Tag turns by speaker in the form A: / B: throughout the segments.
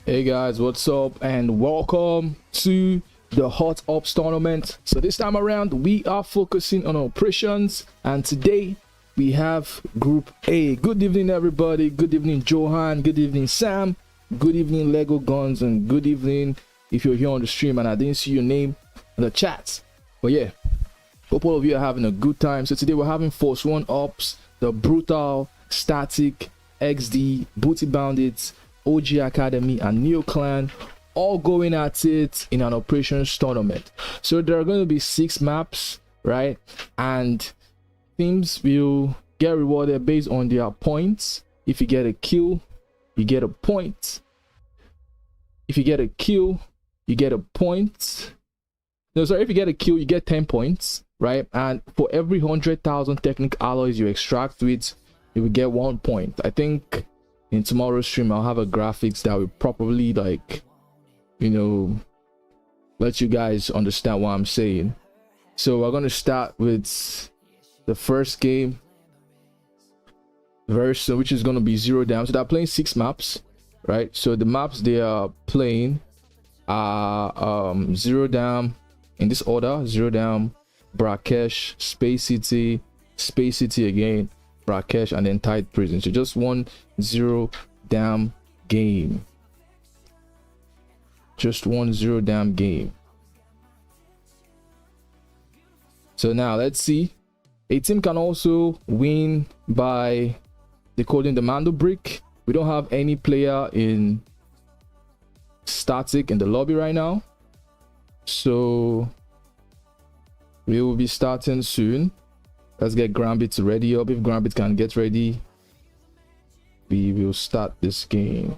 A: Hey guys, what's up and welcome to the HotOps tournament. So this time around we are focusing on operations, and today we have group A. Good evening everybody. Good evening Johan, good evening Sam, good evening Lego Guns, and good evening if you're here on the stream and I didn't see your name in the chat. But yeah, hope all of you are having a good time. So today we're having Force 1 Ops, the Brutal, Static, XD, Booty Bandits, OG Academy, and Neo Clan, all going at it in an operations tournament. So there are going to be 6 maps, right? And teams will get rewarded based on their points. If you get a kill, you get a point. If you get a kill, you get a point. No, sorry, if you get a kill, you get 10 points, right? And for every 100,000 technical alloys you extract with, you will get 1 point. I think in tomorrow's stream I'll have a graphics that will probably, like, you know, let you guys understand what I'm saying. So we're going to start with the first game, which is going to be Zero Dam. So they're playing 6 maps, right? So the maps they are playing are Zero Dam in this order: Zero Dam, Brakesh, Space City again, Brakesh, and then Tide Prison. So just 1 Zero Dam game. Just 1 Zero Dam game. So now let's see. A team can also win by decoding the Mando brick. We don't have any player in static in the lobby right now, so we will be starting soon. Let's get Grambit ready up. If Grambit can get ready, we will start this game.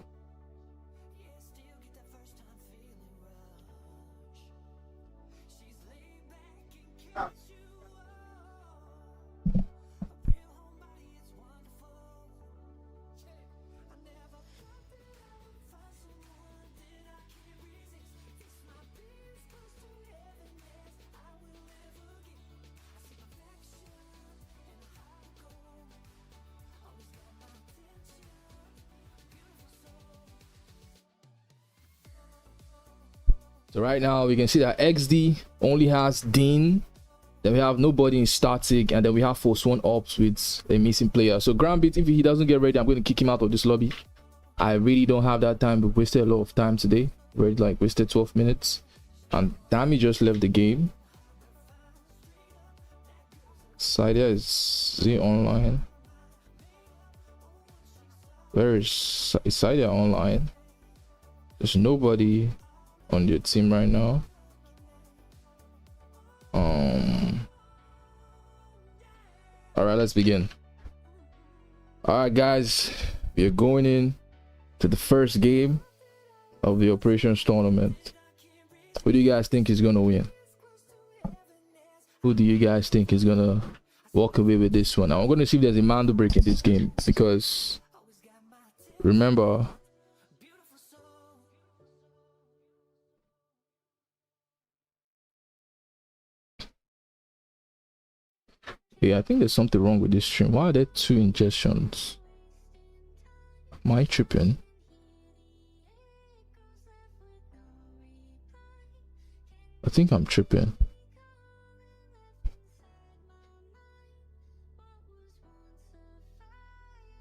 A: So right now we can see that XD only has Dean, then we have nobody in static, and then we have Force 1 Ops with a missing player. So Grambit, if he doesn't get ready, I'm going to kick him out of this lobby. I really don't have that time. We wasted a lot of time today. We already like wasted 12 minutes, and Dammy just left the game. Sidia, is he online? Where is Sidia online? There's nobody on your team right now. All right, let's begin. All right guys, we are going in to the first game of the operations tournament. Who do you guys think is gonna win? Who do you guys think is gonna walk away with this one? Now I'm gonna see if there's a Mando break in this game, because remember, yeah, I think there's something wrong with this stream. Why are there 2 ingestions? Am I tripping? I think I'm tripping.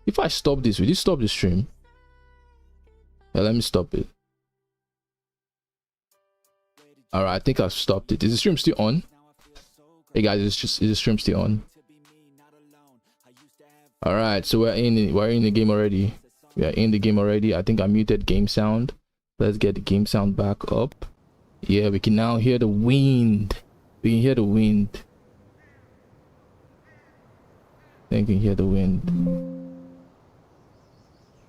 A: If I stop this, will you stop the stream? Yeah, let me stop it. Alright, I think I've stopped it. Is the stream still on? Hey guys, is the stream still on? All right, so we're in the game already. We are in the game already. I think I muted game sound. Let's get the game sound back up. Yeah, we can now hear the wind. We can hear the wind. I think we can hear the wind.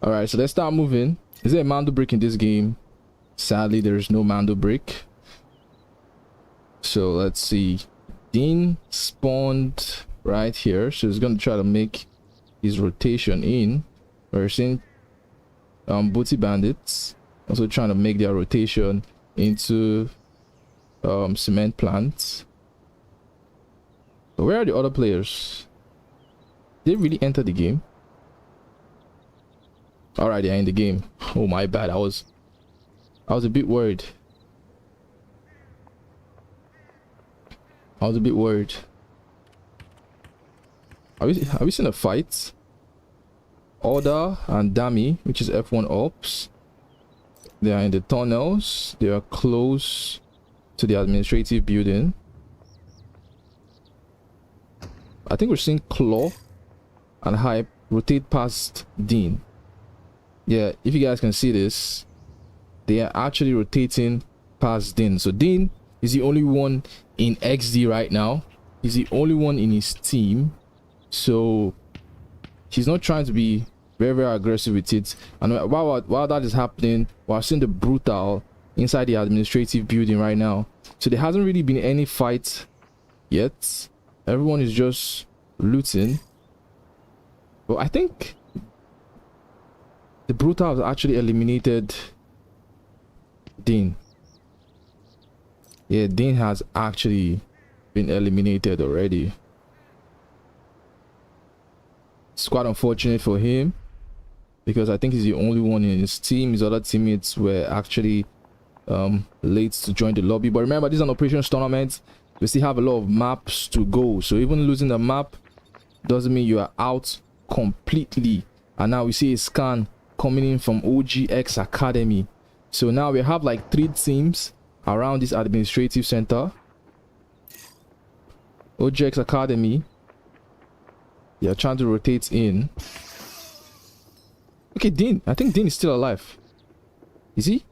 A: All right, so let's start moving. Is there a Mando brick in this game? Sadly, there is no Mando brick. So let's see. Dean spawned right here, so he's gonna try to make his rotation in. We're seeing Booty Bandits also trying to make their rotation into cement plants. But where are the other players? Did they really enter the game? All right, they're in the game. Oh my bad, I was I was a bit worried. Have we seen a fight? Order and Dami, which is F1 Ops. They are in the tunnels. They are close to the administrative building. I think we're seeing Claw and Hype rotate past Dean. Yeah, if you guys can see this, they are actually rotating past Dean. So Dean is the only one in XD right now. He's the only one in his team. So he's not trying to be very aggressive with it. And while that is happening, we're seeing the brutal inside the administrative building right now. So there hasn't really been any fight yet. Everyone is just looting. But I think the brutal has actually eliminated Dean. Yeah, Dean has actually been eliminated already. It's quite unfortunate for him, because I think he's the only one in his team. His other teammates were actually late to join the lobby. But remember, this is an operations tournament. We still have a lot of maps to go. So even losing the map doesn't mean you are out completely. And now we see a scan coming in from OGX Academy. So now we have like 3 teams around this administrative center. OGX Academy. They are trying to rotate in. Okay, Dean. I think Dean is still alive. Is he?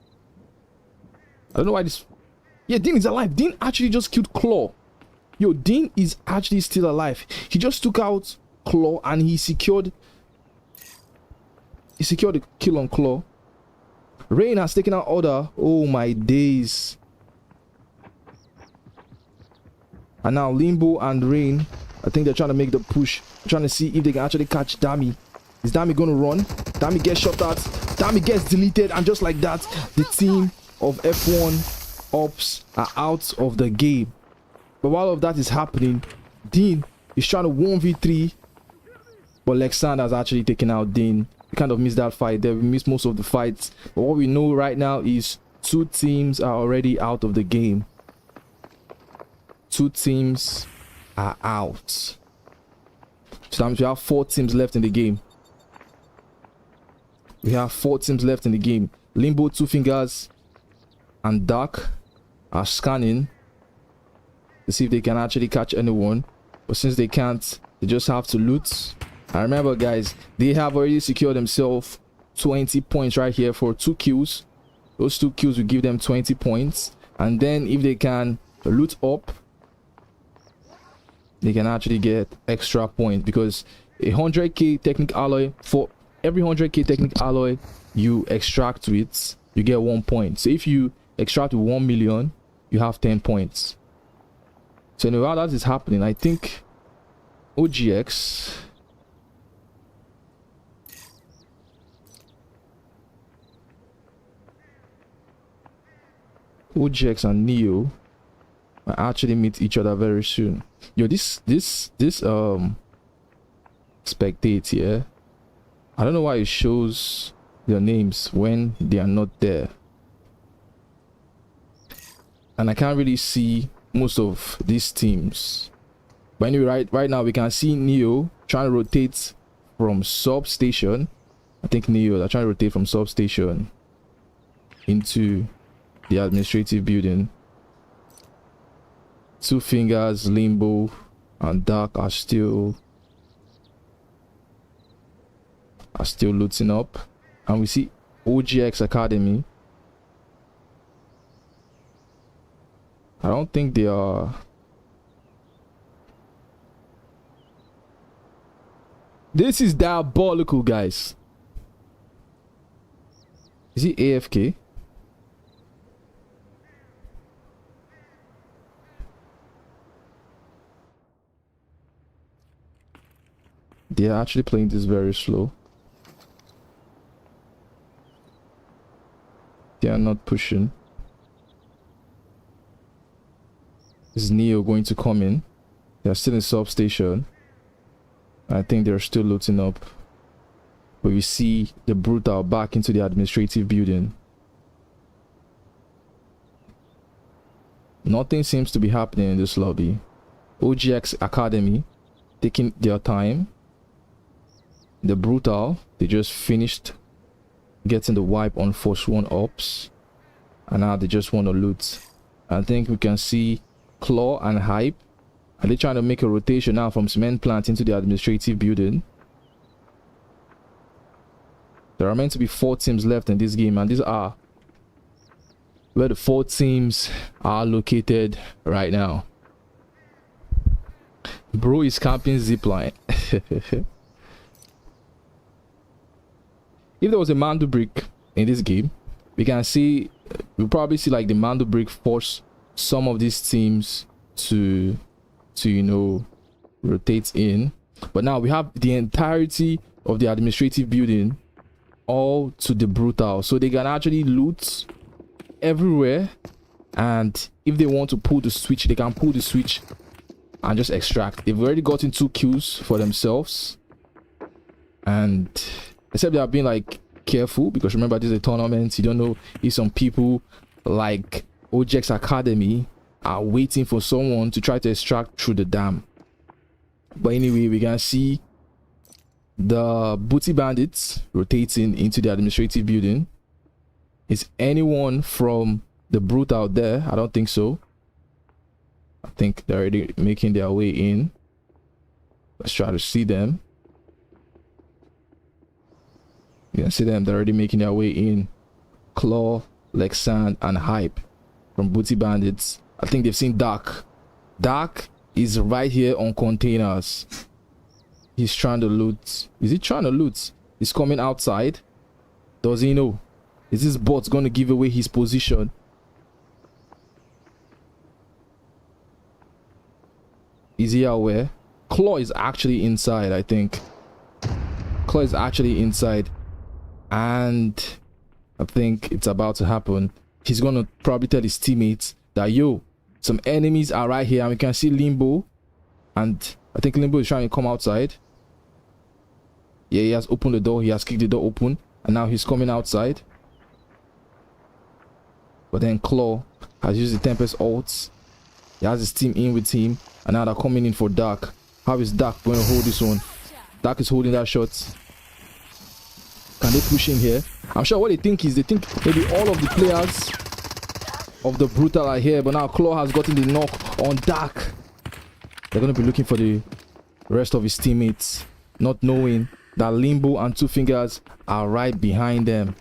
A: I don't know why this... Yeah, Dean is alive. Dean actually just killed Claw. Yo, Dean is actually still alive. He just took out Claw and he secured the kill on Claw. Rain has taken out Order. Oh my days. And now Limbo and Rain, I think they're trying to make the push, trying to see if they can actually catch Dami. Is Dami going to run? Dami gets shot at. Dami gets deleted, and just like that, the team of F1 Ops are out of the game. But while all of that is happening, Dean is trying to 1v3, but Lexander has actually taken out Dean. We kind of missed that fight there. We missed most of the fights. But what we know right now is 2 teams are already out of the game. 2 teams are out. So that means we have 4 teams left in the game. We have 4 teams left in the game. Limbo, 2 Fingers, and Dark are scanning to see if they can actually catch anyone. But since they can't, they just have to loot. And remember, guys, they have already secured themselves 20 points right here for 2 kills. Those 2 kills will give them 20 points. And then if they can loot up, they can actually get extra points, because a 100k technic alloy, for every 100k technic alloy you extract with, you get 1 point. So if you extract with 1 million, you have 10 points. So while that is happening, I think OGX and Neo will actually meet each other very soon. Yo, this spectate here, I don't know why it shows their names when they are not there, and I can't really see most of these teams. But anyway, right now we can see Neo trying to rotate from substation. I think Neo are trying to rotate from substation into the administrative building. 2 Fingers, Limbo, and Dark are still looting up. And we see OGX Academy. I don't think they are... This is diabolical, guys. Is he AFK? They are actually playing this very slow. They are not pushing. Is Neo going to come in? They are still in substation. I think they're still looting up. But we see the brutal back into the administrative building. Nothing seems to be happening in this lobby. OGX Academy taking their time. The Brutal, they just finished getting the wipe on Force 1 Ops. And now they just want to loot. I think we can see Claw and Hype. Are they trying to make a rotation now from cement plant into the administrative building? There are meant to be 4 teams left in this game, and these are where the 4 teams are located right now. Bro is camping zipline. If there was a Mando brick in this game, we can see, we'll probably see like the Mando brick force some of these teams to you know, rotate in. But now we have the entirety of the administrative building all to the Brutal, so they can actually loot everywhere, and if they want to pull the switch, they can pull the switch and just extract. They've already gotten 2 kills for themselves, and except they are being like careful, because remember, this is a tournament. You don't know if some people like OGX Academy are waiting for someone to try to extract through the dam. But anyway, we can see the booty bandits rotating into the administrative building. Is anyone from the Brute out there? I don't think so. I think they're already making their way in. Let's try to see them. You can see them, they're already making their way in. Claw, Lexand, and Hype from Booty Bandits. I think they've seen Dark. Dark is right here on containers. He's trying to loot. Is he trying to loot? He's coming outside. Does he know? Is this bot going to give away his position? Is he aware? Claw is actually inside, I think. Claw is actually inside. And I think it's about to happen. He's going to probably tell his teammates that, yo, some enemies are right here. And we can see Limbo. And I think Limbo is trying to come outside. Yeah, he has opened the door. He has kicked the door open. And now he's coming outside. But then Claw has used the Tempest ults. He has his team in with him. And now they're coming in for Dark. How is Dark going to hold this one? Dark is holding that shot. Can they push in here? I'm sure what they think is, they think maybe all of the players of the Brutal are here. But now Claw has gotten the knock on Dark. They're going to be looking for the rest of his teammates, not knowing that Limbo and Two Fingers are right behind them.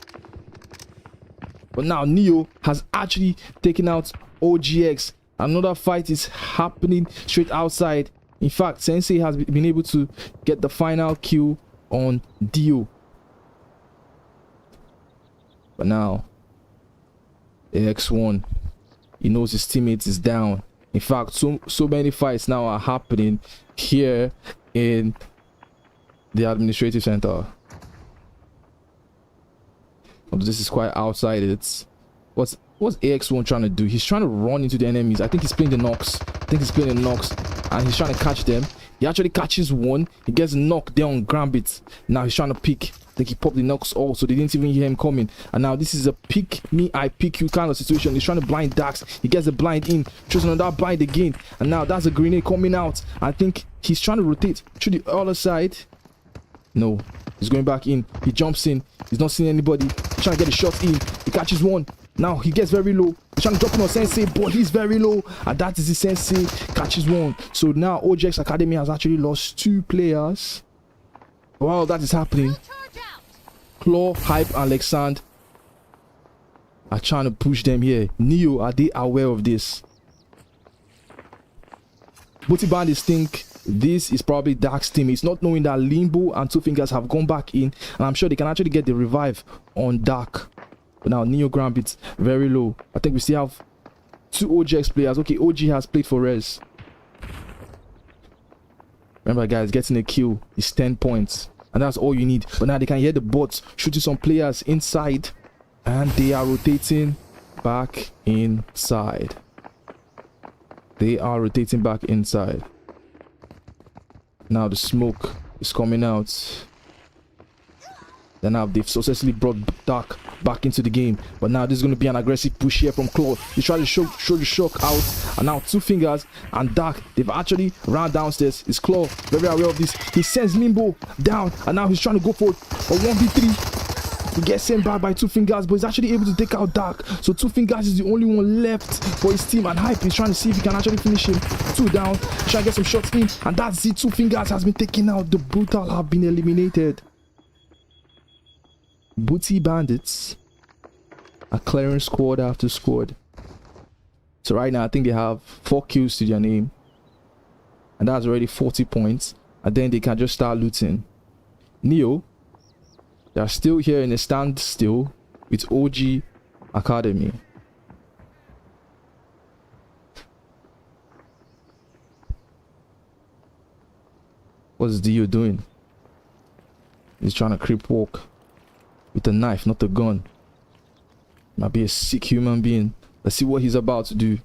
A: But now Neo has actually taken out OGX. Another fight is happening straight outside. In fact, Sensei has been able to get the final kill on Dio. But now AX1, he knows his teammates is down. In fact, so many fights now are happening here in the administrative center. This is quite outside. It's what's AX1 trying to do? He's trying to run into the enemies. I think he's playing the knocks. And he's trying to catch them. He actually catches one. He gets knocked there on Gambit. Now he's trying to pick. I think he popped the knocks also. They didn't even hear him coming. And now this is a pick me, I pick you kind of situation. He's trying to blind Dax. He gets the blind in. Throws another blind again. And now that's a grenade coming out. I think he's trying to rotate through the other side. No. He's going back in. He jumps in. He's not seeing anybody. He's trying to get a shot in. He catches one. Now he gets very low. He's trying to drop in on Sensei, but he's very low. And that is the Sensei. Catches one. So now OGX Academy has actually lost 2 players. While that is happening, Claw, Hype, and Alexand are trying to push them here. Neo, are they aware of this? Booty Bandits think this is probably Dark's teammates, not knowing that Limbo and Two Fingers have gone back in, and I'm sure they can actually get the revive on Dark. But now Neo Gambit's very low. I think we still have 2 OGX players. Okay, OG has played for Rez. Remember, guys, getting a kill is 10 points, and that's all you need. But now they can hear the bots shooting some players inside, and they are rotating back inside. They are rotating back inside. Now the smoke is coming out. Then now they've successfully brought Dark back into the game. But now this is going to be an aggressive push here from Claw. He's trying to show the shock out. And now Two Fingers and Dark, they've actually ran downstairs. It's Claw, very aware of this. He sends Limbo down. And now he's trying to go for a 1v3. He gets sent back by Two Fingers, but he's actually able to take out Dark. So Two Fingers is the only one left for his team. And Hype is trying to see if he can actually finish him. 2 down. Trying to get some shots in. And that's it. Two Fingers has been taken out. The Brutal have been eliminated. Booty Bandits are clearing squad after squad. So right now I think they have 4 kills to their name, and that's already 40 points. And then they can just start looting. Neo, they are still here in a standstill with OG Academy. What's Dio doing? He's trying to creep walk with a knife, not a gun. Might be a sick human being. Let's see what he's about to do.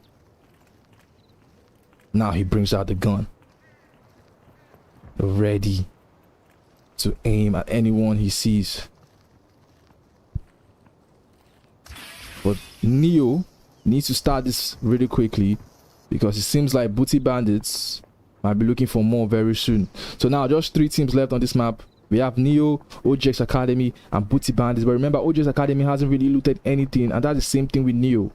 A: Now he brings out the gun, ready to aim at anyone he sees. But Neo needs to start this really quickly, because it seems like Booty Bandits might be looking for more very soon. So now just 3 teams left on this map. We have Neo, OGX Academy, and Booty Bandits. But remember, OGX Academy hasn't really looted anything, and that's the same thing with Neo.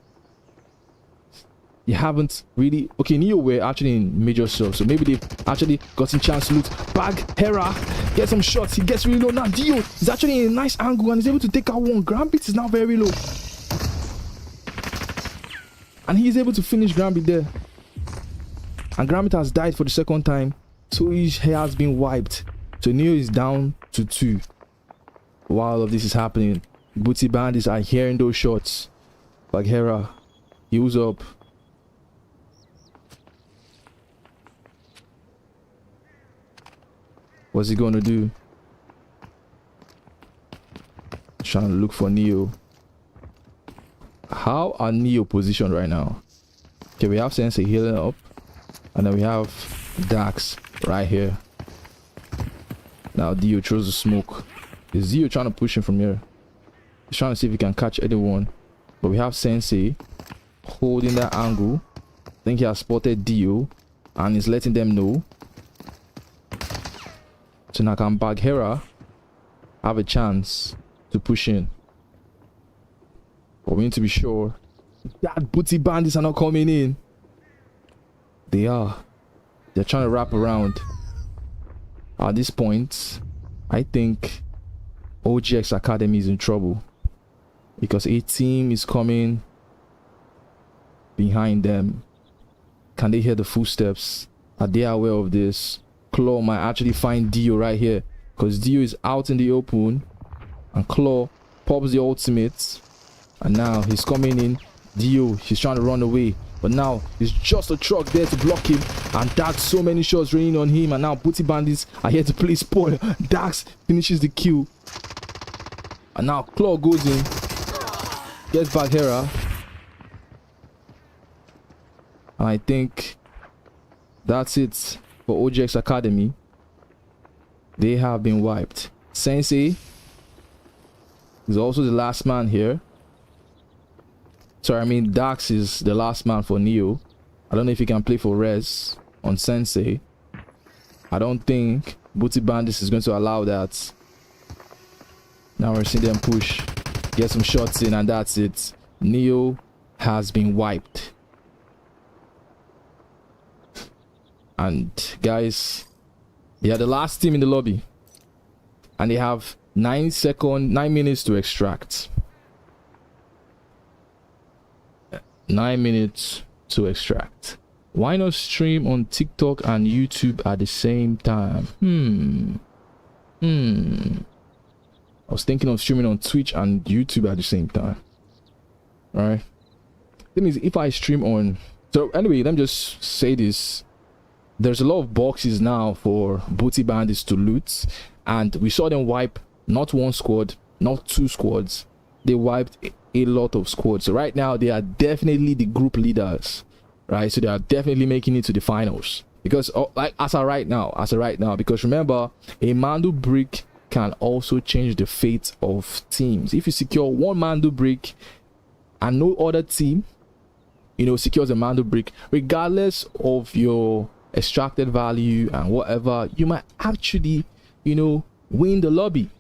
A: You haven't really... Okay, Neo were actually in major sub, so maybe they've actually gotten chance to loot. Bag Hera, get some shots. He gets really low. Now Dio is actually in a nice angle and is able to take out one. Grambit is now very low, and he is able to finish Grambit there. And Grambit has died for the 2nd time, so he has been wiped. So Neo is down to 2. While all of this is happening, Booty Bandits are hearing those shots. Baghera heals up. What's he gonna do? Trying to look for Neo. How are Neo positioned right now? Okay, we have Sensei healing up, and then we have Dax right here. Now Dio throws the smoke. Is Dio trying to push him from here? He's trying to see if he can catch anyone. But we have Sensei holding that angle. I think he has spotted Dio and is letting them know. So now can Baghera have a chance to push in? But we need to be sure that Booty Bandits are not coming in. They are. They're trying to wrap around. At this point, I think OGX Academy is in trouble, because a team is coming behind them. Can they hear the footsteps? Are they aware of this? Claw might actually find Dio right here, because Dio is out in the open, and Claw pops the ultimate, and now he's coming in. Dio, he's trying to run away, but now it's just a truck there to block him, and Dax, so many shots raining on him, and now Booty Bandits are here to play spoil. Dax finishes the kill, and now Claw goes in, gets back Hera, and I think that's it for OGX Academy. They have been wiped. Sensei is also the last man here. Sorry, I mean Dax is the last man for Neo. I don't know if he can play for Res on Sensei. I don't think Booty Bandits is going to allow that. Now we're seeing them push, get some shots in, and that's it. Neo has been wiped. And guys, they are the last team in the lobby, and they have 9 minutes to extract. 9 minutes to extract. Why not stream on TikTok and YouTube at the same time? I was thinking of streaming on Twitch and YouTube at the same time. Alright. Thing is, if I stream on... So anyway, let me just say this. There's a lot of boxes now for Booty Bandits to loot, and we saw them wipe not 1 squad, not 2 squads. They wiped a lot of squads. So right now they are definitely the group leaders, right? So they are definitely making it to the finals, because like as of right now, because remember, a Mando Brick can also change the fate of teams. If you secure one Mando brick and no other team, secures a Mando brick, regardless of your extracted value and whatever, you might actually, win the lobby.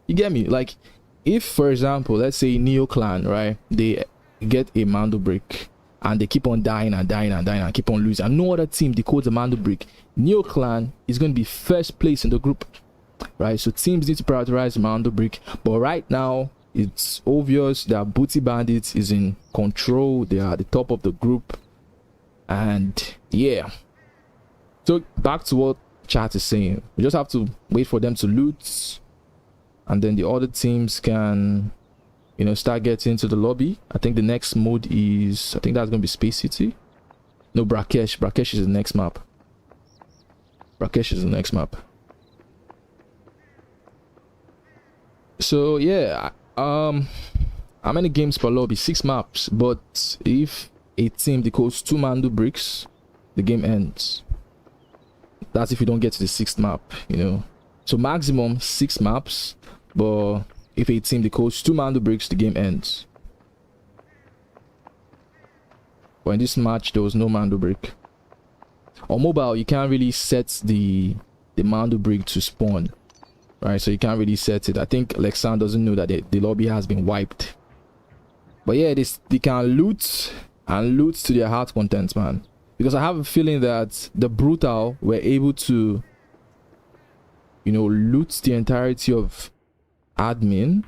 A: You get me? Like, if, for example, let's say Neo Clan, right? They get a Mando brick and they keep on dying and dying and dying and keep on losing, and no other team decodes a Mando brick, Neo Clan is going to be first place in the group, right? So teams need to prioritize Mando brick. But right now, it's obvious that Booty Bandits is in control. They are at the top of the group. And yeah. So back to what chat is saying. We just have to wait for them to loot. And then the other teams can, start getting into the lobby. I think the next mode is, I think that's going to be Space City. No, Brakesh. Brakesh is the next map. Brakesh is the next map. So yeah, how many games per lobby? 6 maps. But if a team decodes 2 Mando bricks, the game ends. That's if you don't get to the 6th map, So maximum 6 maps, but if a team decodes 2 Mando bricks, the game ends. But in this match, there was no Mando brick. On mobile, you can't really set the Mando brick to spawn. Right, so you can't really set it. I think Alexander doesn't know that the lobby has been wiped. But yeah, they can loot and loot to their heart content, man. Because I have a feeling that the Brutal were able to, loot the entirety of admin.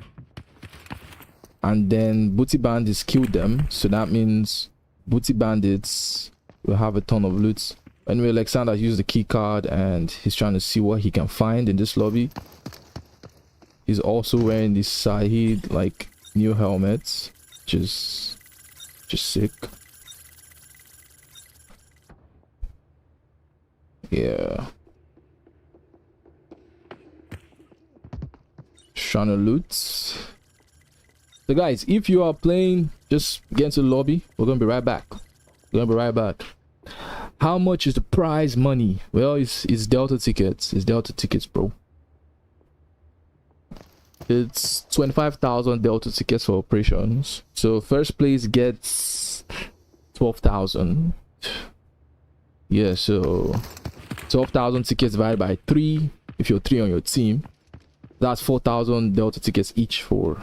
A: And then Booty Bandits killed them. So that means Booty Bandits will have a ton of loot. Anyway, Alexander used the key card and he's trying to see what he can find in this lobby. He's also wearing this Sahid like new helmets, just sick. Yeah. Trying to loot. So guys, if you are playing, just get into the lobby. We're gonna be right back. How much is the prize money? Well, it's Delta tickets. It's Delta tickets, bro. It's 25,000 Delta tickets for operations. So first place gets 12,000. Yeah, so 12,000 tickets divided by 3. If you're 3 on your team, that's 4,000 Delta tickets each for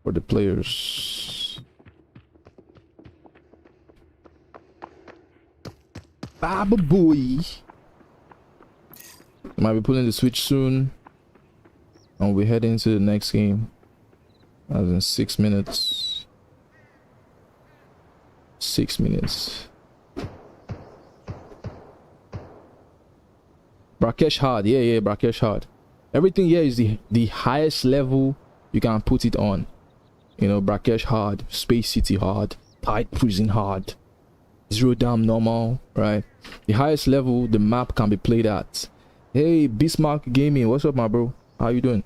A: the players. Baba boy. Might be pulling the switch soon. And we're heading to the next game. As in 6 minutes. 6 minutes. Brakesh hard. Yeah, Brakesh hard. Everything here is the highest level you can put it on. Brakesh hard, Space City hard, Tight Prison hard, Zero Dam normal, right? The highest level the map can be played at. Hey, Bismarck Gaming, what's up, my bro? How you doing?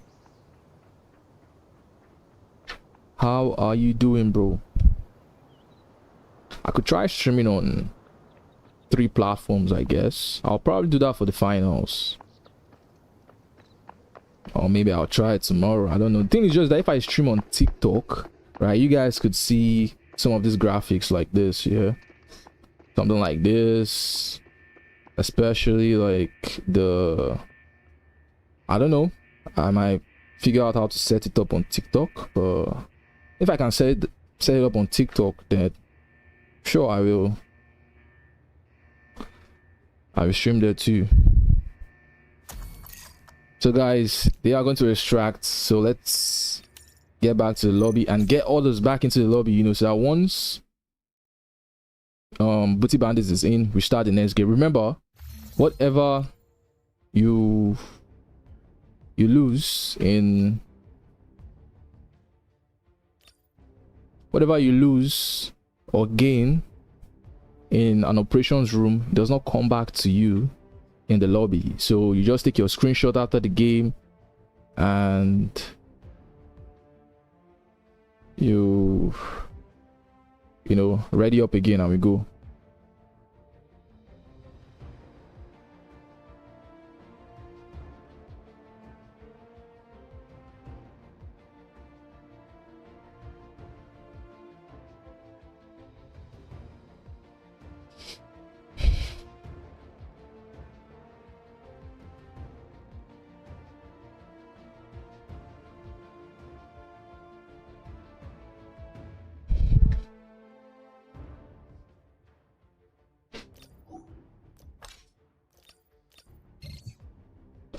A: How are you doing, bro? I could try streaming on 3 platforms, I guess. I'll probably do that for the finals. Or maybe I'll try it tomorrow. I don't know. The thing is just that if I stream on TikTok, right, you guys could see some of these graphics like this, yeah. Something like this. Especially like I don't know. I might figure out how to set it up on TikTok. But if I can set it up on TikTok, then sure I will stream there too. So guys, they are going to extract, so let's get back to the lobby and get others back into the lobby, so that once Booty Bandits is in, we start the next game. Remember, whatever you lose in or gain in an operations room does not come back to you in the lobby. So you just take your screenshot after the game and you ready up again and we go.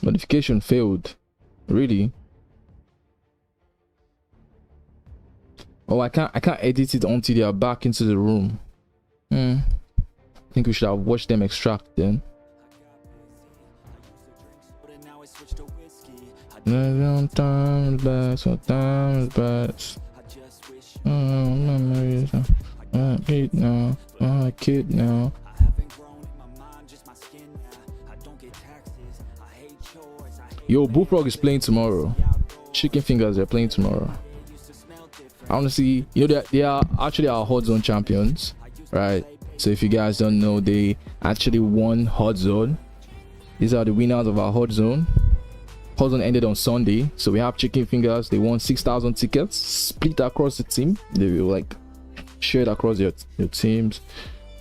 A: Notification failed. Really? Oh, I can't edit it until they are back into the room. I think we should have watched them extract then. Time is best. Kid now. Kid now. Yo, Bullfrog is playing tomorrow. Chicken Fingers, they're playing tomorrow. Honestly, you know, they are actually our hot zone champions, right? So if you guys don't know, they actually won hot zone. These are the winners of our hot zone. Hot zone ended on Sunday, so we have Chicken Fingers. They won 6,000 tickets, split across the team. They were like shared across your teams.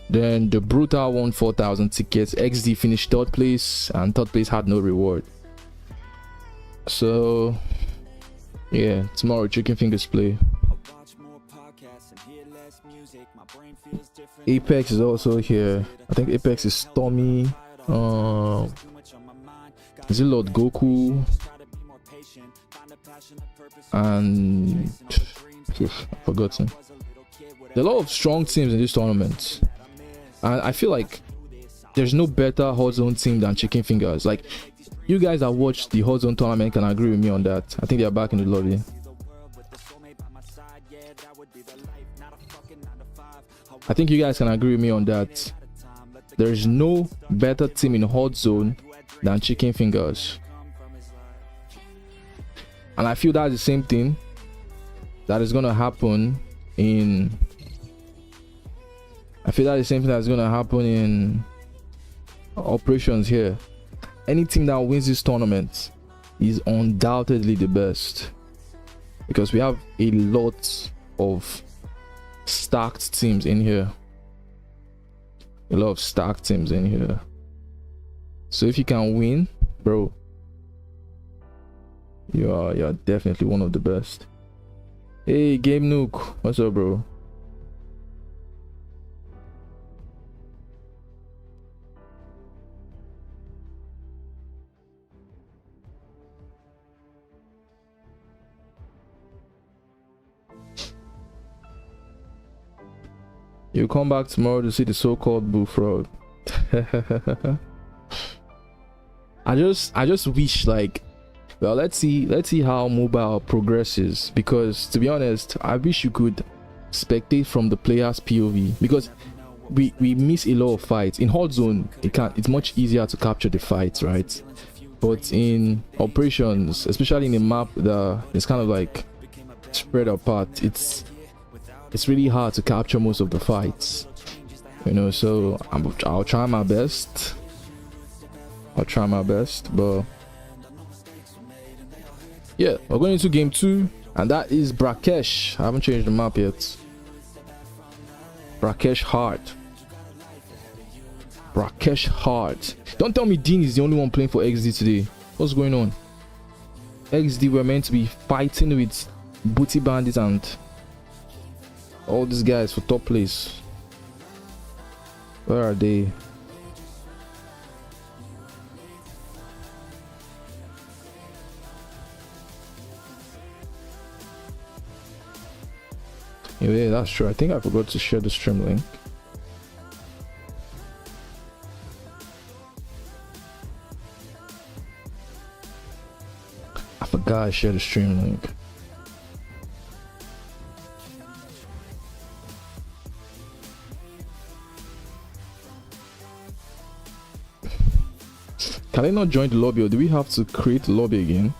A: Then the Brutal won 4,000 tickets. XD finished third place, and third place had no reward. So yeah, tomorrow Chicken Fingers play. Apex is also here. I think Apex is Stormy. Is it Lord Goku? And I've forgotten. There are a lot of strong teams in this tournament, and I feel like there's no better hot zone team than Chicken Fingers. Like, you guys that watched the hot zone tournament can agree with me on that. I think they are back in the lobby. I think you guys can agree with me on that. There is no better team in hot zone than Chicken Fingers, and I feel that's the same thing that is gonna happen in. I feel that's the same thing that's gonna happen in operations here. Any team that wins this tournament is undoubtedly the best, because we have a lot of stacked teams in here. A lot of stacked teams in here. So if you can win, bro, you're definitely one of the best. Hey, Game Nuke, what's up, bro? You come back tomorrow to see the so-called Bullfrog. I just wish, like, well, let's see how mobile progresses, because to be honest, I wish you could spectate from the player's POV, because we miss a lot of fights. In hot zone, it's much easier to capture the fights, right? But in operations, especially in a map that is kind of like spread apart, it's really hard to capture most of the fights, you know. So I'll try my best. But yeah, we're going into game 2, and that is Brakesh. I haven't changed the map yet. Brakesh hard. Don't tell me Dean is the only one playing for XD today. What's going on? XD were meant to be fighting with Booty Bandits and all these guys for top place. Where are they? Yeah, that's true. I think I forgot to share the stream link. I forgot I shared the stream link. Can I not join the lobby, or do we have to create the lobby again?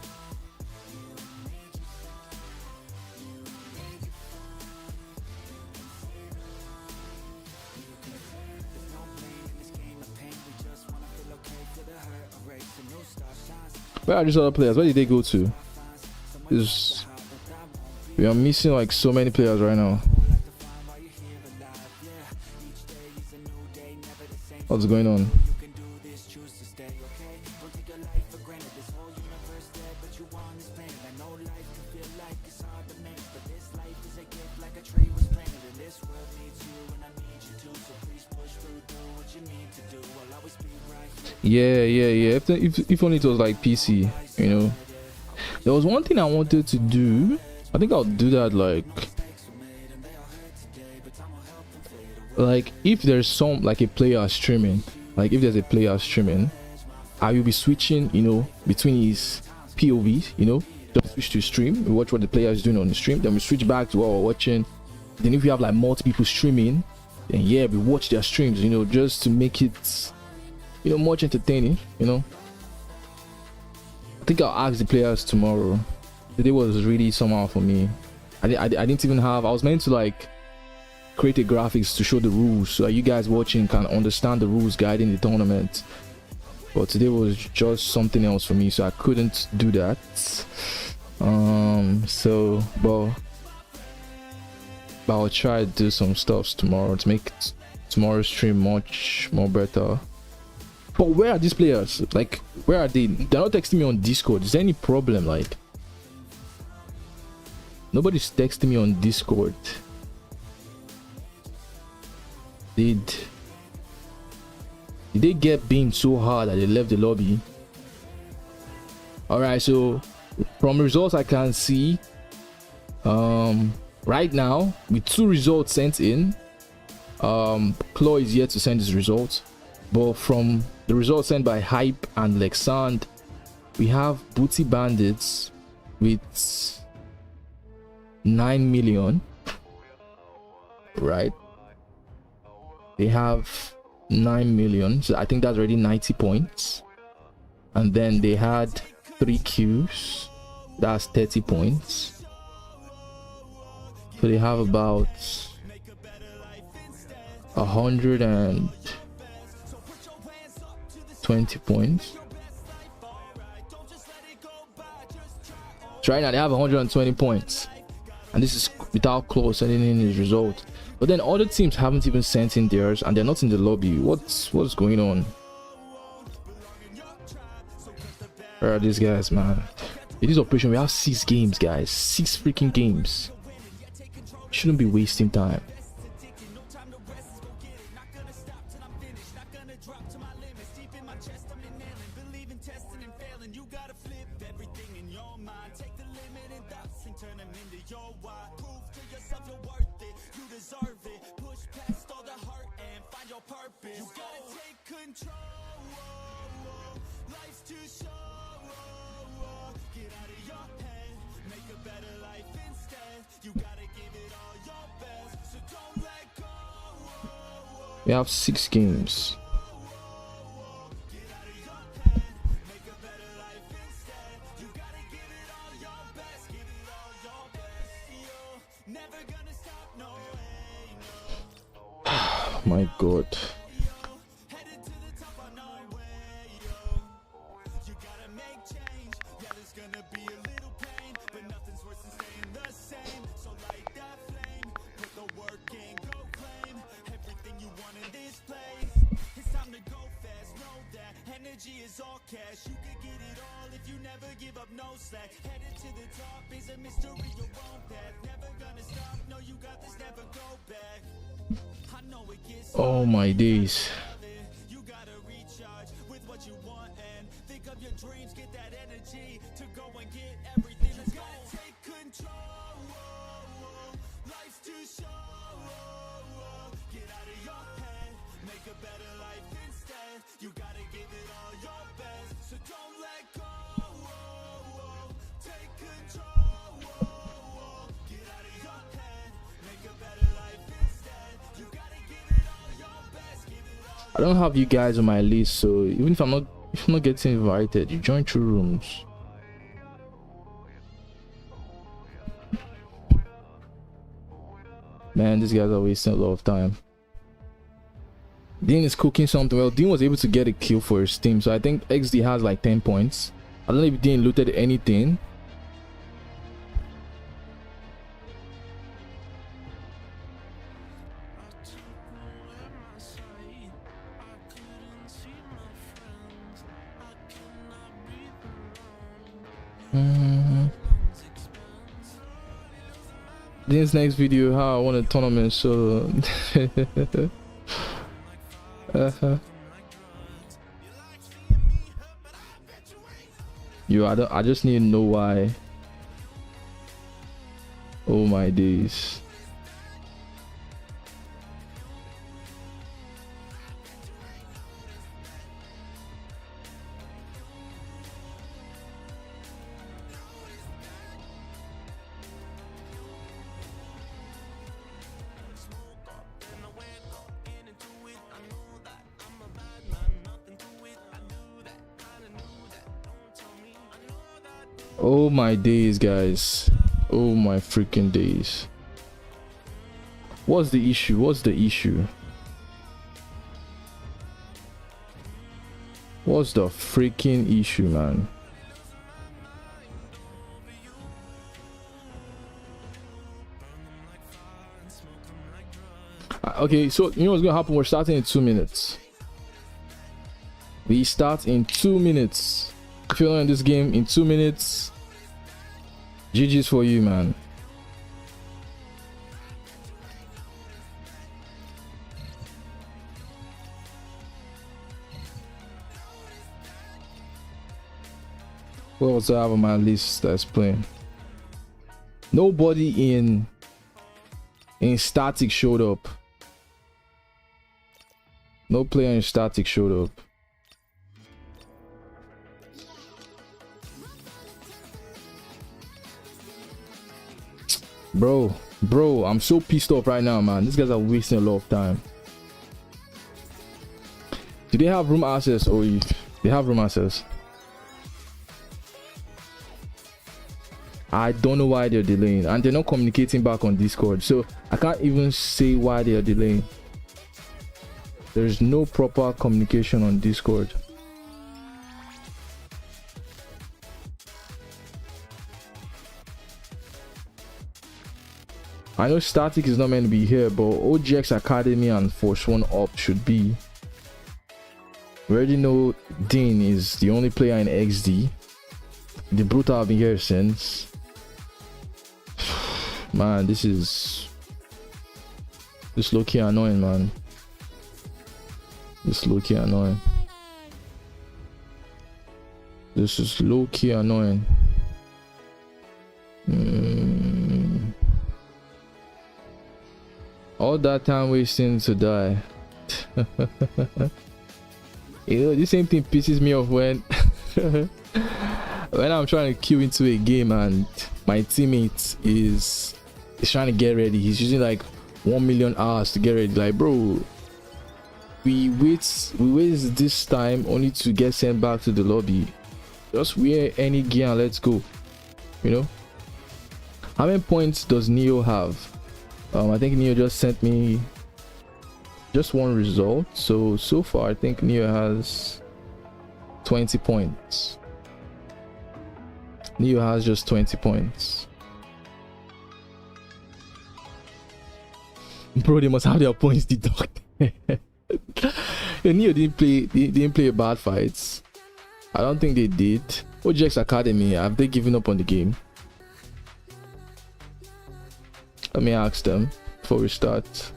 A: Where are these other players? Where did they go to? We are missing like so many players right now. What's going on? Yeah. If only it was like PC, you know. There was one thing I wanted to do. I think I'll do that like if there's some like a player streaming, like if there's a player streaming, I will be switching, you know, between his POVs, you know, just switch to stream, we watch what the player is doing on the stream, then we switch back to what we're watching. Then if you have like multiple people streaming, then yeah, we watch their streams, you know, just to make it, you know, much entertaining, you know. I think I'll ask the players tomorrow. Today was really somehow for me. I didn't even have, I was meant to like create a graphics to show the rules so that you guys watching can understand the rules guiding the tournament, but today was just something else for me, so I couldn't do that. So but I'll try to do some stuff tomorrow to make tomorrow's stream much more better. But where are these players? Like, where are they? They're not texting me on Discord. Is there any problem? Like, nobody's texting me on Discord. Did they get beamed so hard that they left the lobby? All right, so from results I can see, right now with 2 results sent in, Chloe is yet to send his results, but from the results sent by Hype and Lexand, we have Booty Bandits with 9 million, right? They have 9 million, so I think that's already 90 points. And then they had 3 Qs, that's 30 points. So they have about 120 points. So right now they have 120 points, and this is without Claude sending in his result. But then other teams haven't even sent in theirs, and they're not in the lobby. What's going on? Where are these guys, man? In this operation we have 6 games, guys. 6 freaking games. Shouldn't be wasting time. We have 6 games. My God. Oh my days. I don't have you guys on my list, so even if I'm not getting invited, you join through rooms. Man, these guys are wasting a lot of time. Dean is cooking something. Well, Dean was able to get a kill for his team, so I think XD has like 10 points. I don't know if Dean looted anything. this next video how I won a tournament. So I just need to know why. Oh my days. Oh my days, guys. Oh my freaking days. What's the issue? What's the issue? What's the freaking issue, man? Okay, so you know what's gonna happen? We're starting in 2 minutes. We start in 2 minutes. If you're not in this game in 2 minutes, GG's for you, man. What else do I have on my list that's playing? Nobody in static showed up. No player in static showed up. Bro, I'm so pissed off right now, man. These guys are wasting a lot of time. Do they have room access? Or they have room access? I don't know why they're delaying, and they're not communicating back on Discord, so I can't even say why they are delaying. There's no proper communication on Discord. I know static is not meant to be here, but OGX Academy and Force 1 Up should be. We already know Dean is the only player in XD. The Brutal have been here since. Man, this is low-key annoying, man. This low-key annoying. This is low-key annoying. All that time wasting to die. You know, the same thing pisses me off when when I'm trying to queue into a game and my teammate is trying to get ready. He's using like 1 million hours to get ready. Like, bro, we waste this time only to get sent back to the lobby. Just wear any gear and let's go. You know, how many points does Neo have? I think Neo just sent me just one result. So far I think Neo has 20 points. Neo has just 20 points. Bro, they must have their points deducted. Neo didn't play bad fights. I don't think they did. OGX Academy, have they given up on the game? Let me ask them before we start.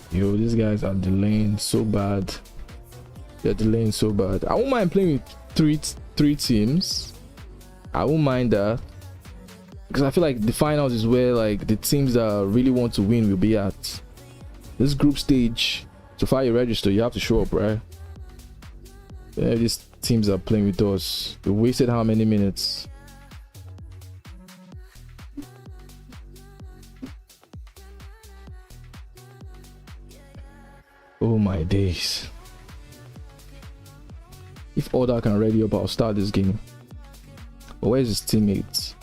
A: Yo, these guys are delaying so bad. They're delaying so bad. I won't mind playing with three teams. I won't mind that. Because I feel like the finals is where like the teams that really want to win will be at. This group stage, so far you register, you have to show up, right? Yeah, these teams are playing with us. We wasted how many minutes? Oh my days. If Oda can ready up, I'll start this game. But where's his teammates?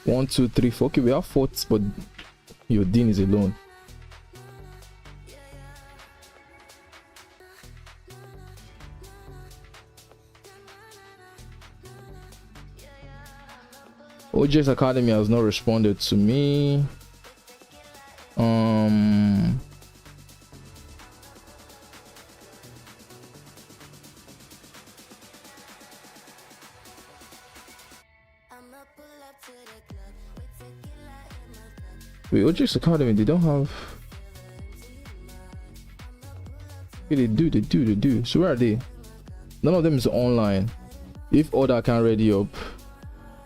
A: One, two, three, four. Okay, we have 4, but your Dean is alone. OJ's Academy has not responded to me. Wait, OJ's Academy, they don't have. Okay, they do. So where are they? None of them is online. If Order can't ready up,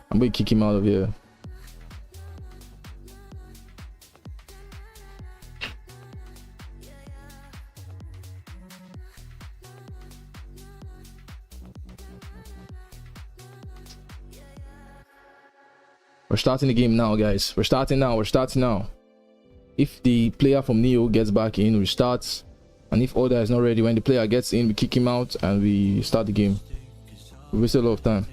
A: I'm going to kick him out of here. We're starting the game now, guys. We're starting now. If the player from Neo gets back in, we start. And if Order is not ready, when the player gets in, we kick him out and we start the game. We wasted a lot of time.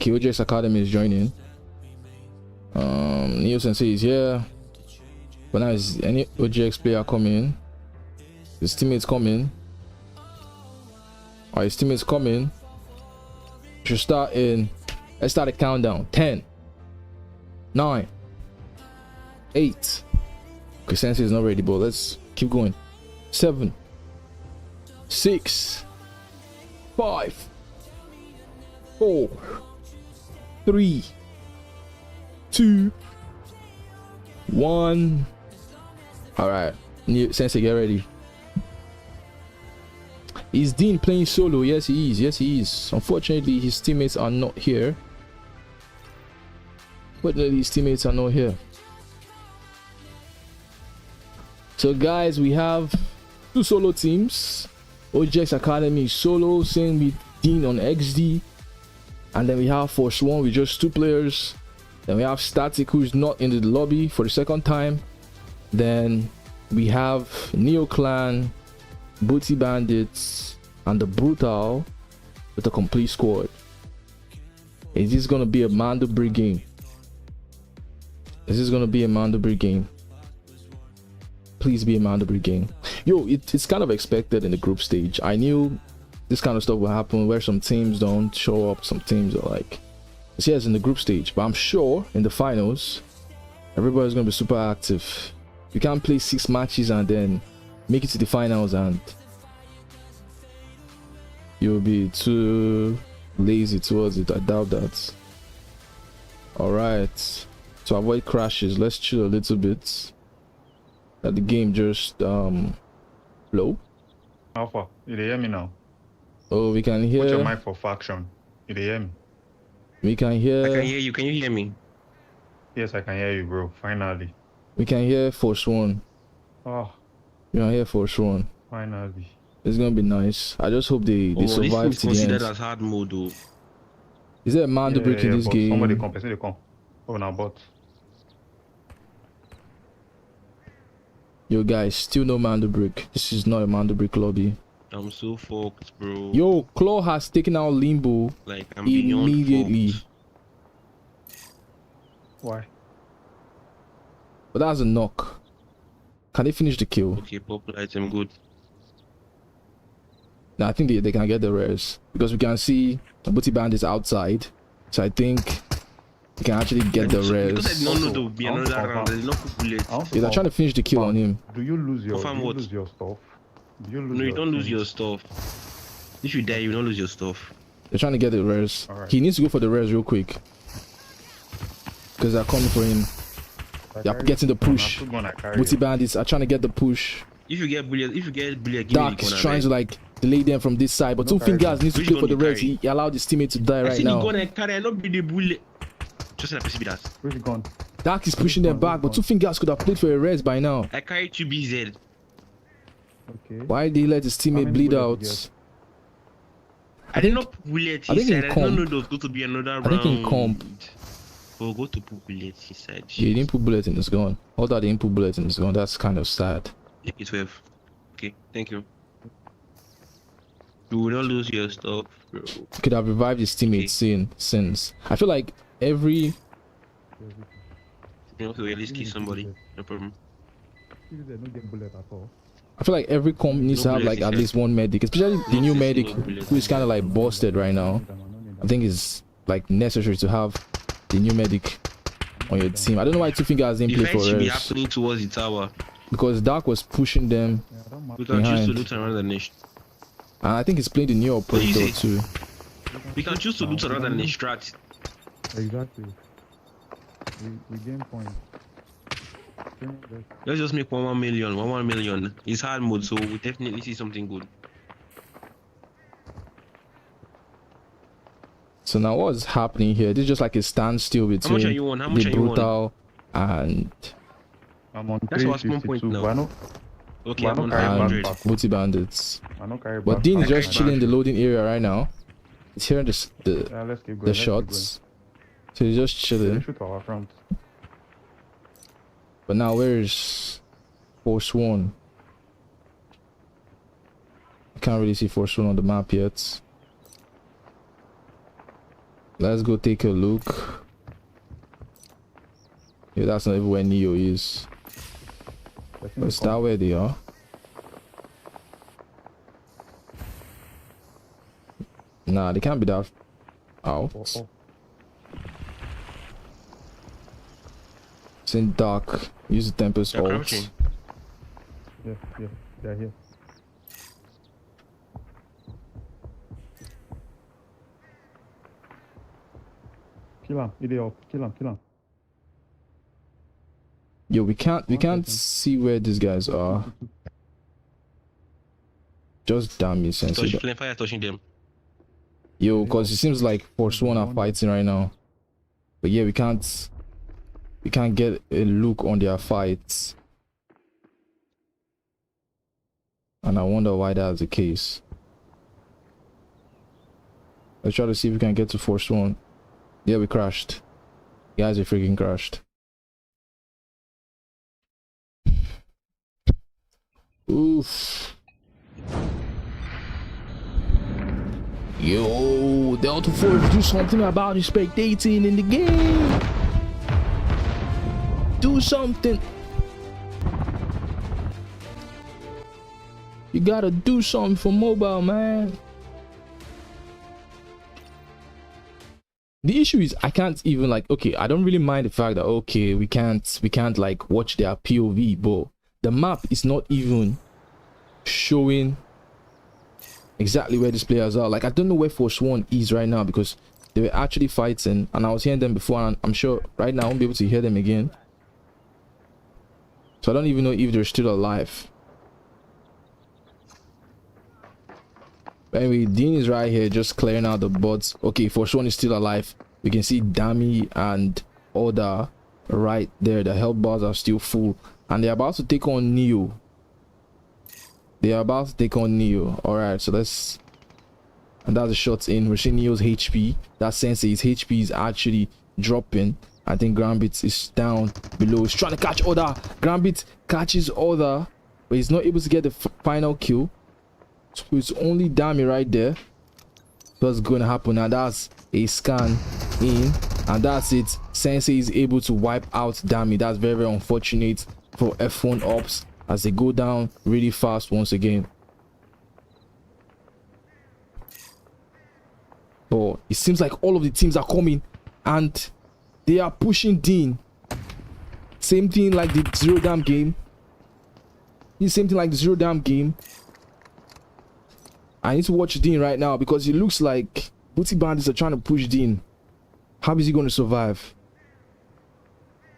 A: KOJ's Academy is joining. Neo Sensei is here. But now is any OJX player coming? His teammates coming. Alright, his teammates coming. Should start in. Let's start a countdown. 10, 9, 8. Okay, Sensei is not ready, but let's keep going. 7, 6, 5, 4, 3, 2, 1. All right, Sensei, get ready. Is Dean playing solo? Yes, he is. Unfortunately, his teammates are not here. So guys, we have 2 solo teams. OJX Academy solo, same with Dean on XD. And then we have Force 1 with just 2 players. Then we have Static, who's not in the lobby for the second time. Then we have Neo Clan, Booty Bandits, and the Brutal with a complete squad. Is this gonna be a Mando Break game? Please be a Mando Break game. Yo, it's kind of expected in the group stage. I knew this kind of stuff will happen where some teams don't show up, some teams are like, it's yes in the group stage, but I'm sure in the finals everybody's gonna be super active. You can't play 6 matches and then make it to the finals and you'll be too lazy towards it. I doubt that. All right, to avoid crashes, let's chill a little bit. Let the game just flow.
B: Alpha, you hear me now?
A: Oh, we can hear.
B: Put your mic for faction. You hear me?
A: We can hear.
C: I can hear you. Can you hear me?
B: Yes, I can hear you, bro. Finally.
A: We can hear Force 1.
B: Oh.
A: We can hear Force 1.
B: Finally.
A: It's gonna be nice. I just hope they survive
C: this
A: to the
C: is
A: end.
C: considered as hard mode, though.
A: Is there a Mando Break in this game?
B: Somebody come. Oh, now bot.
A: Yo guys, still no Mando Break. This is not a Mando Break lobby.
C: I'm so fucked, bro.
A: Yo, Claw has taken out Limbo
C: Like, I'm
A: immediately.
B: Why?
A: But that's a knock. Can they finish the kill?
C: Okay, pop item good.
A: Now I think they can get the rares because we can see the Booty Bandits outside. So I think they can actually get the rares.
C: Because I don't know there will be another round. There's no bullet.
A: Yeah, they're trying to finish the kill on him.
B: Do you lose your
C: Confirm what?
B: stuff?
C: No, you don't lose your stuff. If you die, you don't lose your stuff.
A: They're trying to get the rares.
B: Right.
A: He needs to go for the rares real quick because they're coming for him. They're getting the push. Booty Bandits are trying to get the push.
C: If you get bullet, give me
A: Dark
C: the
A: is
C: gun,
A: trying
C: right?
A: to like delay them from this side, but Two Fingers needs to
C: Which
A: play for
C: gun
A: the
C: you
A: res.
C: carry?
A: He allowed his teammate to die right
C: I
A: now.
C: gonna carry, I not be the bullet. Just like PCB that.
B: Where's it gone?
A: Dark is pushing them back, but Two Fingers could have played for a res by now.
C: I carry 2BZ.
B: Okay.
A: Why did he let his
B: How
A: teammate
B: many
A: bleed
B: bullets
A: out?
B: did you
C: I did not put bullet
A: I think in
C: inside. I don't
A: comp.
C: know there's going to be another round.
A: I think in comp.
C: We'll go to put bullets inside.
A: Yeah, he didn't put bullet in his gun. Although they didn't put bullet in his gun, that's kind of sad.
C: Take it 12. Okay, thank you. You will not lose your stuff, bro.
A: He could have revived his teammates since. I feel like every
C: Okay, let's kill somebody. No problem.
A: I feel like every comp needs to have like at least one medic, especially the new medic who is kind of like busted right now. I think is like necessary to have the new medic on your team. I don't know why Two Fingers didn't
C: The
A: play for
C: fight should be
A: us
C: happening towards the tower.
A: because Dark was pushing them,
B: Yeah, I don't mind.
C: We can choose to
A: Behind.
C: loot around the nation.
A: and I think he's playing the new operator
C: easy.
A: too.
C: We can choose to loot around and extract.
B: Exactly. We gain points.
C: Let's just make 1 million. 1 million. It's hard mode, so we definitely see something good.
A: So now what's happening here? This is just like a standstill
C: How much are
A: between
C: you on? How much
A: the
C: are you on?
A: brutal and
B: I'm on
C: That's what's 1 point
B: 352.
C: now.
B: But I know,
C: Okay,
B: Why
C: I'm on
B: not carry
C: 500.
B: back?
A: booty bandits.
B: I know carry
A: But
B: back.
A: Dean is
B: Okay,
A: just
C: back.
A: chilling in the loading area right now. He's hearing
B: Yeah, let's keep going.
A: the
B: let's keep going.
A: shots. So he's just
B: They
A: chilling.
B: shoot our front.
A: But now where's Force One? I can't really see Force One on the map yet. Let's go take a look. Yeah, that's not even where Neo is.
B: Let's see
A: But
B: the
A: is that where they are? Nah, they can't be that out.
B: Oh, oh.
A: It's in dark. Use the Tempest
C: They're
A: ult.
C: crouching.
B: Yeah, yeah, they're here. Kill him, idiot. Kill him.
A: Yo, we can't
B: second.
A: see where these guys are. Just damn you, Sensei.
C: Touch, flame fire touching them.
A: Yo, cause it seems like Force One are fighting right now. But yeah, we can't get a look on their fights. And I wonder why that's the case. Let's try to see if we can get to Force One. Yeah, we crashed. Guys, we freaking crashed. Oof. Yo, Delta Force, do something about the spectating in the game. Do something. You gotta do something for mobile, man. The issue is I can't even like, okay, I don't really mind the fact that okay, we can't like watch their POV, but the map is not even showing exactly where these players are. Like I don't know where Force One is right now because they were actually fighting and I was hearing them before and I'm sure right now I won't be able to hear them again. So I don't even know if they're still alive. But anyway, Dean is right here just clearing out the bots. Okay, Force One is still alive. We can see Dami and Oda right there. The health bars are still full and they're about to take on Neo. Alright, so let's, and that's the shots in. We're seeing Neo's HP. That Sensei's HP is actually dropping. I think Grambit is down below. He's trying to catch Oda. Grambit catches Oda, but he's not able to get the final kill. So it's only Dami right there. What's going to happen now? That's a scan in, and that's it. Sensei is able to wipe out Dami. That's very, very unfortunate for F1 Ops as they go down really fast once again. But it seems like all of the teams are coming and they are pushing Dean. Same thing like the Zero Dam game. I need to watch Dean right now because it looks like Booty Bandits are trying to push Dean. How is he going to survive?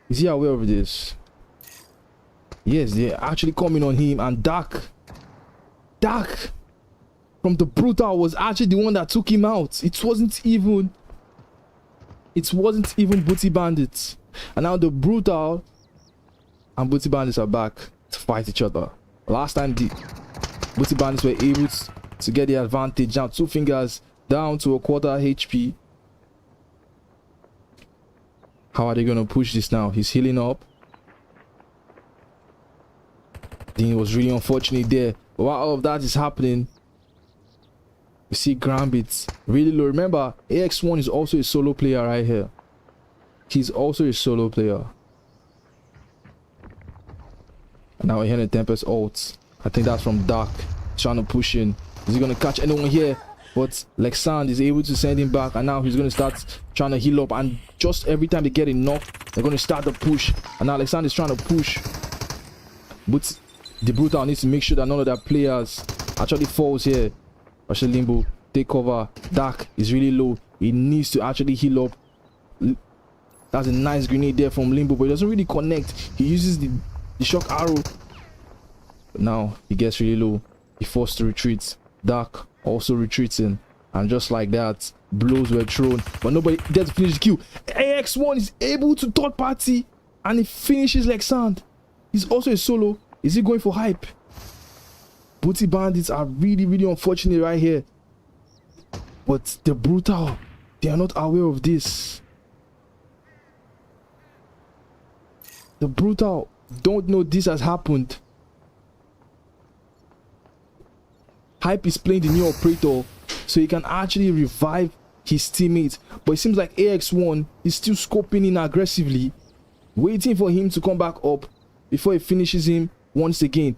A: Is he aware of this? Yes, they're actually coming on him. And Dark from the Brutal was actually the one that took him out. It wasn't even Booty Bandits. And now the Brutal and Booty Bandits are back to fight each other. Last time the Booty Bandits were able to get the advantage. Now Two Fingers down to a quarter HP. How are they gonna push this now? He's healing up. Dean was really unfortunate there. But while all of that is happening, we see Grambit really low. Remember, AX1 is also a solo player right here. He's also a solo player. And now we're hearing the Tempest ult. I think that's from Dark. Trying to push in. Is he gonna catch anyone here? but Lexand is able to send him back, and now he's going to start trying to heal up. And just every time they get a knock, they're going to start the push. And now Lexand is trying to push, but the Brutal needs to make sure that none of their players actually falls here. Actually, Limbo, take cover. Dark is really low. He needs to actually heal up. That's a nice grenade there from Limbo, but it doesn't really connect. He uses the shock arrow. But now he gets really low. He forced to retreat. Dark also retreating, and just like that, blows were thrown, but nobody gets to finish the kill. AX1 is able to third party, and he finishes like sand. He's also a solo. Is he going for hype? Booty Bandits are really, really unfortunate right here, but the Brutal, they are not aware of this. The Brutal don't know this has happened. Hype is playing the new operator, so he can actually revive his teammate. But it seems like AX1 is still scoping in aggressively, waiting for him to come back up before he finishes him once again.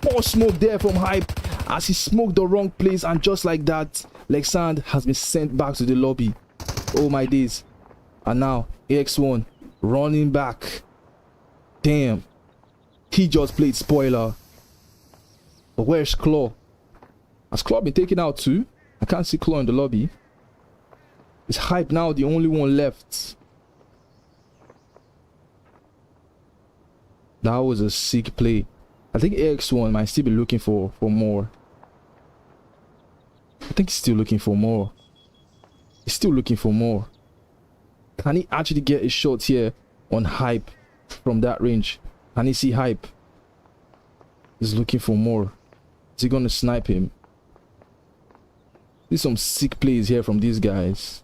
A: More smoke there from Hype as he smoked the wrong place, and just like that, Lexand has been sent back to the lobby. Oh my days. And now AX1 running back. Damn, he just played spoiler. But where's Claw? Has Claw been taken out too? I can't see Claw in the lobby. Is Hype now the only one left? That was a sick play. I think AX1 might still be looking for more. I think he's still looking for more. He's still looking for more. Can he actually get a shot here on Hype from that range? Can he see Hype? He's looking for more. Is he gonna snipe him? There's some sick plays here from these guys.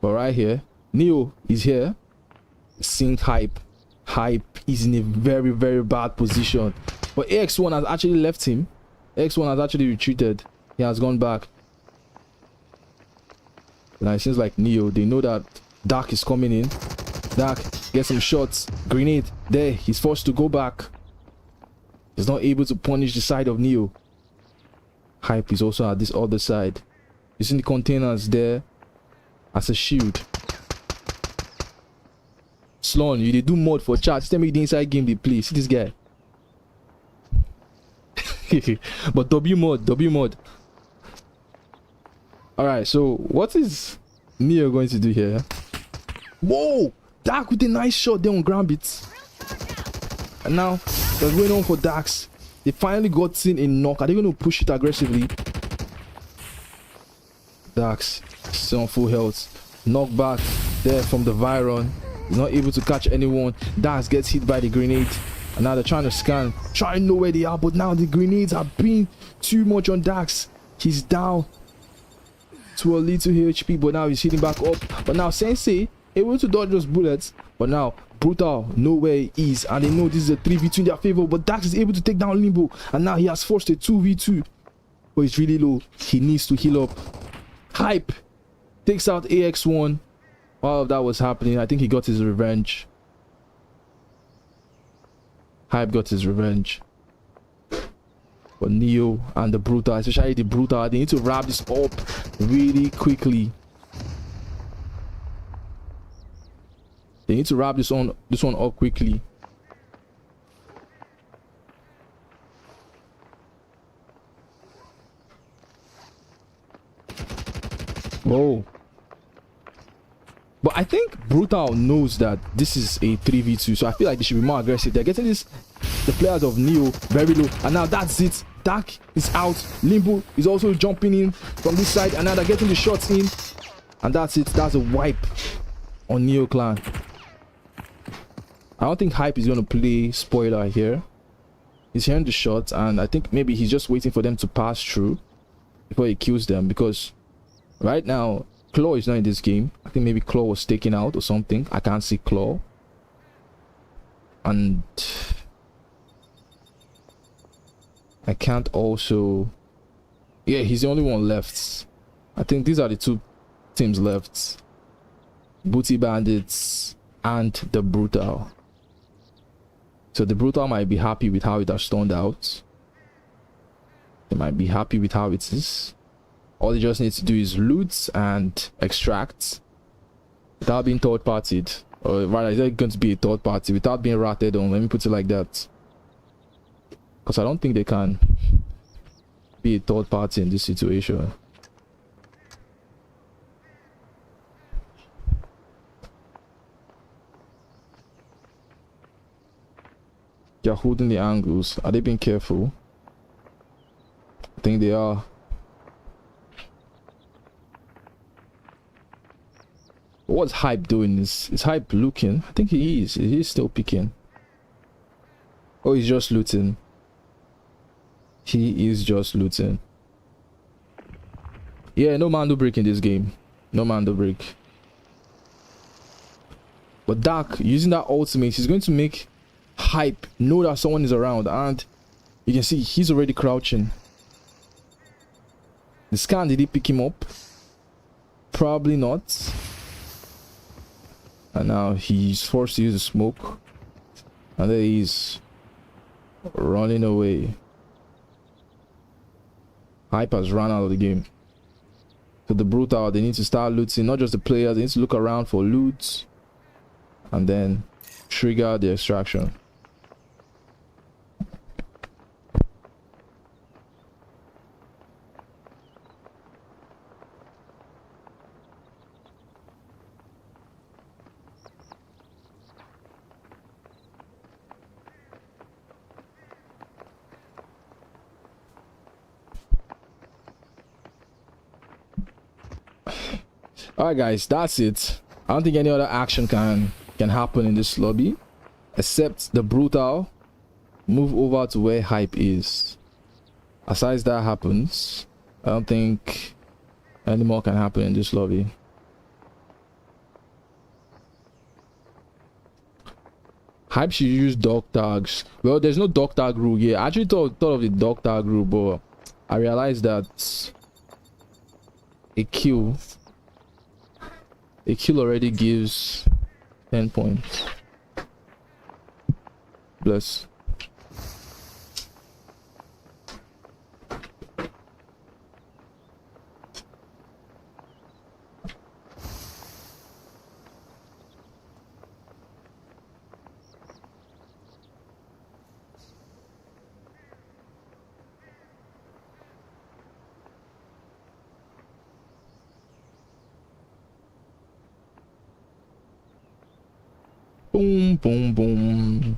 A: But right here, Neo is here. Seeing Hype. Hype is in a very, very bad position. But AX1 has actually left him. AX1 has actually retreated. He has gone back. Now it seems like Neo, they know that Dark is coming in. Dark gets some shots. Grenade there. He's forced to go back. He's not able to punish the side of Neo. Hype is also at this other side, using the containers there as a shield. Sloan, you they do mod for chat. Tell me the inside game they play. See this guy. But W mod. Alright, so what is Neo going to do here? Whoa! Dark with a nice shot there on Grambit. And now they're going on for Darks. They finally got in a knock. Are they going to push it aggressively? Darks still on full health. Knock back there from the Viron. He's not able to catch anyone. Darks gets hit by the grenade. And now they're trying to scan. Trying to know where they are. But now the grenades are being too much on Darks. He's down to a little HP. But now he's hitting back up. But now Sensei able to dodge those bullets. But now Brutal know where he is, and they know this is a 3v2 in their favor. But Dax is able to take down Limbo, and now he has forced a 2v2. But it's really low. He needs to heal up. Hype takes out AX1. While that was happening, I think he got his revenge. Hype got his revenge. But Neo and the Brutal, especially the Brutal, they need to wrap this up really quickly. They need to wrap this one up quickly. Whoa. But I think Brutal knows that this is a 3v2, so I feel like they should be more aggressive. They're getting the players of Neo very low, and now that's it. Dark is out. Limbo is also jumping in from this side, and now they're getting the shots in, and that's it. That's a wipe on Neo Clan. I don't think Hype is going to play spoiler here. He's hearing the shots, and I think maybe he's just waiting for them to pass through before he kills them, because right now Claw is not in this game. I think maybe Claw was taken out or something. I can't see Claw. And I can't also... Yeah, he's the only one left. I think these are the two teams left. Booty Bandits and the Brutal. So the Brutal might be happy with how it has turned out. They might be happy with how it is. All they just need to do is loot and extract without being third partied. Or rather, is it going to be a third party without being ratted on? Let me put it like that. Because I don't think they can be a third party in this situation. They're holding the angles. Are they being careful? I think they are. What's Hype doing? Is Hype looking? I think he is. He's still picking. Oh, he's just looting. He is just looting. Yeah, no man do break in this game. No man do break. But Dark, using that ultimate, he's going to make Hype know that someone is around. And you can see he's already crouching. The scan, did he pick him up? Probably not. And now he's forced to use the smoke. And there he's running away. Hype has run out of the game. So the brutal, they need to start looting. Not just the players, they need to look around for loot. And then trigger the extraction. Alright guys, that's it. I don't think any other action can happen in this lobby except the brutal move over to where Hype is. Aside that happens, I don't think any more can happen in this lobby. Hype should use dog tags. Well, there's no dog tag rule here. I actually thought of the dog tag rule, but I realized that a kill already gives 10 points. Bless. Boom, boom, boom.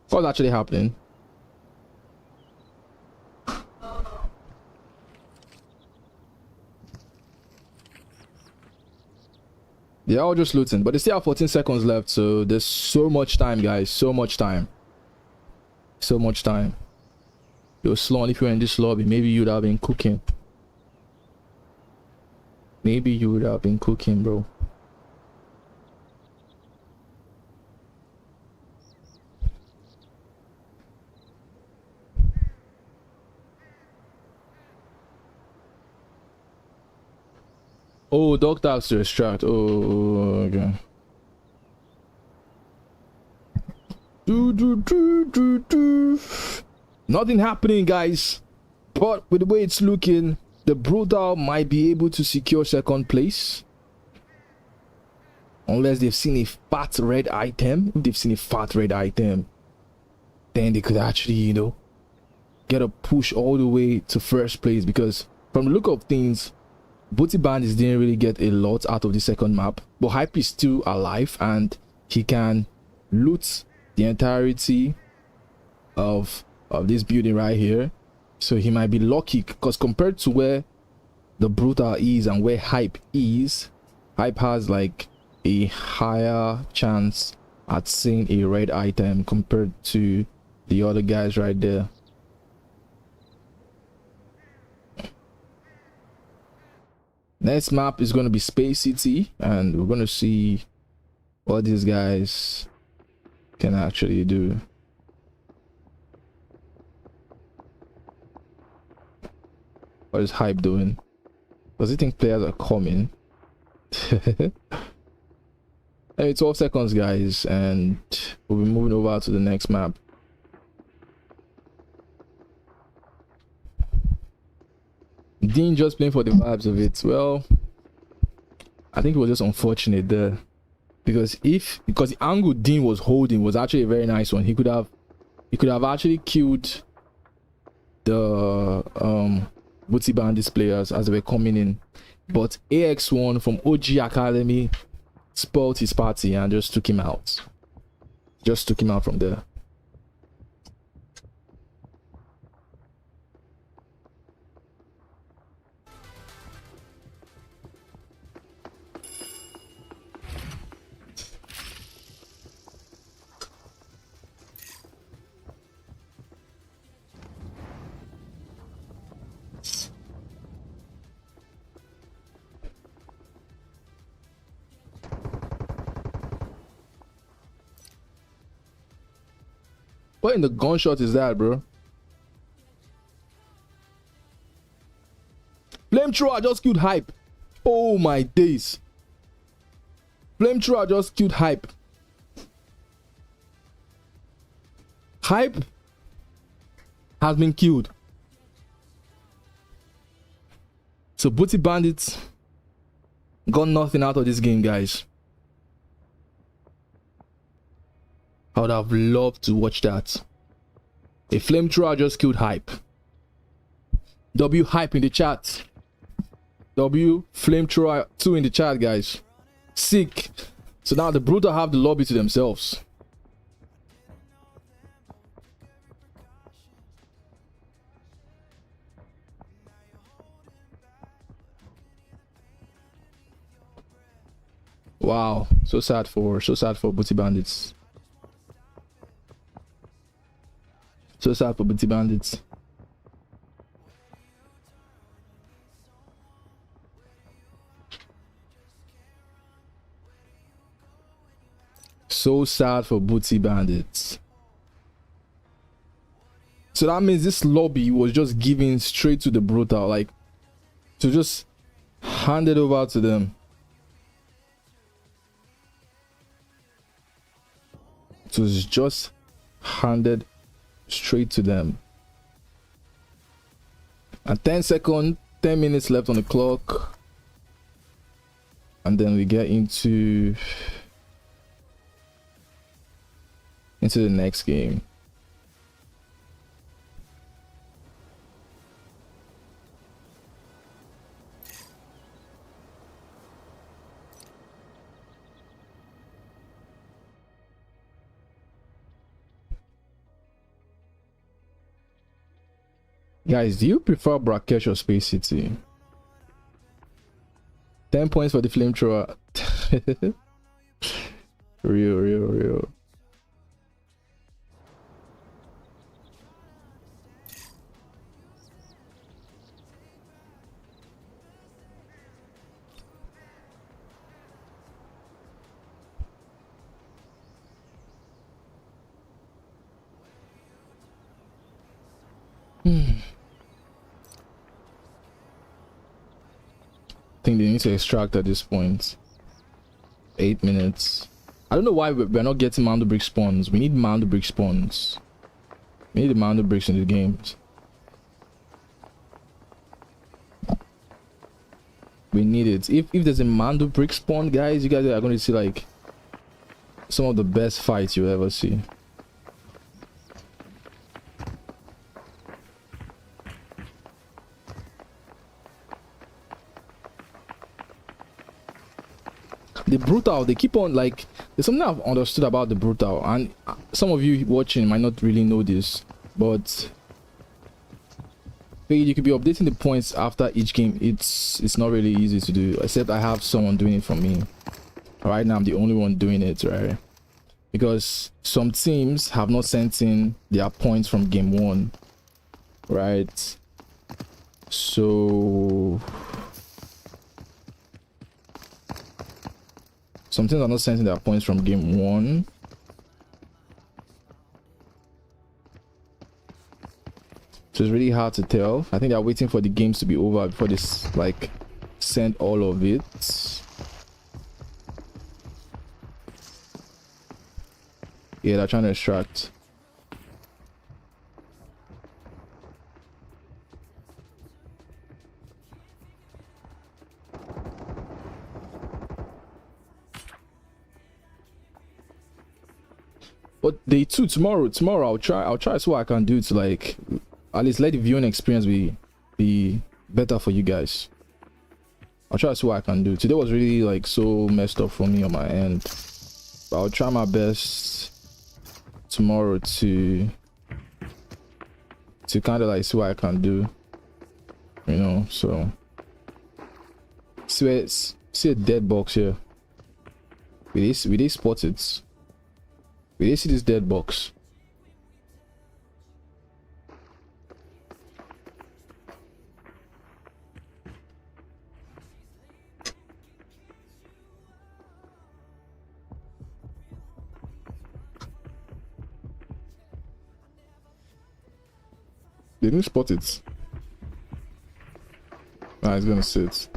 A: What's actually happening? They're all just looting, but they still have 14 seconds left, so there's so much time, guys. So much time. So much time. Yo, Sloan, if you're in this lobby, maybe you'd have been cooking. Maybe you would have been cooking, bro. Oh, dog tags to extract. Oh, okay. Nothing happening, guys. But with the way it's looking, the brutal might be able to secure second place. Unless they've seen a fat red item. If they've seen a fat red item, then they could actually, you know, get a push all the way to first place. Because from the look of things, Booty Bandits didn't really get a lot out of the second map, but Hype is still alive and he can loot the entirety of this building right here. So he might be lucky, because compared to where the brutal is and where Hype is, Hype has like a higher chance at seeing a red item compared to the other guys right there. Next map is going to be Space City, and we're going to see what these guys can actually do. What is Hype doing? Does he think players are coming? Hey, 12 seconds, guys, and we'll be moving over to the next map. Dean just playing for the vibes of it. Well, I think it was just unfortunate there, because the angle Dean was holding was actually a very nice one. He could have actually killed the Booty Bandits players as they were coming in, but AX1 from OG Academy spoiled his party and just took him out. Just took him out from there. What in the gunshot is that, bro? Flamethrower just killed Hype. Oh my days. Flamethrower just killed Hype. Hype has been killed. So Booty Bandits got nothing out of this game, guys. I would have loved to watch that. A Flamethrower just killed Hype. W Hype in the chat. W Flamethrower 2 in the chat, guys. Sick. So now the Brutal have the lobby to themselves. Wow, so sad for Booty Bandits. So sad for Booty Bandits. So sad for Booty Bandits. So that means this lobby was just given straight to the Brutal, like to just hand it over to them. It was just handed straight to them. And 10 minutes left on the clock, and then we get into the next game. Guys, do you prefer Brakesh or Space City? 10 points for the Flamethrower. Real. I think they need to extract at this point. 8 minutes. I don't know why we're not getting Mando Brick spawns. We need Mando Brick spawns. We need the Mando Bricks in the games. We need it. If there's a Mando Brick spawn, guys, you guys are going to see like some of the best fights you ever see. The Brutal, they keep on like, there's something I've understood about the Brutal, and some of you watching might not really know this, but you could be updating the points after each game. It's not really easy to do, except I have someone doing it for me. Right now I'm the only one doing it, right? Because some teams have not sent in their points from game 1, right? So some teams are not sending their points from game 1. So it's really hard to tell. I think they're waiting for the games to be over before they like send all of it. Yeah, they're trying to extract. But day 2 tomorrow I'll try see what I can do to like at least let the viewing experience be better for you guys. I'll try to see what I can do. Today was really like so messed up for me on my end, but I'll try my best tomorrow to kind of like see what I can do, you know. So see a dead box here. We did spot it. We did see this dead box. They didn't spot it. Nah, it's gonna sit.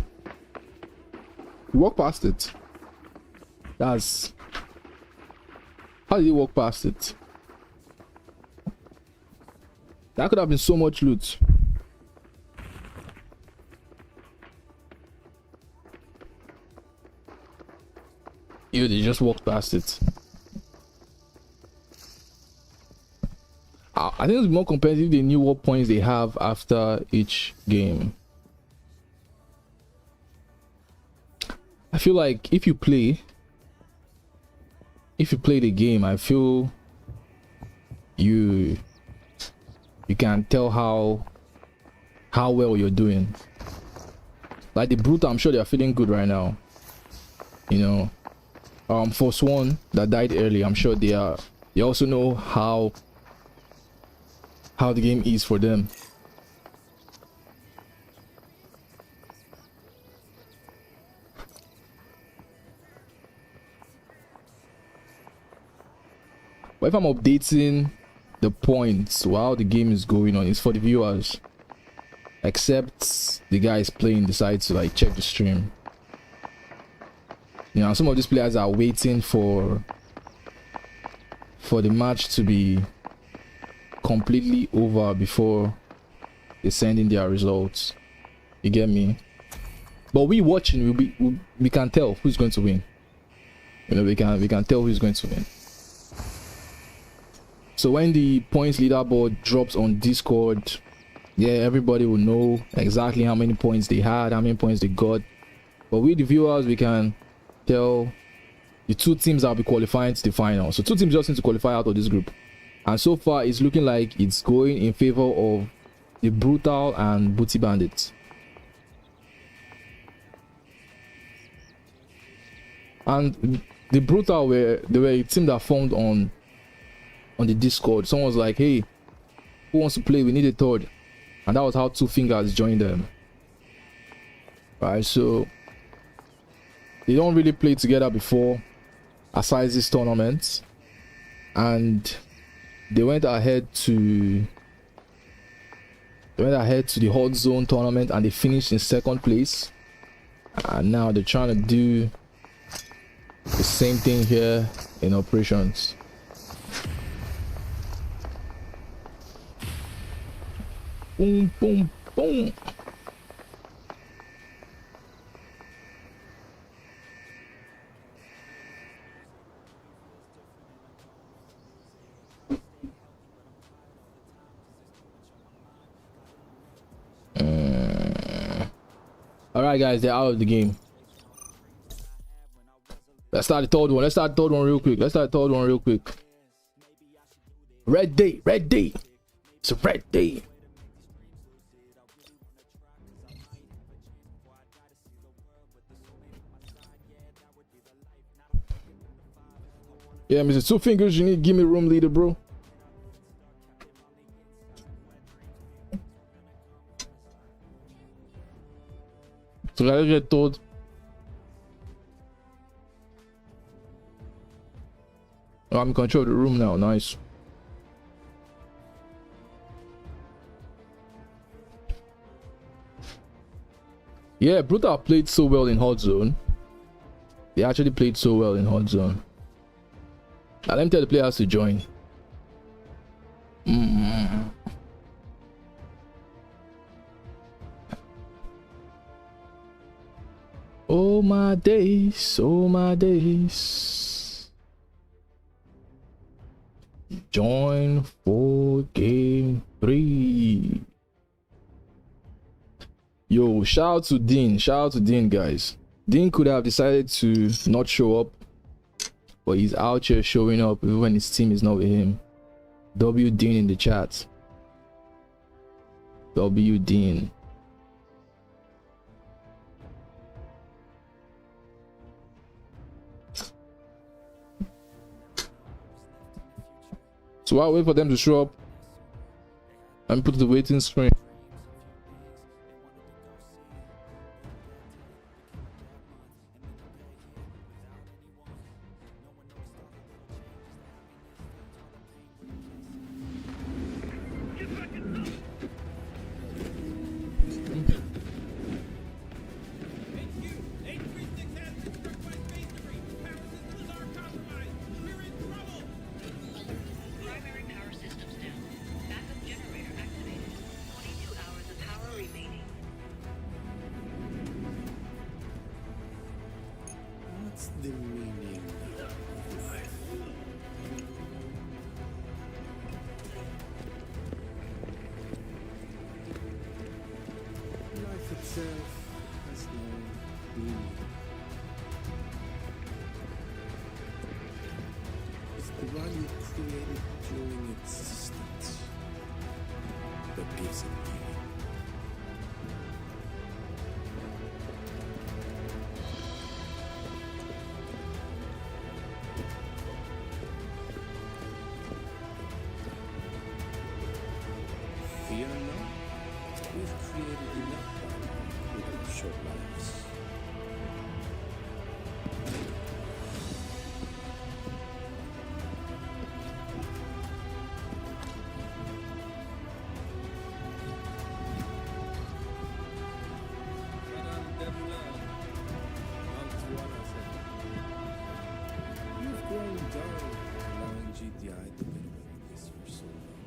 A: You walk past it. That's... How did you walk past it? That could have been so much loot. You, they just walked past it. I think it's more competitive if they knew what points they have after each game. I feel like if you play the game, I feel you can tell how well you're doing. Like the brute, I'm sure they're feeling good right now, you know. For Swan that died early, I'm sure they also know how the game is for them. But if I'm updating the points while the game is going on, it's for the viewers, except the guys playing decides to like check the stream. You know, some of these players are waiting for the match to be completely over before they send in their results. You get me? But we watching, we can tell who's going to win. You know, we can tell who's going to win. So when the points leaderboard drops on Discord, yeah, everybody will know exactly how many points they had, how many points they got. But we the viewers, we can tell the 2 teams that will be qualifying to the final. So 2 teams just need to qualify out of this group. And so far it's looking like it's going in favor of the Brutal and Booty Bandits. And the Brutal they were a team that formed on the Discord. Someone was like, hey, who wants to play? We need a third. And that was how 2 Fingers joined them. Right, so they don't really play together before aside this tournament, and they went ahead to the Hot Zone tournament and they finished in 2nd place, and now they're trying to do the same thing here in operations. Boom, boom, boom. All right, guys, they're out of the game. Let's start the 3rd one. Let's start the 3rd one real quick. Red day, red day. It's a red day. Yeah, Mr. 2 Fingers, you need to give me room leader, bro. So I get told. Oh, I'm in control of the room now. Nice. Yeah, Brutal played so well in Hot Zone. They actually played so well in Hot Zone. Now let me tell the players to join. Oh my days, oh my days. Join for game 3. Yo, shout out to Dean. Shout out to Dean, guys. Dean could have decided to not show up, but he's out here showing up even when his team is not with him. W Dean in the chat. W Dean. So while I wait for them to show up, and put the waiting screen.
D: Primary power systems down. Backup generator activated. 22 hours of power remaining.
E: What's the meaning of life? Life itself has no meaning. It's the one you created during existence that gives it meaning. Fear not, we've created enough power with our short lives. You've grown dull, allowing GTI to get away with this for so long.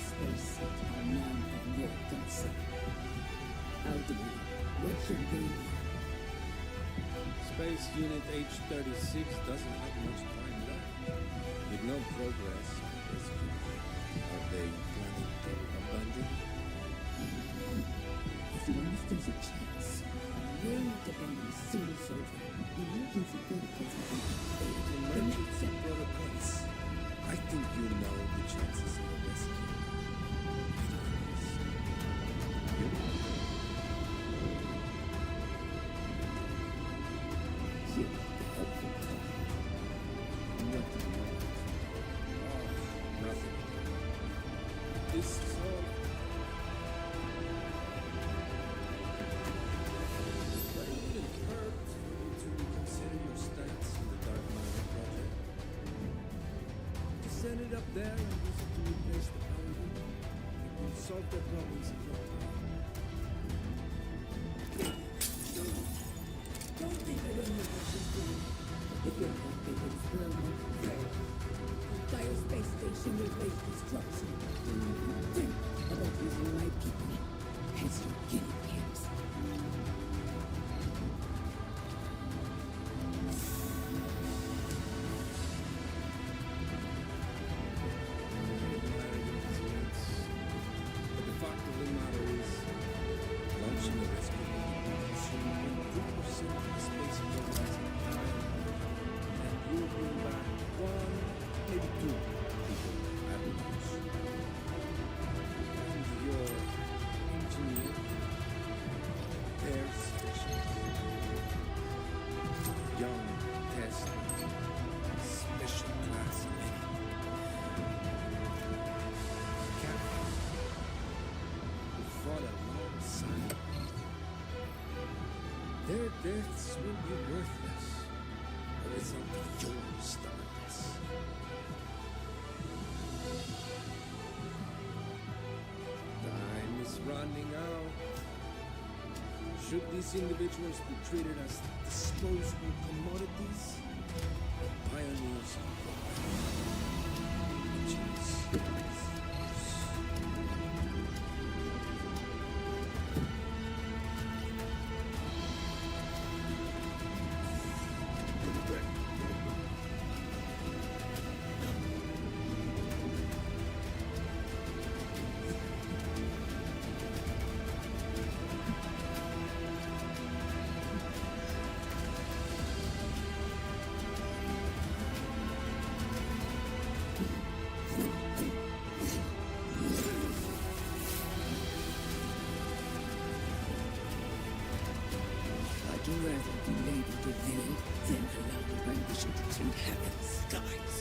F: Space are now of your concern. Ultimately, what should be
E: Space Unit H-36 doesn't have much time left. With no progress, basically. Are they planning to abandon?
F: as long as there's a chance, they're not abandoning soon as over. Emergency protocols have been activated.
E: Emergency protocols. I think you know the chances of a rescue.
F: Here, the helpful time.
E: Nothing. Oh, nothing. This is all. But it wouldn't hurt to reconsider your stance on the Dark Matter project. Send it up there and use it to replace the power unit. It will solve their problems in no time.
F: Don't think I don't know what you're doing. If you're not big experiment, fail. Entire space station will face destruction. Do you think about using my people as your guinea pigs?
E: But the fact of the matter is, launching a rescue mission will consume 2% of the space programs in time, and you'll bring back one, maybe two people at the most. And your engineer, air specialist, young test, special class medic. Captain, who fought alongside me. Their deaths will be worthless, a result of your stubbornness. Time is running standing out. Should these individuals be treated as disposable commodities or pioneers of progress?
F: I'd rather be labeled a villain than allow the ambition to turn heaven's skies.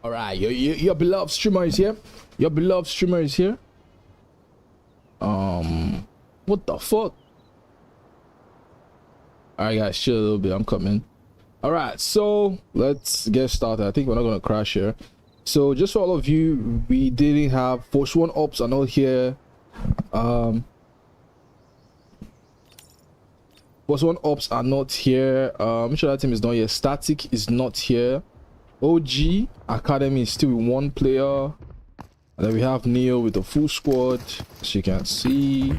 A: All right, your beloved streamer is here. Your beloved streamer is here. What the fuck? All right, guys, chill a little bit. I'm coming. All right, so let's get started. I think we're not gonna crash here. So just for all of you, we didn't have Force 1 ops are not here. Force 1 ops are not here. Which other team is not here? Static is not here. OG Academy is still with one player. And then we have Neo with a full squad, as you can see.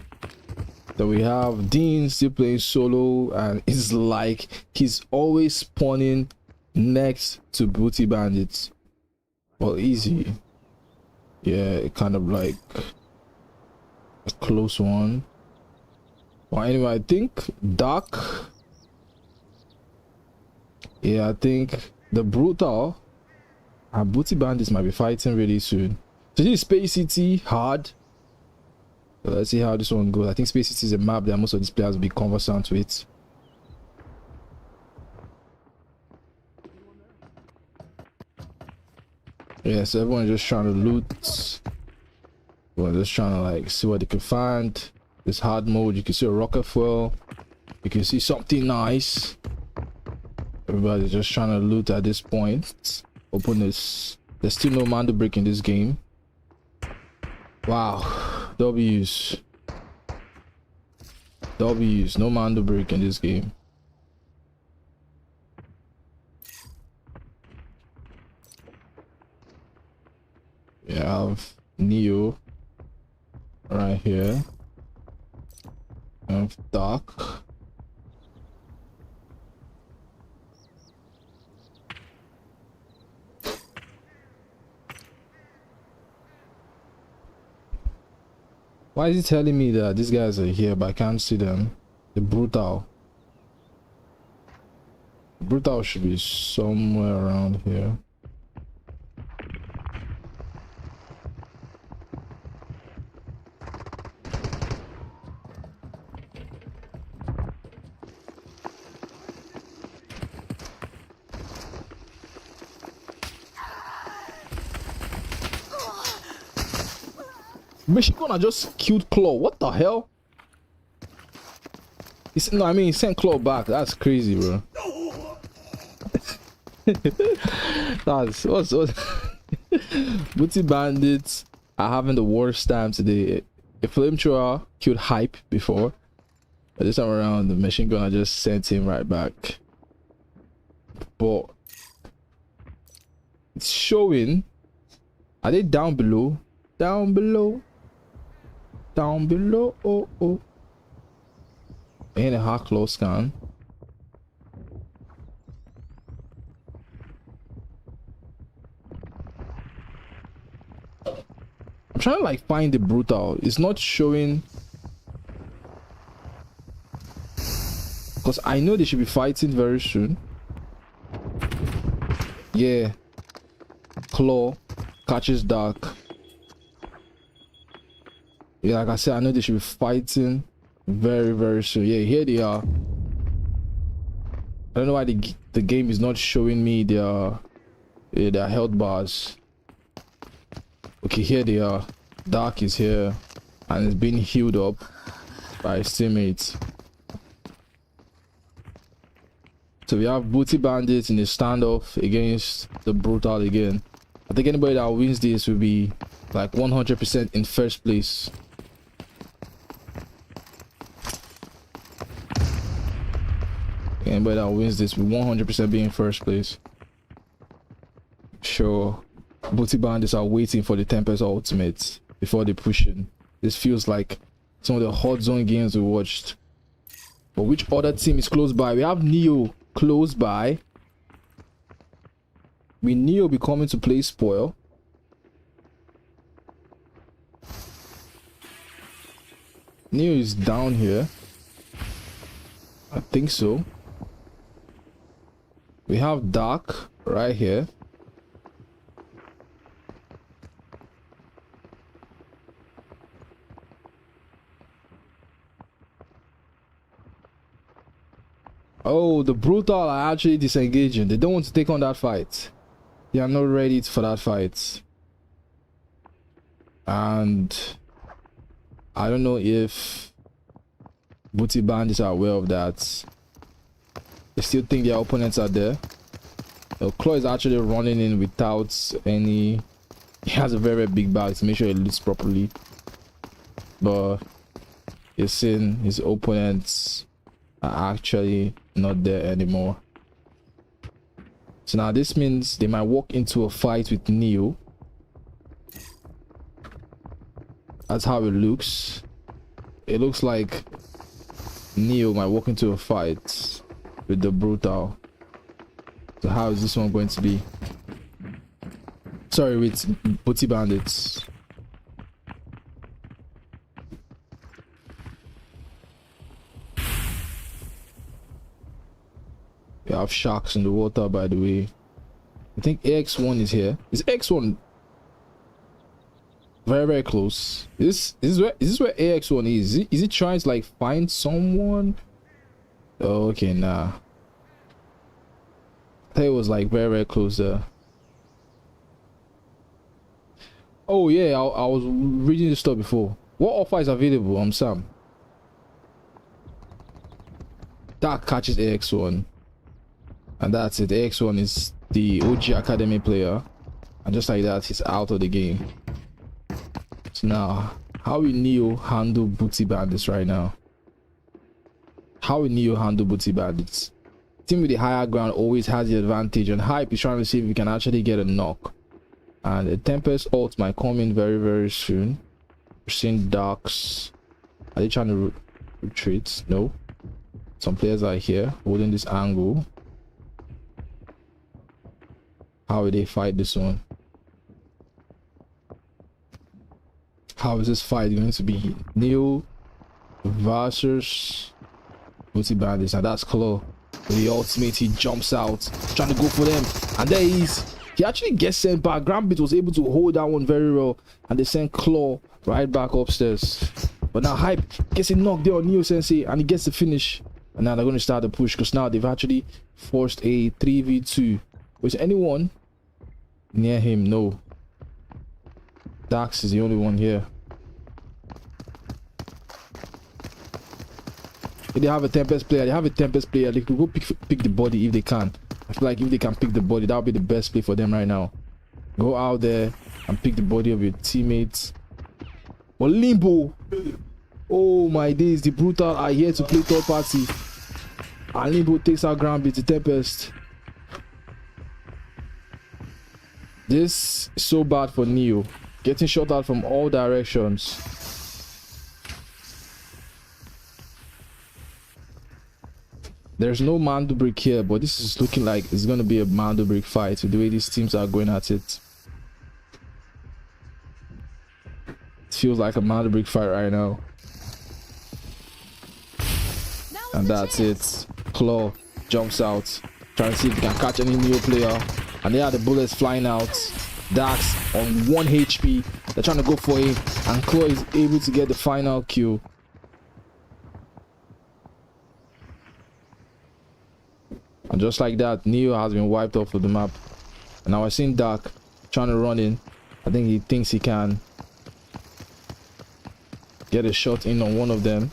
A: Then we have Dean still playing solo, and it's like he's always spawning next to Booty Bandits. Well, easy. Yeah, kind of like a close one. Well, anyway, I think Dark. Yeah, I think the Brutal and Booty Bandits might be fighting really soon. So this is Space City hard. So let's see how this one goes. I think Space City is a map that most of these players will be conversant with. Yeah, so everyone's just trying to loot. Well, just trying to like see what they can find. This hard mode, you can see a rocket fuel. You can see something nice. Everybody's just trying to loot at this point. Open this. There's still no man to break in this game. Wow. W's. No man to break in this game. We have Neo right here. We have Dark. Why is he telling me that these guys are here but I can't see them? The Brutal. Brutal should be somewhere around here. Machine Gunner just killed Claw. What the hell? No, I mean, he sent Claw back. That's crazy, bro. That's what Booty Bandits are having the worst time today. A flamethrower killed Hype before, but this time around the Machine Gunner just sent him right back. But it's showing. Are they down below? Down below. Down below. Oh, oh. In a hard close scan. I'm trying to like find the brutal. It's not showing. Because I know they should be fighting very soon. Yeah. Claw catches Dark. Yeah, like I said, I know they should be fighting very, very soon. Yeah, here they are. I don't know why the game is not showing me their health bars. Okay, here they are. Dark is here and it's being healed up by his teammates. So we have Booty Bandits in the standoff against the Brutal again. I think anybody that wins this will be like 100% in first place. Anybody that wins this will 100% be in first place. Sure, Booty Bandits are waiting for the Tempest ultimate before they push in. This feels like some of the hot zone games we watched. But which other team is close by? We have Neo close by. Will Neo be coming to play spoil? Neo is down here. I think so. We have Dark right here. Oh, the Brutal are actually disengaging. They don't want to take on that fight. They are not ready for that fight. And I don't know if Booty Bandits are aware of that. They still think their opponents are there. The Claw is actually running in without any. He has a very, very big bag to make sure he loots properly. But he's seeing his opponents are actually not there anymore. So now this means they might walk into a fight with Neo. That's how it looks. It looks like Neo might walk into a fight with the Brutal. So how is this one going to be? Sorry, with Booty Bandits. We have sharks in the water, by the way. I think AX1 is here. Is AX1 very, very close? Is this where AX1 is? Is it trying to like find someone? Oh, okay, nah. I thought it was like very, very close there. Oh yeah, I was reading this stuff before. What offer is available? I'm Sam. That catches AX1. And that's it. AX1 is the OG Academy player. And just like that, he's out of the game. So now, how will Neo handle Booty Bandits right now? How will Neo handle Booty Bandits? Team with the higher ground always has the advantage, and Hype is trying to see if we can actually get a knock. And the Tempest ult might come in very, very soon. We're seeing Darks. Are they trying to retreat? No. Some players are here holding this angle. How will they fight this one? How is this fight going to be? Neo versus Booty Bandits, and that's Claw. The ultimate, he jumps out, trying to go for them, and there he is. He actually gets sent back. Gambit was able to hold that one very well, and they sent Claw right back upstairs. But now Hype gets a knock there on Neo Sensei, and he gets the finish. And now they're going to start the push, because now they've actually forced a 3v2. Was anyone near him? No. Dax is the only one here. If they have a Tempest player, they could go pick the body if they can. I feel like if they can pick the body, that would be the best play for them right now. Go out there and pick the body of your teammates. But Limbo, oh my days, the Brutal are here to play third party. And Limbo takes out ground beat the Tempest. This is so bad for Neo. Getting shot out from all directions. There's no man to break here, but this is looking like it's going to be a man to break fight with the way these teams are going at it. It feels like a man to break fight right now. And that's it. Claw jumps out, trying to see if he can catch any Neo player. And there are the bullets flying out. Dax on 1 HP. They're trying to go for him. And Claw is able to get the final kill. And just like that, Neo has been wiped off of the map. And now I seen Dark trying to run in. I think he thinks he can get a shot in on one of them.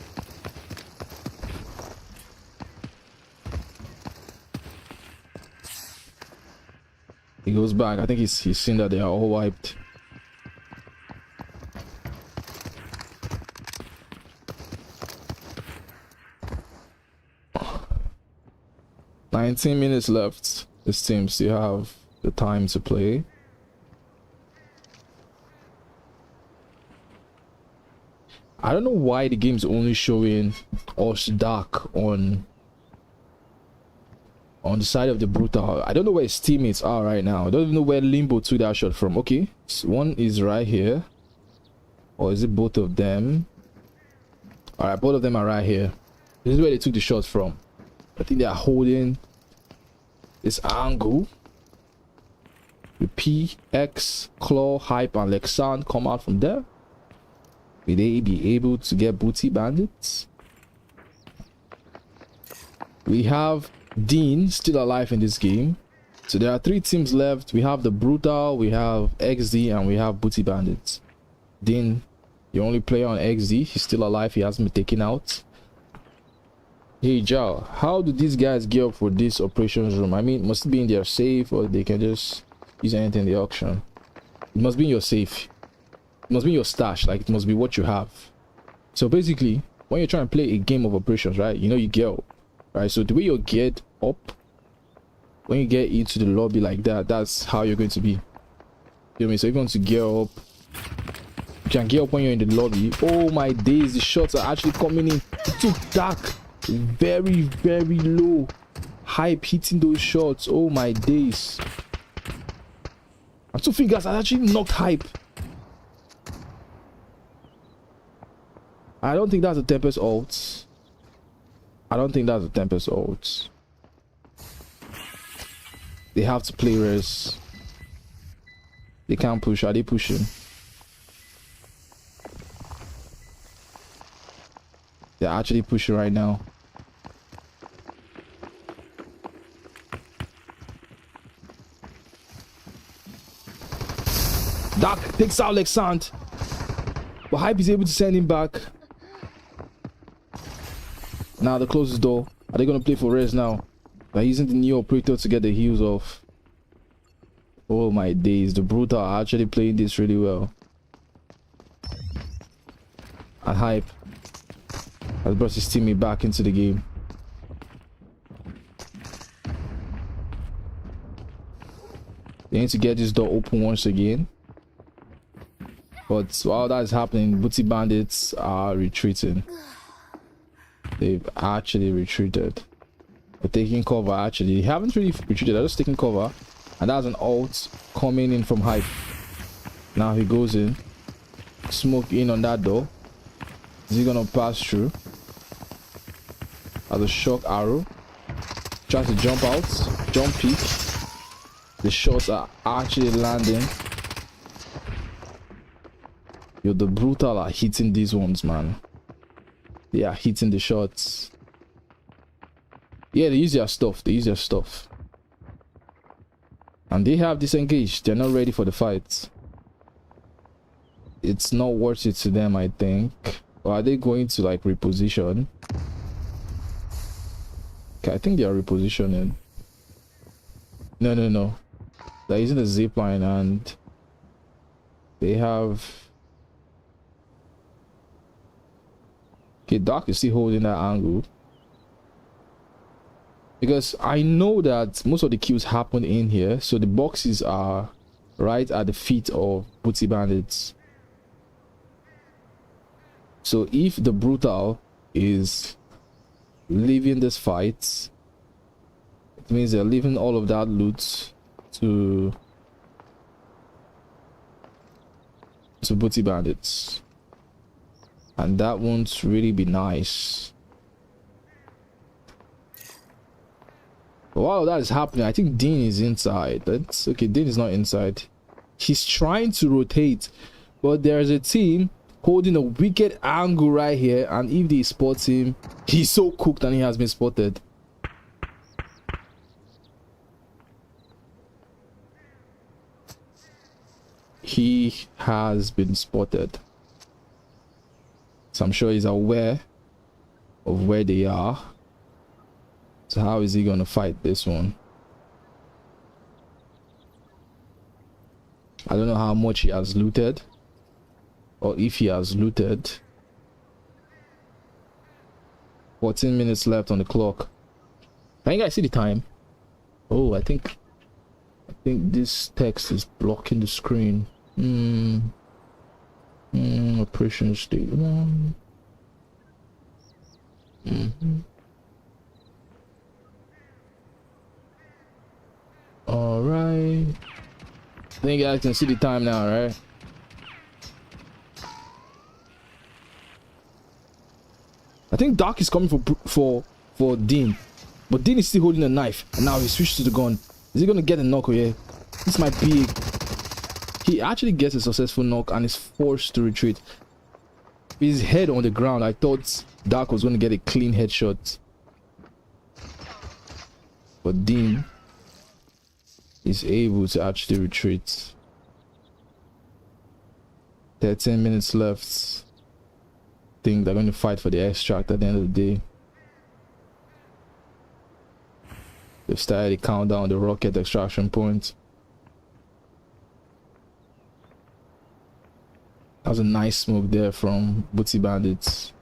A: He goes back. I think he's seen that they are all wiped. "19 minutes left. This team still have the time to play. I don't know why the game's only showing us Dark on the side of the Brutal. I don't know where his teammates are right now. I don't even know where Limbo took that shot from. Okay, so one is right here. Or is it both of them? Alright, both of them are right here. This is where they took the shot from. I think they are holding this angle. The P, X, Claw, Hype, and Lexan come out from there. Will they be able to get booty bandits? We have Dean still alive in this game. So there are 3 teams left. We have the Brutal, we have XD, and we have booty bandits. Dean, the only player on XD, he's still alive. He hasn't been taken out. Hey Jao, how do these guys gear up for this operations room? I mean, must it be in their safe, or they can just use anything in the auction? It must be in your safe. It must be in your stash. Like, it must be what you have. So basically, when you're trying to play a game of operations, right, you know, you gear up, right? So the way you're geared up, when you get into the lobby like that, that's how you're going to be. You know what I mean? So if you want to gear up, you can gear up when you're in the lobby. Oh my days, the shots are actually coming in too dark. Very, very low. Hype hitting those shots. Oh my days. And 2 fingers are actually knocked Hype. I don't think that's a Tempest ult. I don't think that's a Tempest ult. They have to play res. They can't push. Are they pushing? They're actually pushing right now. Dark takes out Lexant. But Hype is able to send him back. Now they close the door. Are they going to play for res now? They're using the new operator to get the heals off. Oh my days. The Brutal are actually playing this really well. And Hype has brought his teammate back into the game. They need to get this door open once again. But while that is happening, booty bandits are retreating. They've actually retreated. They're taking cover actually. They haven't really retreated, they're just taking cover. And that's an ult coming in from Hype. Now he goes in. Smoke in on that door. Is he gonna pass through? As a shock arrow. Tries to jump out. Jump peek. The shots are actually landing. Yo, the Brutal are hitting these ones, man. They are hitting the shots. Yeah, they use their stuff. They use their stuff. And they have disengaged. They're not ready for the fight. It's not worth it to them, I think. Or are they going to like reposition? Okay, I think they are repositioning. No. They're using the zip line and they have. Okay, Doc is still holding that angle. Because I know that most of the kills happen in here, so the boxes are right at the feet of booty bandits. So if the brutal is leaving this fight, it means they're leaving all of that loot to booty bandits, and that won't really be nice. But while that is happening, I think Dean is inside. That's okay. Dean is not inside. He's trying to rotate, but there's a team holding a wicked angle right here, and if they spot him, he's so cooked and he has been spotted. He has been spotted, so I'm sure he's aware of where they are. So how is he going to fight this one? I don't know how much he has looted, or if he has looted. 14 minutes left on the clock. Can you guys see the time? Oh, I think this text is blocking the screen. Operation state 1. All right. I think you guys can see the time now, right? I think Doc is coming for Dean, but Dean is still holding a knife, and now he switched to the gun. Is he gonna get a knock here? This might be. He actually gets a successful knock and is forced to retreat. With his head on the ground, I thought Doc was gonna get a clean headshot, but Dean is able to actually retreat. 13 minutes left. I think they're going to fight for the extract at the end of the day. They've started the countdown on the rocket extraction point. That was a nice smoke there from booty bandits.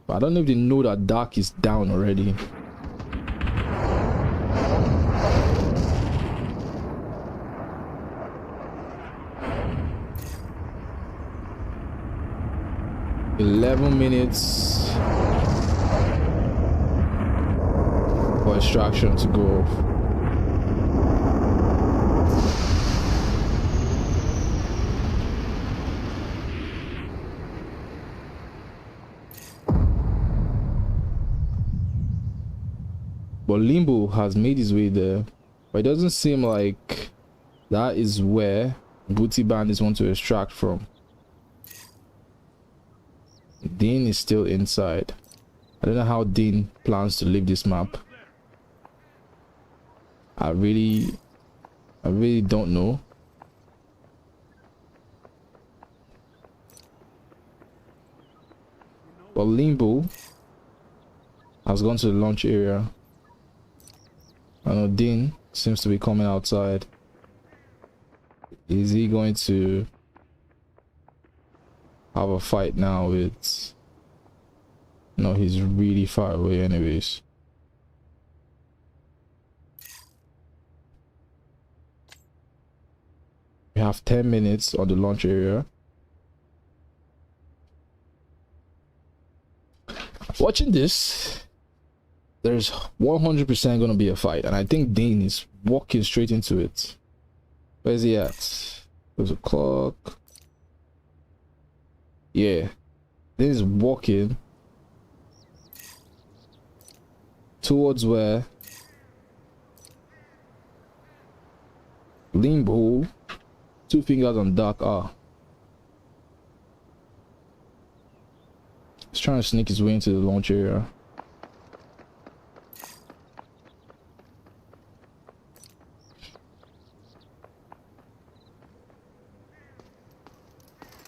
A: But I don't know if they know that Doc is down already. $11 minutes for extraction to go off. But Limbo has made his way there, but it doesn't seem like that is where booty bandits want to extract from. Dean is still inside. I don't know how Dean plans to leave this map. I really don't know. But Limbo has gone to the launch area. I know Dean seems to be coming outside. Is he going to have a fight now with... No, he's really far away anyways. We have 10 minutes on the launch area. Watching this, there's 100% gonna be a fight, and I think Dean is walking straight into it. Where's he at? There's a clock. Yeah, Dean is walking towards where Limbo, two fingers on Doc are. He's trying to sneak his way into the launch area.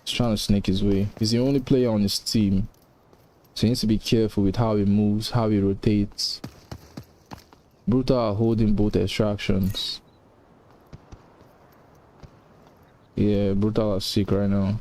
A: He's trying to sneak his way. He's the only player on his team, so he needs to be careful with how he moves, how he rotates. Brutal are holding both extractions. Yeah, Brutal are sick right now.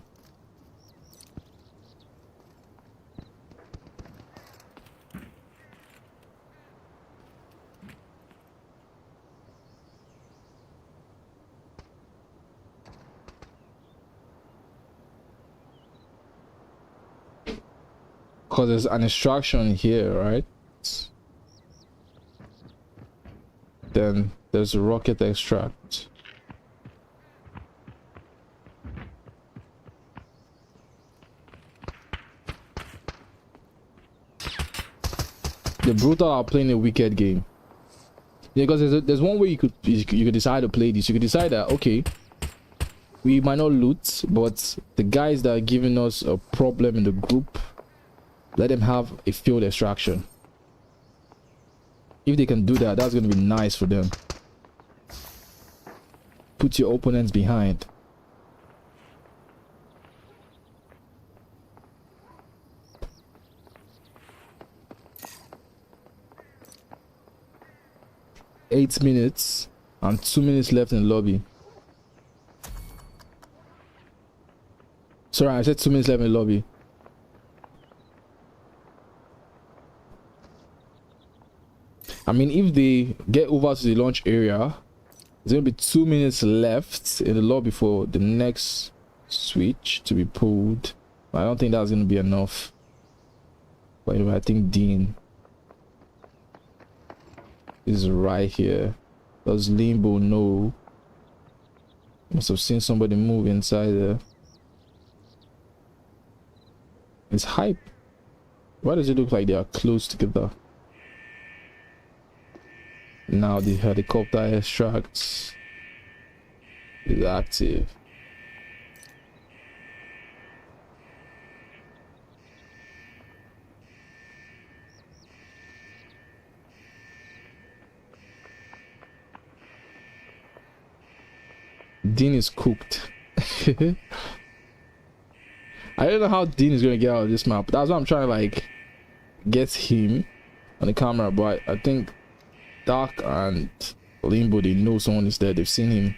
A: Because there's an extraction here, right? Then there's a rocket extract. The Brutal are playing a wicked game. Yeah, because there's one way you could decide to play this. You could decide that, okay, we might not loot, but the guys that are giving us a problem in the group, let them have a field extraction. If they can do that, that's going to be nice for them. Put your opponents behind. Eight minutes and 2 minutes left in the lobby. Sorry, I said 2 minutes left in the lobby. I mean, if they get over to the launch area, there's gonna be 2 minutes left in the lobby for the next switch to be pulled. I don't think that's gonna be enough. But anyway, I think Dean is right here. Does Limbo know? Must have seen somebody move inside there. It's hype. Why does it look like they are close together? Now the helicopter extract is active. Dean is cooked. I don't know how Dean is gonna get out of this map. That's why I'm trying to like get him on the camera, but I think Dark and Limbo, they know someone is there. They've seen him.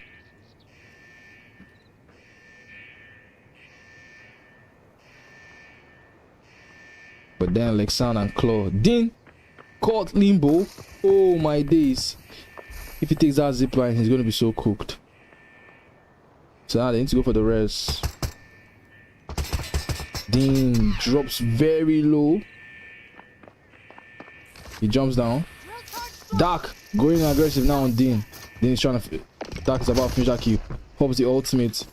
A: But then Lexan and Claw. Dean caught Limbo. Oh my days. If he takes that zip line, he's gonna be so cooked. So now they need to go for the rest. Dean drops very low. He jumps down. Dark going aggressive now on Dean. Dean is trying to. Dark is about to finish that kill. Pops the ultimate.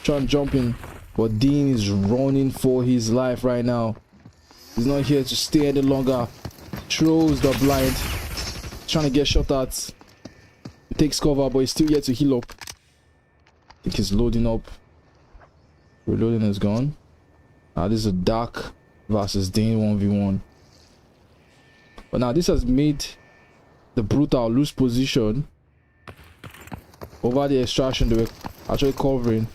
A: Trying to jump in. But Dean is running for his life right now. He's not here to stay any longer. Throws the blind. Trying to get shot at. He takes cover, but he's still yet to heal up. I think he's loading up. Reloading is gone. This is a Dark versus Dean 1v1. But now this has made the Brutal lose position over the extraction they were actually covering.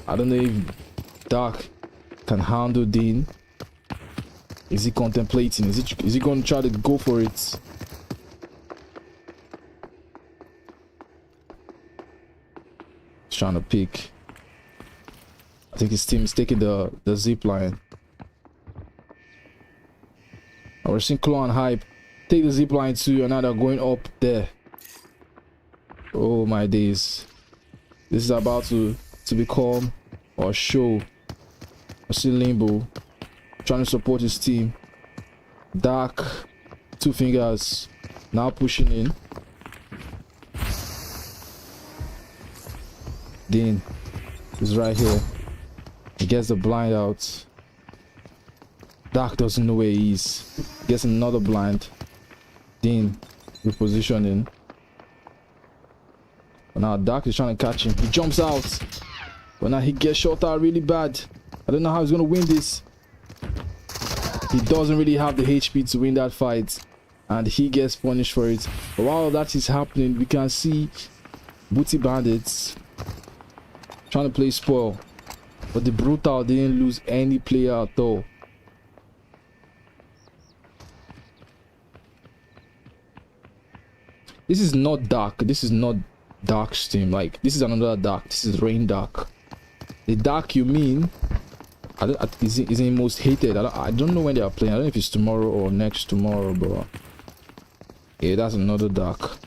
A: I don't know if Dark can handle Dean. Is he contemplating? Is he going to try to go for it? He's trying to pick. I think his team is taking the zip line. And we're seeing Claw and Hype take the zip line too, and now they're going up there. Oh my days. This is about to become a show. I see Limbo trying to support his team. Dark, two fingers, now pushing in. Dean is right here. He gets the blind out. Dark doesn't know where he is. Gets another blind. Dean repositioning. But now Dark is trying to catch him. He jumps out. But now he gets shot out really bad. I don't know how he's gonna win this. He doesn't really have the HP to win that fight. And he gets punished for it. But while that is happening, we can see Booty Bandits trying to play spoil. But the Brutal didn't lose any player at all. This is not dark. This is not dark stream. Like, this is another dark. This is rain dark. The dark you mean is it most hated. I don't know when they are playing. I don't know if it's tomorrow or next tomorrow, but yeah, that's another dark.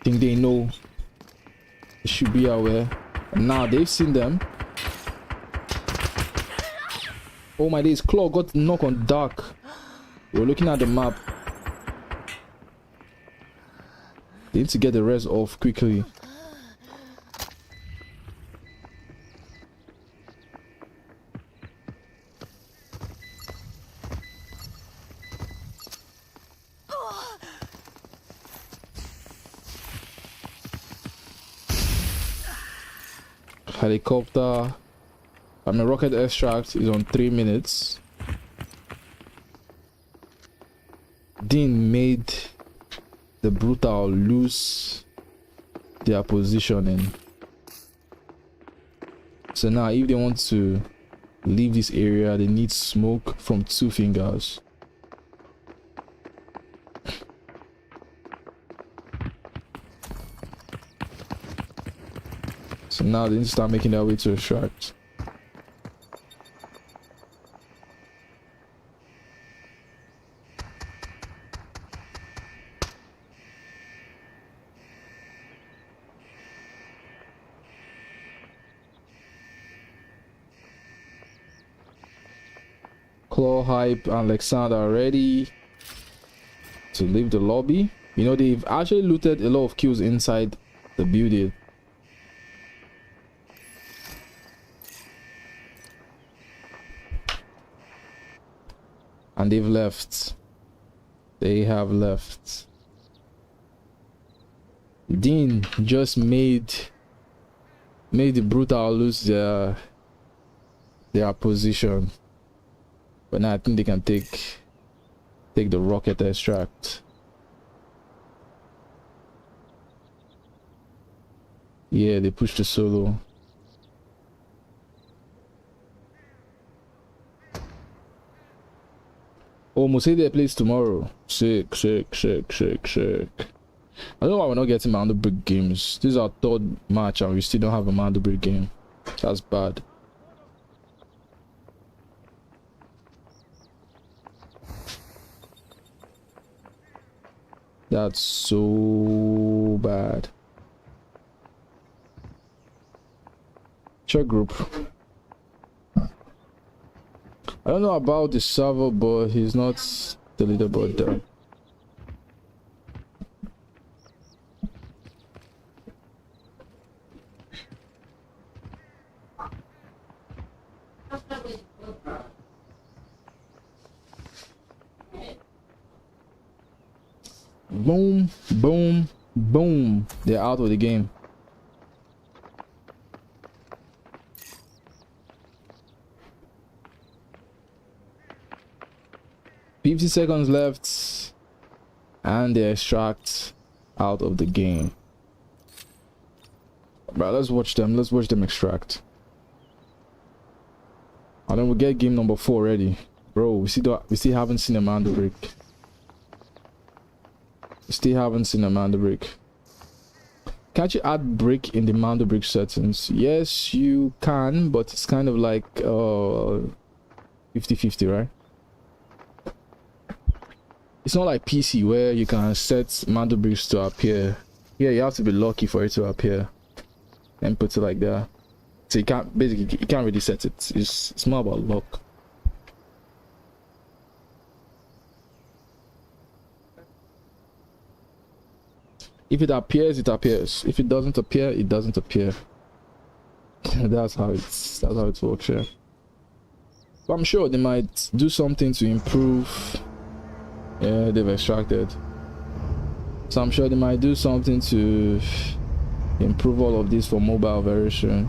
A: I think they know. They should be aware. And now they've seen them. Oh my days, Claw got knocked on dark. We're looking at the map. They need to get the rest off quickly. Helicopter. Rocket extract is on 3 minutes. Dean made the brutal lose their positioning. So now if they want to leave this area, they need smoke from 2 fingers. So now they need to start making their way to extract. Claw, Hype, and Alexander are ready to leave the lobby. You know, they've actually looted a lot of kills inside the building. And they've left. They have left. Dean just made the brutal lose their position. But now I think they can take the rocket extract. Yeah, they pushed the solo. Oh, Musede plays tomorrow. Sick. I don't know why we're not getting Mando Brick games. This is our 3rd match and we still don't have a Mando Brick game. That's bad. That's so bad. Check group. I don't know about the server, but he's not the leaderboard there. Boom, boom, boom. They're out of the game. $50 seconds left and they extract out of the game. But let's watch them extract. And then we get game number 4 ready. Bro, we still haven't seen a Mando Brick. We still haven't seen a Mando Brick. Can't you add brick in the Mando Brick settings? Yes, you can, but it's kind of like 50-50, right? It's not like PC where you can set Mando Bricks to appear. Yeah, you have to be lucky for it to appear. And put it like that. So you can't really set it. It's more about luck. If it appears, it appears. If it doesn't appear, it doesn't appear. that's how it works, yeah. But I'm sure they might do something to improve. Yeah, they've extracted. So I'm sure they might do something to improve all of this for mobile very soon.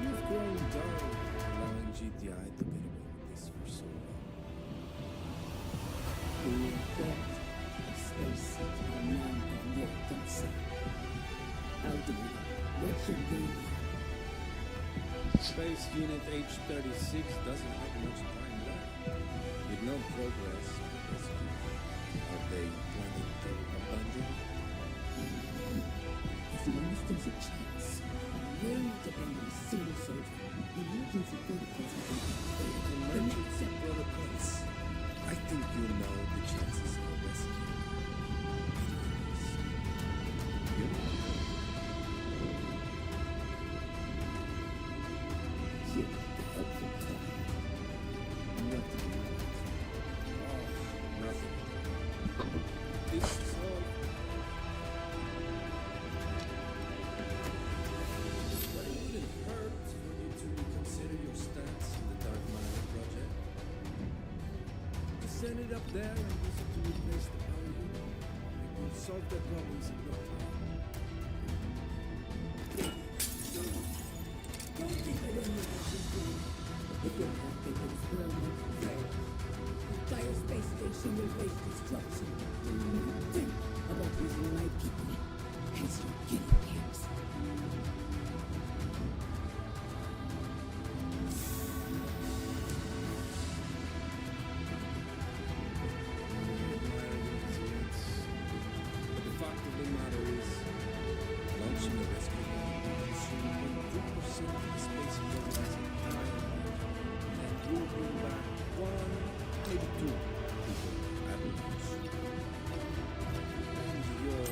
E: You've grown dull, allowing GTI to get away with this for so long.
F: We built a space city a man of no concern. I'll do it. What's your name?
E: Space Unit H-36 doesn't have much time left. With no progress on the rescue, are they planning to abandon it?
F: As long as there's a chance, we're not abandoning a single soldier. Emergency protocols will be
E: Emergency protocols. I think you know the chances of a rescue. You know?
F: here to help them find. What do you want?
E: Oh, nothing. This is all. But it wouldn't hurt for you to reconsider your stance on the Dark Matter project. To send it up there and use it to replace the power unit. It will solve their problems in no time.
F: Don't think I don't know what you're doing. If you're happy with experiment, fail. Entire space station will face destruction. Do you think about using my people as your guinea pigs?
E: But the fact of the matter is, launching a rescue mission will 2% of the space programs in time, and you'll bring back one, maybe two people at most. And your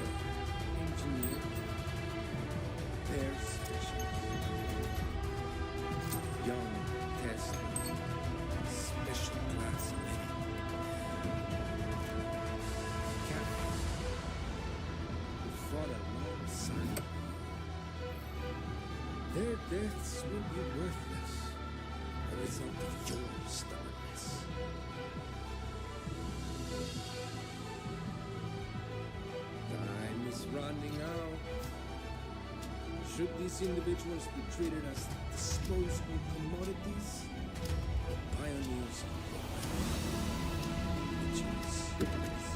E: engineer, they're special. Young, tested, special class men. Captains who fought alongside you. Their deaths will be worthless, a result of your stubbornness. Time is running out. Should these individuals be treated as disposable commodities or pioneers of the which is worse?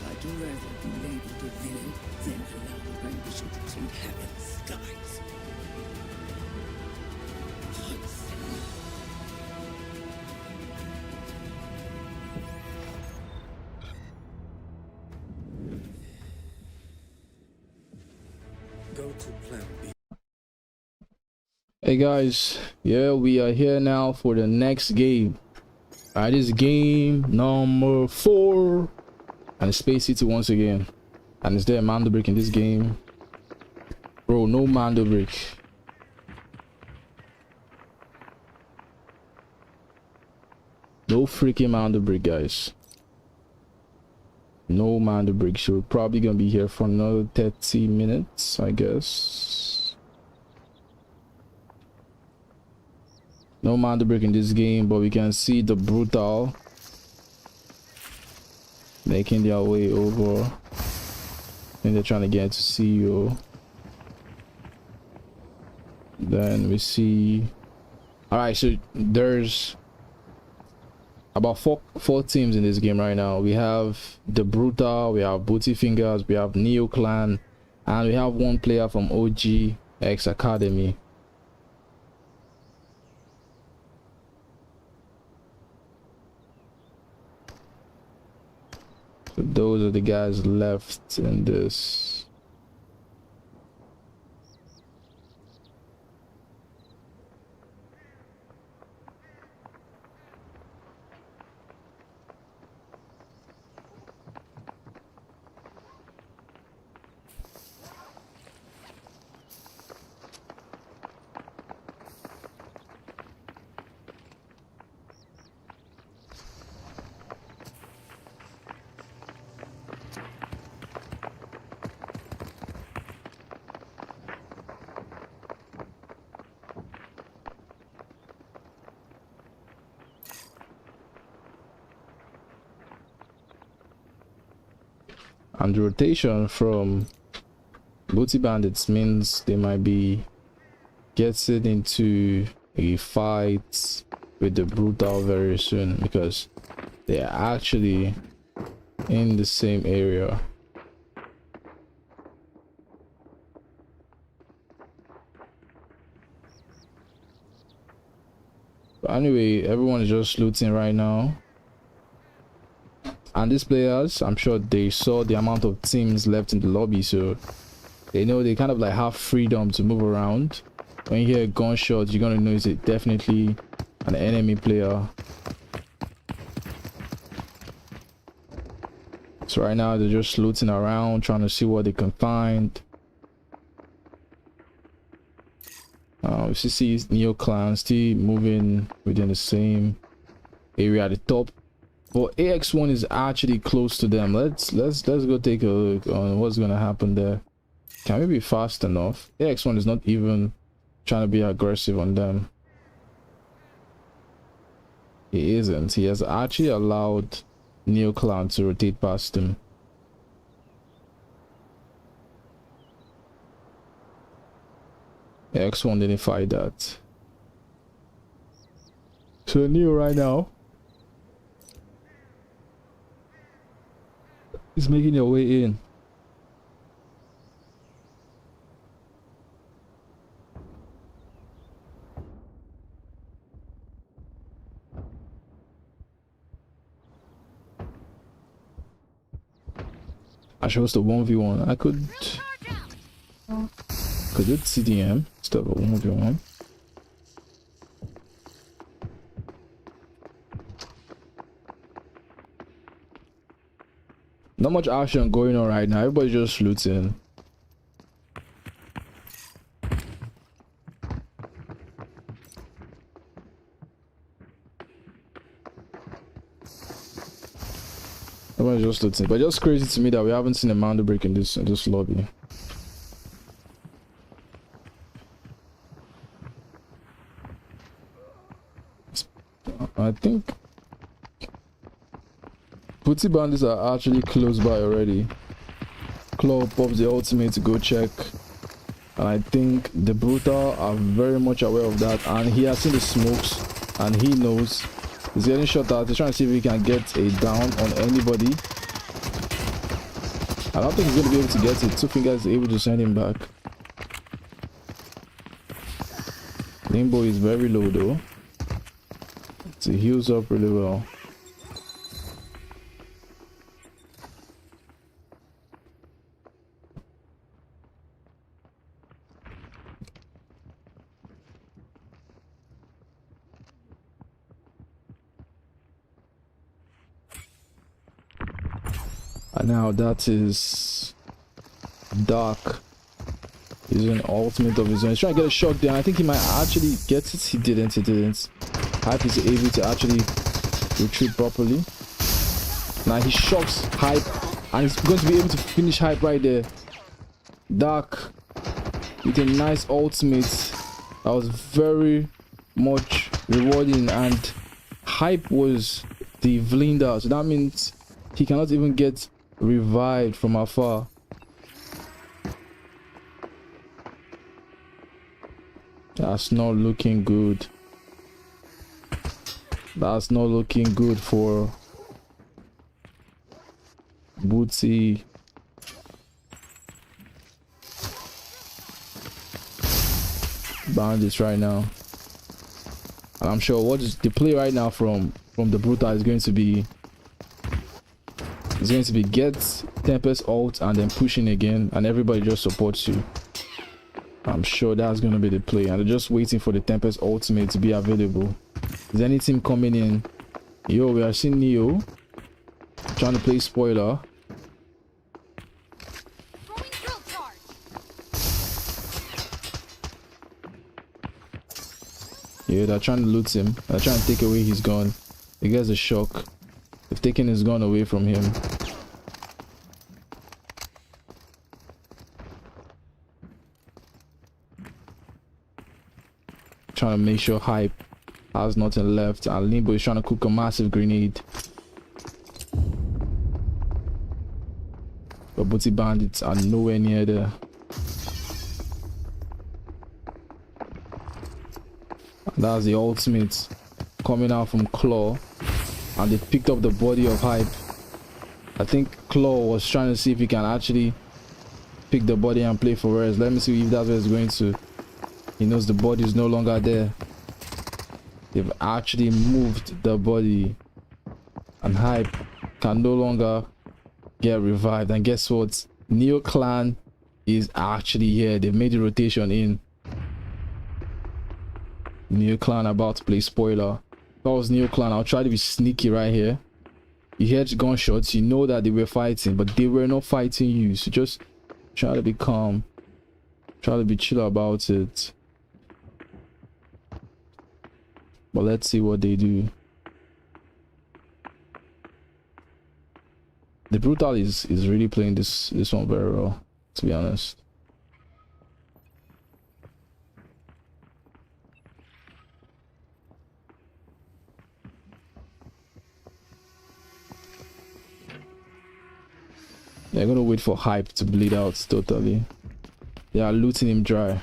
F: I'd rather be labeled a villain than allow my ambition to take heaven's skies. Hudson.
E: Go to plan B.
A: Hey guys, yeah, we are here now for the next game. Alright, this is game number 4, and Space City once again. And is there a Mando break in this game? Bro, no Mando break. No freaking Mando break, guys. No Mando break. So we're probably gonna be here for another 30 minutes, I guess. No Mando break in this game, but we can see the Brutal making their way over. I think they're trying to get into CEO. Then we see. Alright, so there's about four teams in this game right now. We have the Brutal, we have Booty Fingers, we have Neo Clan, and we have one player from OG X Academy. So those are the guys left in this. And the rotation from booty bandits means they might be getting into a fight with the brutal very soon, because they are actually in the same area. But anyway, everyone is just looting right now. And these players, I'm sure they saw the amount of teams left in the lobby, so they know they kind of like have freedom to move around. When you hear gunshots, you're gonna know it's definitely an enemy player. So right now they're just looting around, trying to see what they can find. You see Neo Clan still moving within the same area at the top. But AX1 is actually close to them. Let's go take a look on what's gonna happen there. Can we be fast enough? AX1 is not even trying to be aggressive on them. He isn't. He has actually allowed Neo Clan to rotate past him. AX1 didn't fight that. So Neo right now is making your way in. I chose the 1v1. I could do CDM instead of a 1v1. Not much action going on right now. Everybody's just looting. Everyone's just looting. But just crazy to me that we haven't seen a Mando break in this lobby. I think Booty bandits are actually close by already. Claw pops the ultimate to go check. And I think the brutal are very much aware of that. And he has seen the smokes. And he knows. He's getting shot at. He's trying to see if he can get a down on anybody. I don't think he's going to be able to get it. Two Fingers is able to send him back. Limbo is very low though. So he heals up really well. And now that is Dark using ultimate of his own. He's trying to get a shot there. I think he might actually get it. He didn't. Hype is able to actually retreat properly. Now he shocks Hype and he's going to be able to finish Hype right there. Dark with a nice ultimate that was very much rewarding, and Hype was the Vlinda, so that means he cannot even get revived from afar. That's not looking good. That's not looking good for Bootsy. Bandits right now. And I'm sure what is the play right now from the Brutal is going to be get Tempest ult and then pushing again, and everybody just supports you. I'm sure that's going to be the play, and they're just waiting for the Tempest ultimate to be available. Is any team coming in? Yo, we are seeing Neo trying to play spoiler. Yeah, they're trying to loot him. They're trying to take away his gun. He gets a shock. They've taken his gun away from him. Trying to make sure Hype has nothing left, and Limbo is trying to cook a massive grenade. booty bandits are nowhere near there. That's the ultimate coming out from Claw, and they picked up the body of Hype. I think Claw was trying to see if he can actually pick the body and play for Res. Let me see if that's where it's going to. He knows the body is no longer there. They've actually moved the body, and Hype can no longer get revived. And guess what? Neo Clan is actually here. They made the rotation in. Neo Clan about to play spoiler. If I was Neo Clan, I'll try to be sneaky right here. You heard gunshots, you know that they were fighting, but they were not fighting you. So just try to be calm. Try to be chill about it. But let's see what they do. The Brutal is really playing this one very well, to be honest. They're gonna wait for Hype to bleed out totally. They are looting him dry.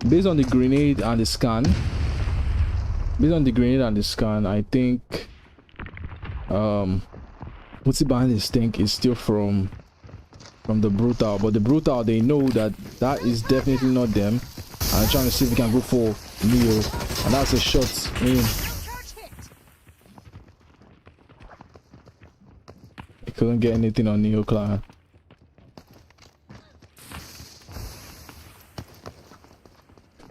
A: Based on the grenade and the scan, I think Booty Bandits think is still from the Brutal, but the Brutal, they know that is definitely not them, and they're trying to see if we can go for Neo, and that's a shot in. They couldn't get anything on Neo Clan.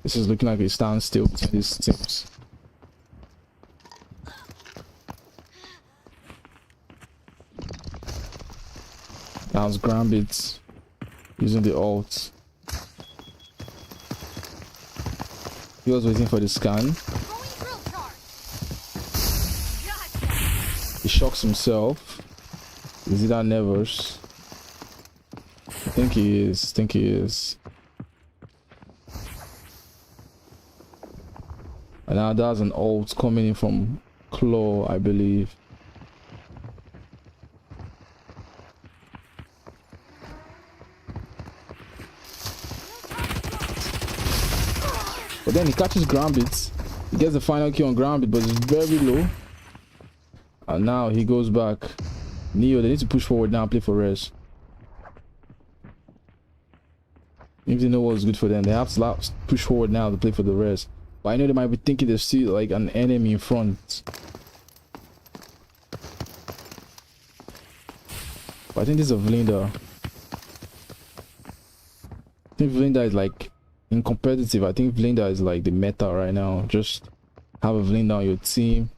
A: This is looking like a standstill between these teams. That was Grambit using the ult. He was waiting for the scan. He shocks himself. Is it that Nevers? I think he is. And now there's an ult coming in from Claw, I believe. But then he catches Grambit. He gets the final kill on Grambit, but it's very low. And now he goes back. Neo, they need to push forward now and play for Res. If they know what's good for them, they have to push forward now to play for the Res. But I know they might be thinking there's still like an enemy in front. But I think this is a Vlinda. I think Vlinda is like, in competitive, I think Vlinda is like the meta right now. Just have a Vlinda on your team.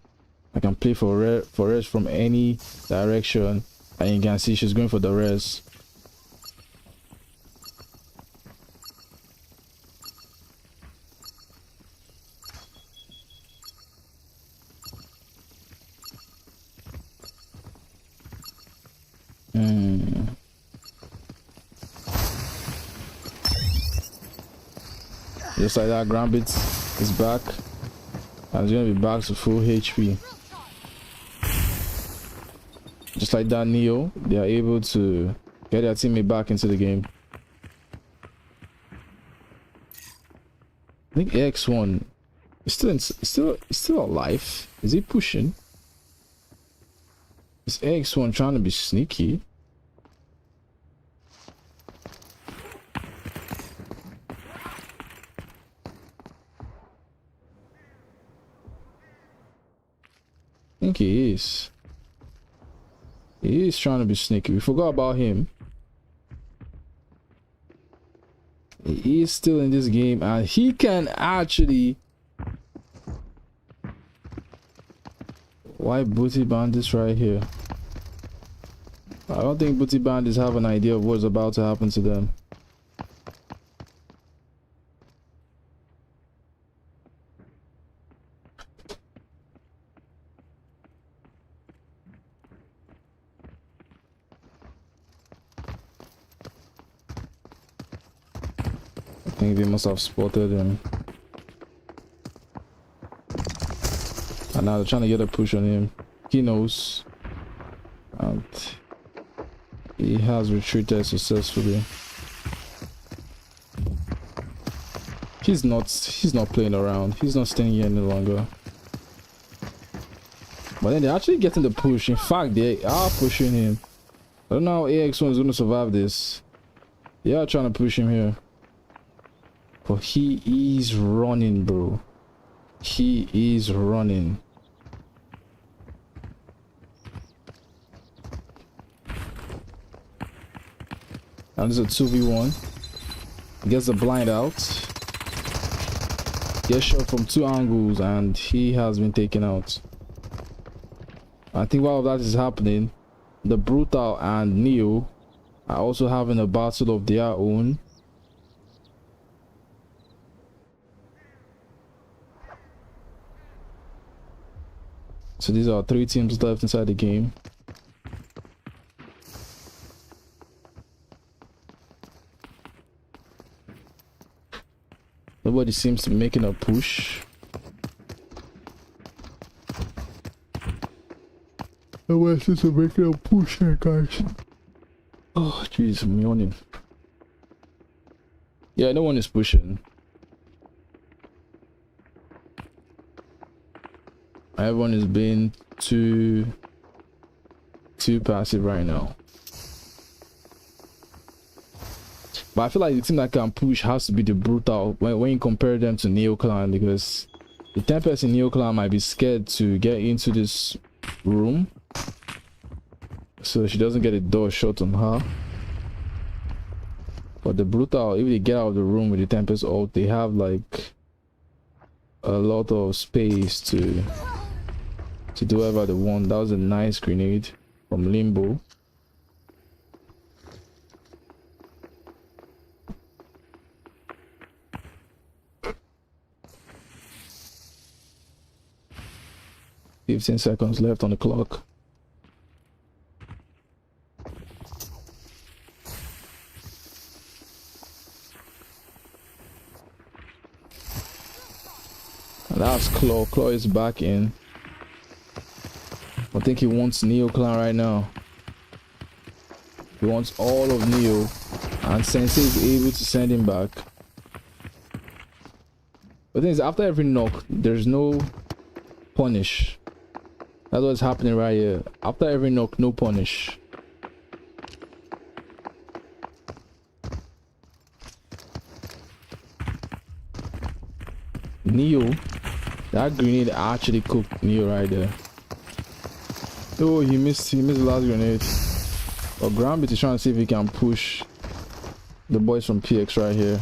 A: I can play for Res from any direction, and you can see she's going for the Res. Just like that, Grambit is back, and it's gonna be back to full HP. Just like that, Neo, they are able to get their teammate back into the game. I think X1 is still alive. Is he pushing? Is X1 trying to be sneaky? I think he is. He is trying to be sneaky. We forgot about him. He is still in this game, and he can actually. Why Booty Bandits right here? I don't think Booty Bandits have an idea of what's about to happen to them. think they must have spotted him. And now they're trying to get a push on him. He knows. And he has retreated successfully. He's not playing around. He's not staying here any longer. But then they're actually getting the push. In fact, they are pushing him. I don't know how AX1 is going to survive this. They are trying to push him here. But he is running, bro. He is running. And this is a 2v1. Gets the blind out. Gets shot from 2 angles and he has been taken out. I think while that is happening, the Brutal and Neo are also having a battle of their own. So these are 3 teams left inside the game. Nobody seems to be making a push. Nobody seems to be making a push here, guys. Oh, jeez, I'm yawning. Yeah, no one is pushing. Everyone is being too passive right now. But I feel like the team that can push has to be the Brutal when you compare them to Neo Clan, because the Tempest in Neo Clan might be scared to get into this room, so she doesn't get a door shut on her. But the Brutal, if they get out of the room with the Tempest ult, they have like a lot of space to do whatever they want. That was a nice grenade from Limbo. "15 seconds left on the clock." And that's Claw. Claw is back in. I think he wants Neo Clan right now. He wants all of Neo, and Sensei is able to send him back. But the thing is, after every knock, there's no punish. That's what's happening right here. After every knock, no punish. Neo, that grenade actually cooked Neo right there. Oh, he missed the last grenade. But Grambit is trying to see if he can push the boys from PX right here.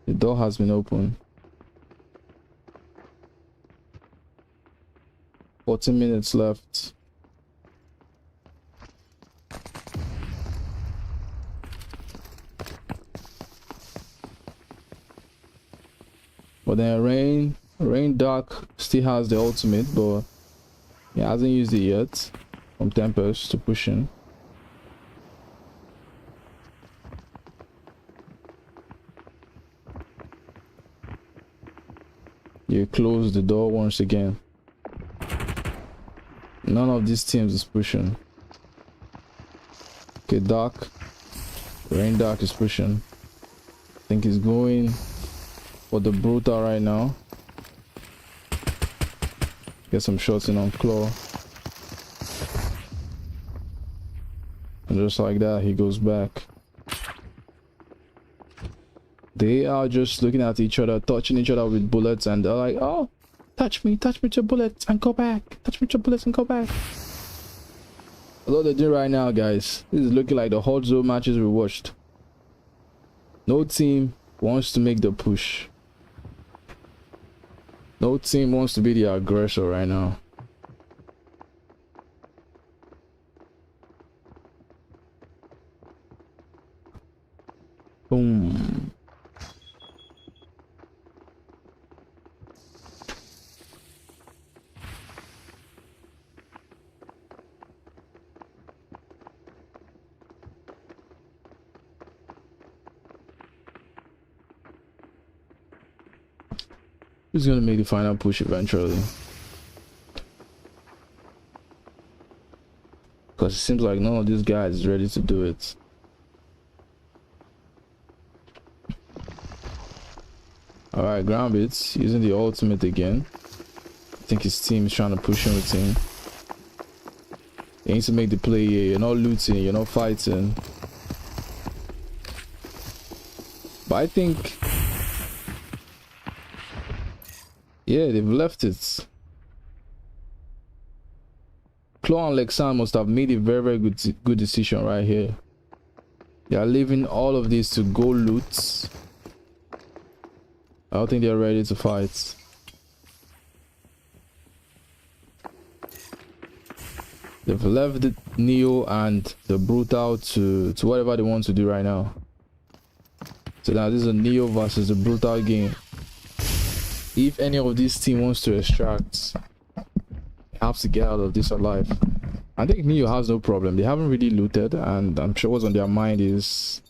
A: The door has been opened. 14 minutes left. But then Rain Dark still has the ultimate, but he hasn't used it yet. From Tempest to push in. You close the door once again. None of these teams is pushing. Okay, Dark. Rain Dark is pushing. I think he's going for the Brutal right now. Get some shots in on Claw. And just like that, he goes back. They are just looking at each other, touching each other with bullets, and they're like, "Oh, touch me with your bullets and go back. Touch me with your bullets and go back." That's what they're doing right now, guys. This is looking like the hot zone matches we watched. No team wants to make the push. No team wants to be the aggressor right now. Boom. Who's gonna make the final push eventually? Because it seems like none of these guys is ready to do it. Alright, Groundbits using the ultimate again. I think his team is trying to push him with him. He needs to make the play here. You're not looting, you're not fighting. But I think, yeah, they've left it. Claw and Lexan must have made a very good decision right here. They are leaving all of this to go loot. I don't think they're ready to fight. They've left the Neo and the Brutal to whatever they want to do right now. So now this is a Neo versus the Brutal game. If any of this team wants to extract, they have to get out of this alive. I think Neo has no problem. They haven't really looted, and I'm sure what's on their mind is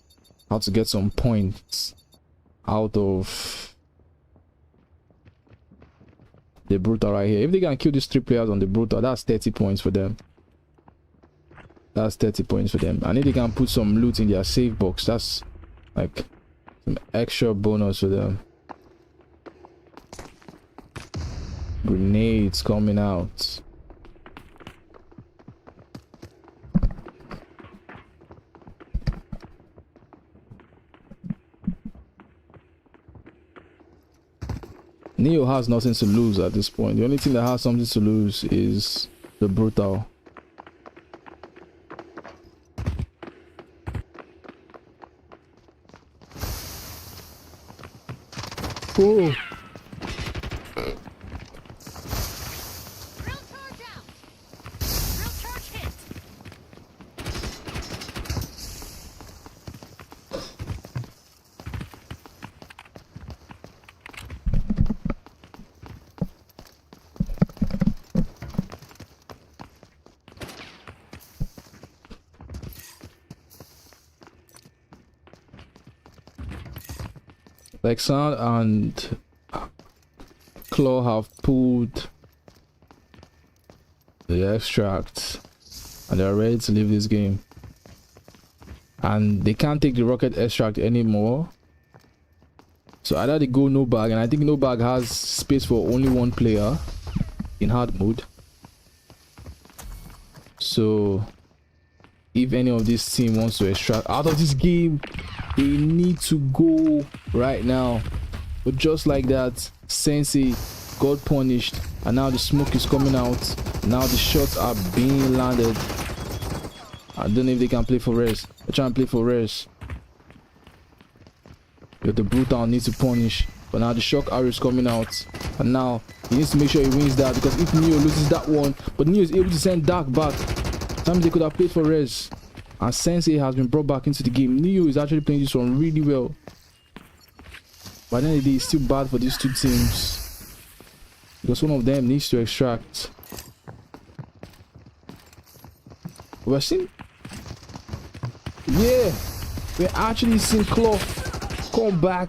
A: how to get some points out of the Brutal right here. If they can kill these 3 players on the Brutal, that's 30 points for them. That's 30 points for them. And if they can put some loot in their save box, that's like some extra bonus for them. Grenades coming out. Neo has nothing to lose at this point. The only thing that has something to lose is the Brutal. Oh. Lexan and Claw have pulled the extract and they're ready to leave this game. And they can't take the rocket extract anymore. So either they go no bag, and I think no bag has space for only 1 player in hard mode. So if any of this team wants to extract out of this game, they need to go right now. But just like that, Sensei got punished, and now the smoke is coming out. Now the shots are being landed. I don't know if they can play for res. They're trying to play for res. But the Brutal needs to punish. But now the shock arrow is coming out, and now he needs to make sure he wins that, because if Neo loses that one, but Neo is able to send Dark back. Sometimes they could have played for res. And Sensei has been brought back into the game. Neo is actually playing this one really well. But then it's still bad for these 2 teams, because one of them needs to extract. We're seeing, yeah, we're actually seeing Claw come back.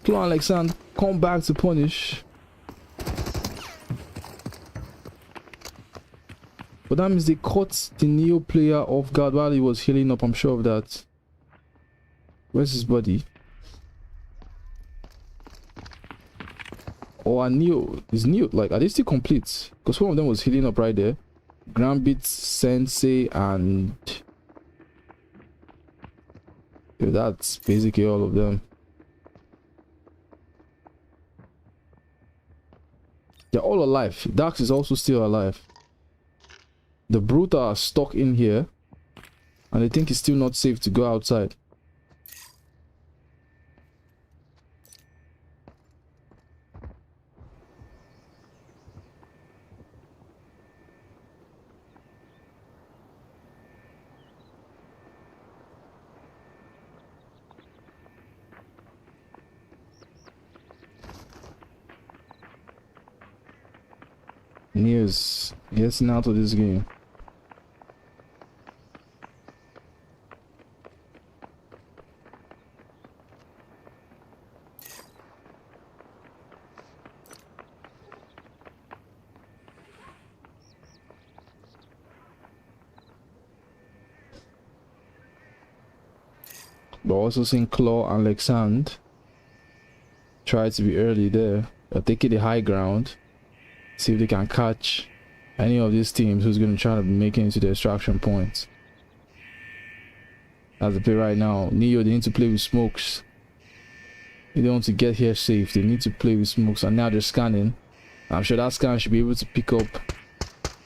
A: Claw and Alexander come back to punish. But that means they caught the Neo player off guard while he was healing up. I'm sure of that. Where's his body? Oh, and Neo is Neo. Like, are they still complete? Because one of them was healing up right there. Grambit, Sensei, and yeah, that's basically all of them. They're all alive. Dax is also still alive. The Brutal are stuck in here, and they think it's still not safe to go outside. News getting out of this game. But also seeing Claw and Lexand try to be early there. They're taking the high ground. See if they can catch any of these teams who's going to try to make it into the extraction points. As the play right now, Neo, they need to play with smokes. They don't want to get here safe. They need to play with smokes, and now they're scanning. I'm sure that scan should be able to pick up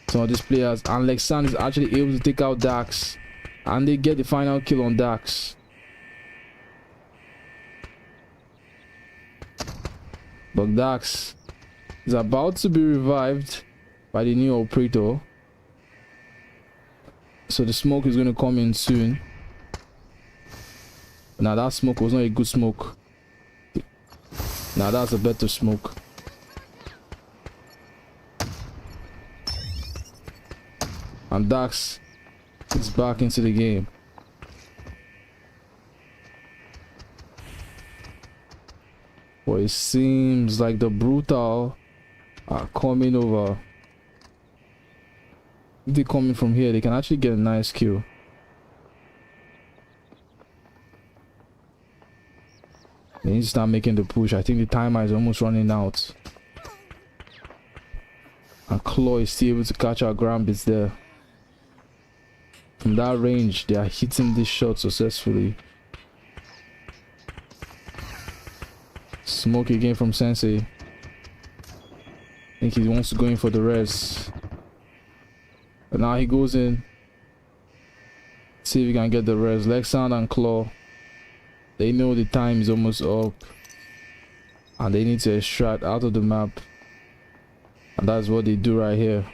A: some of these players. And Lexand is actually able to take out Dax, and they get the final kill on Dax. But Dax is about to be revived by the new operator. So the smoke is going to come in soon. Now that smoke was not a good smoke. Now that's a better smoke. And Dax is back into the game. Well, it seems like the Brutal are coming over. If they're coming from here, they can actually get a nice kill. They need to start making the push. I think the timer is almost running out. And Claw is still able to catch our ground bits there. From that range, they are hitting this shot successfully. Smoke again from Sensei. I think he wants to go in for the res. But now he goes in. See if he can get the res. Lexand and Claw, they know the time is almost up. And they need to extract out of the map. And that's what they do right here.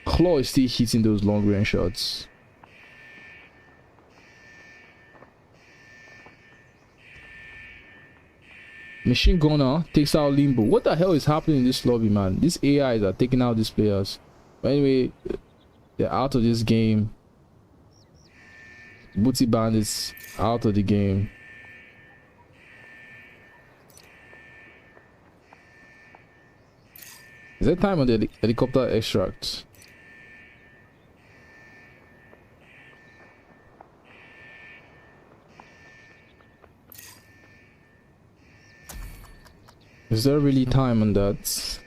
A: Claw is still hitting those long range shots. Machine Gunner takes out Limbo. What the hell is happening in this lobby, man? These AIs are taking out these players. But anyway, they're out of this game. Booty Bandits out of the game. Is that time on the helicopter extract? Is there really time on that?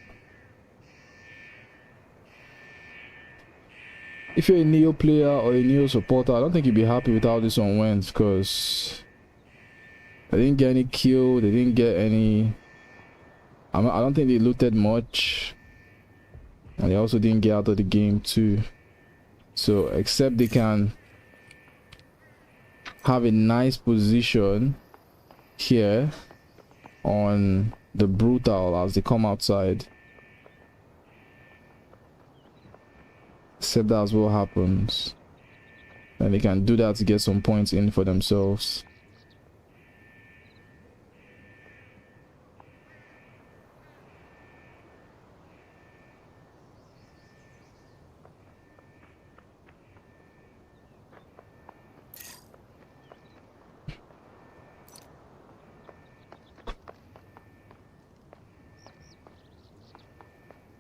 A: If you're a Neo player or a Neo supporter, I don't think you'd be happy with how this one went, because they didn't get any kill, they didn't get any... I don't think they looted much, and they also didn't get out of the game too. So except they can have a nice position here on the Brutal as they come outside. Except that's what happens. And they can do that to get some points in for themselves.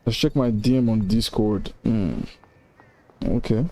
A: Let's check my DM on Discord. Okay.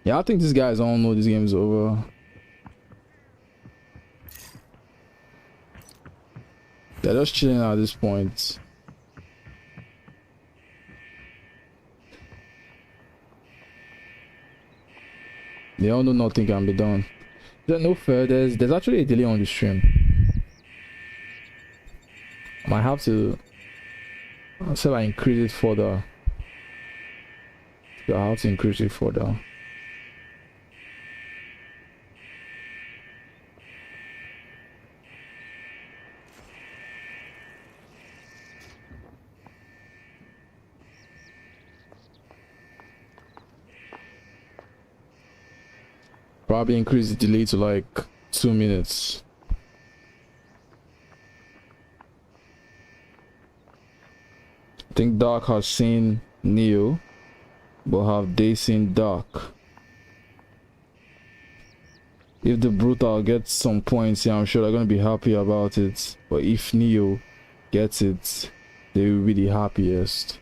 A: Yeah, I think these guys all know this game is over. They're just chilling at this point. They all know nothing can be done. No fair. There's actually a delay on the stream. I might have to. I'll say I increase it further. I have to increase it further. Probably increase the delay to like 2 minutes. I think Dark has seen Neo, but have they seen Dark? If the Brutal gets some points here, I'm sure they're gonna be happy about it. But if Neo gets it, they will be the happiest.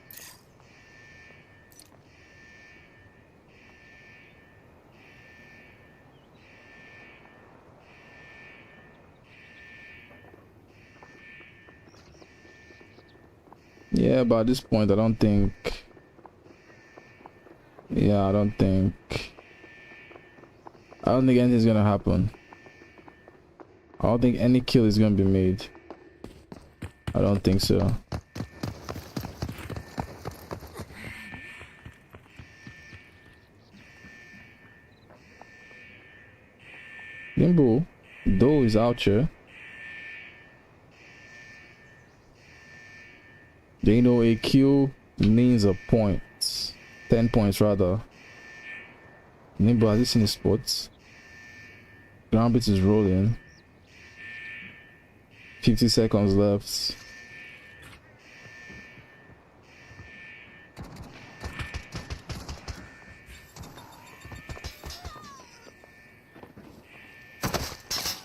A: Yeah, but at this point, I don't think. Yeah, I don't think anything's gonna happen. I don't think any kill is gonna be made. I don't think so. Limbo, though, is out here. They know a kill means a point. 10 points rather. Nimbo, has he seen his spots? Ground beat is rolling. 50 seconds left.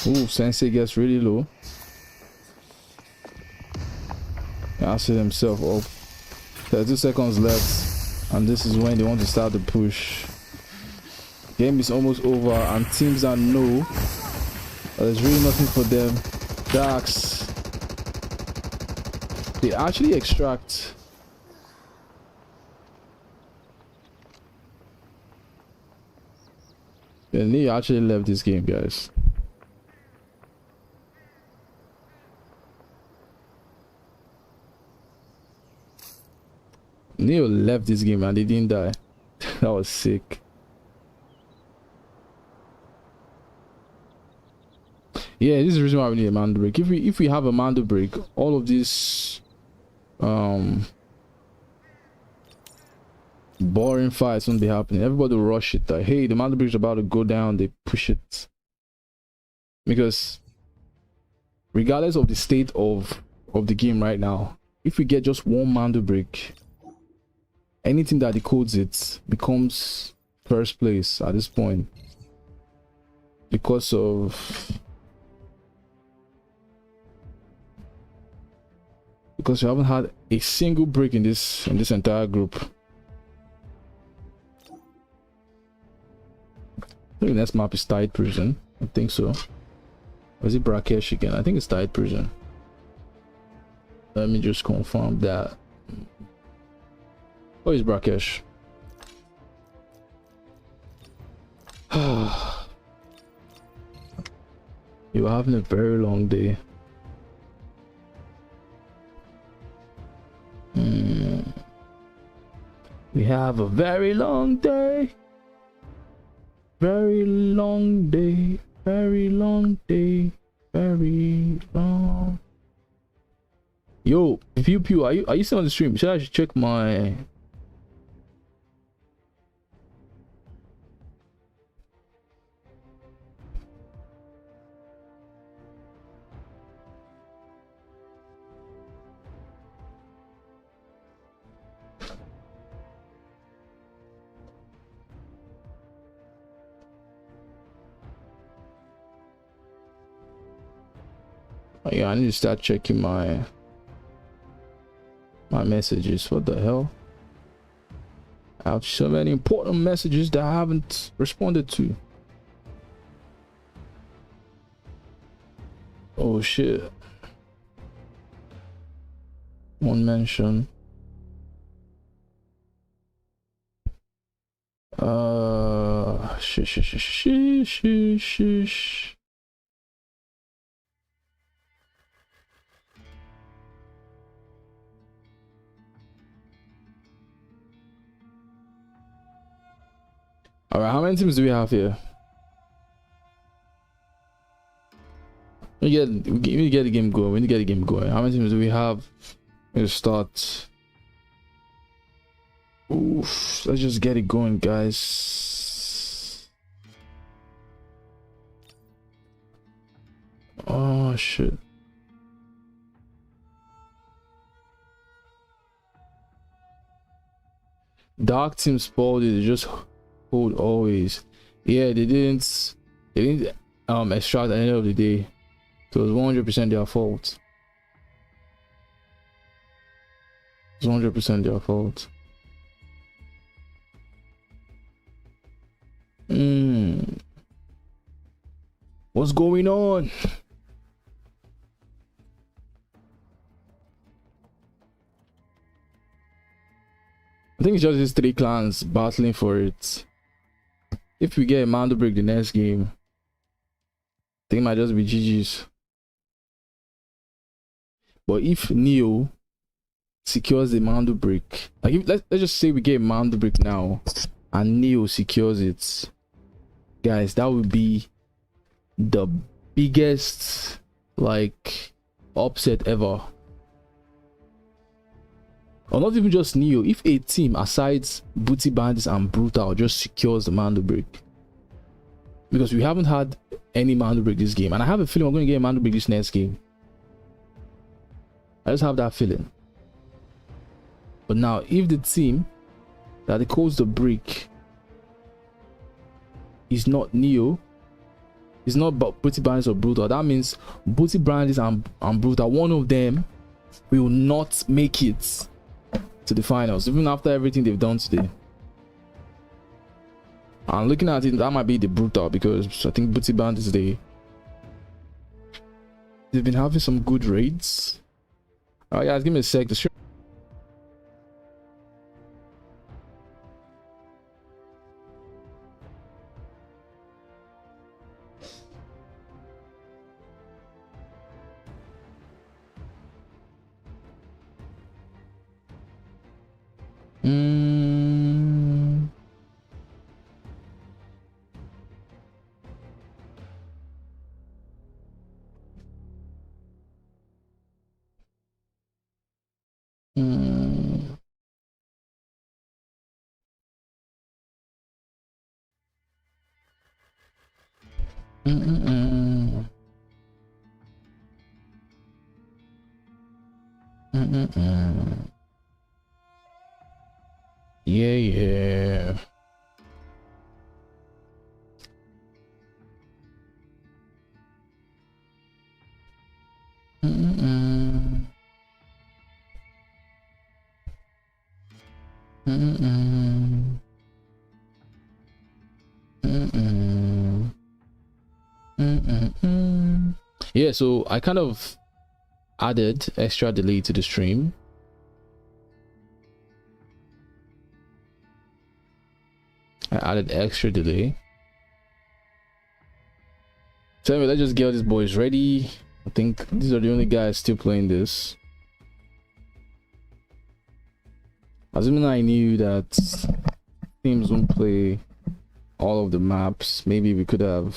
A: Ooh, Sensei gets really low. Answered himself up. 32 seconds left, and this is when they want to start the push. Game is almost over, and teams that know there's really nothing for them. Darks, they actually extract. And he actually left this game, guys. Neo left this game and they didn't die. That was sick. Yeah, this is the reason why we need a Mando break. If we have a Mando break, all of this boring fights won't be happening. Everybody will rush it. Like, hey, the Mando break is about to go down. They push it because regardless of the state of the game right now, if we get just one Mando break, anything that decodes it becomes first place at this point because we haven't had a single break in this entire group. I think the next map is Tide Prison. I think so. Or is it Brakesh again? I think it's Tide Prison. Let me just confirm that. Oh, it's Brakesh. You're having a very long day. We have a very long day. Very long day. Very long day. Very long. Yo, Pew Pew, are you still on the stream? Should I check my? Oh, yeah, I need to start checking my messages. What the hell? I have so many important messages that I haven't responded to. Oh shit. One mention. Sheesh. All right, how many teams do we have here? We need to get the game going. How many teams do we have? Let's start. Oof, let's just get it going, guys. Oh shit. Dark team spoiled it. They just hold always. Yeah, they didn't extract at the end of the day. So it's 100% their fault. It's 100% their fault. What's going on? I think it's just these three clans battling for it. If we get Mando break the next game, I think it might just be GG's. But if Neo secures the Mando break, like if, let's just say we get Mando break now and Neo secures it, guys, that would be the biggest like upset ever. Or not even just Neo, if a team aside Booty Bandits and Brutal just secures the Mando break, because we haven't had any Mando break this game, and I have a feeling we're going to get a Mando break this next game. I just have that feeling. But now if the team that decodes the break is not Neo, it's not Booty Bandits or Brutal, that means Booty Bandits and Brutal, one of them will not make it to the finals, even after everything they've done today. I'm looking at it, that might be the Brutal, because I think Booty Bandits, they've been having some good raids. Oh guys, give me a sec. The yeah. Yeah, so I kind of added extra delay to the stream. I added extra delay. So anyway, let's just get all these boys ready. I think these are the only guys still playing this. Assuming I knew that teams won't play all of the maps, maybe we could have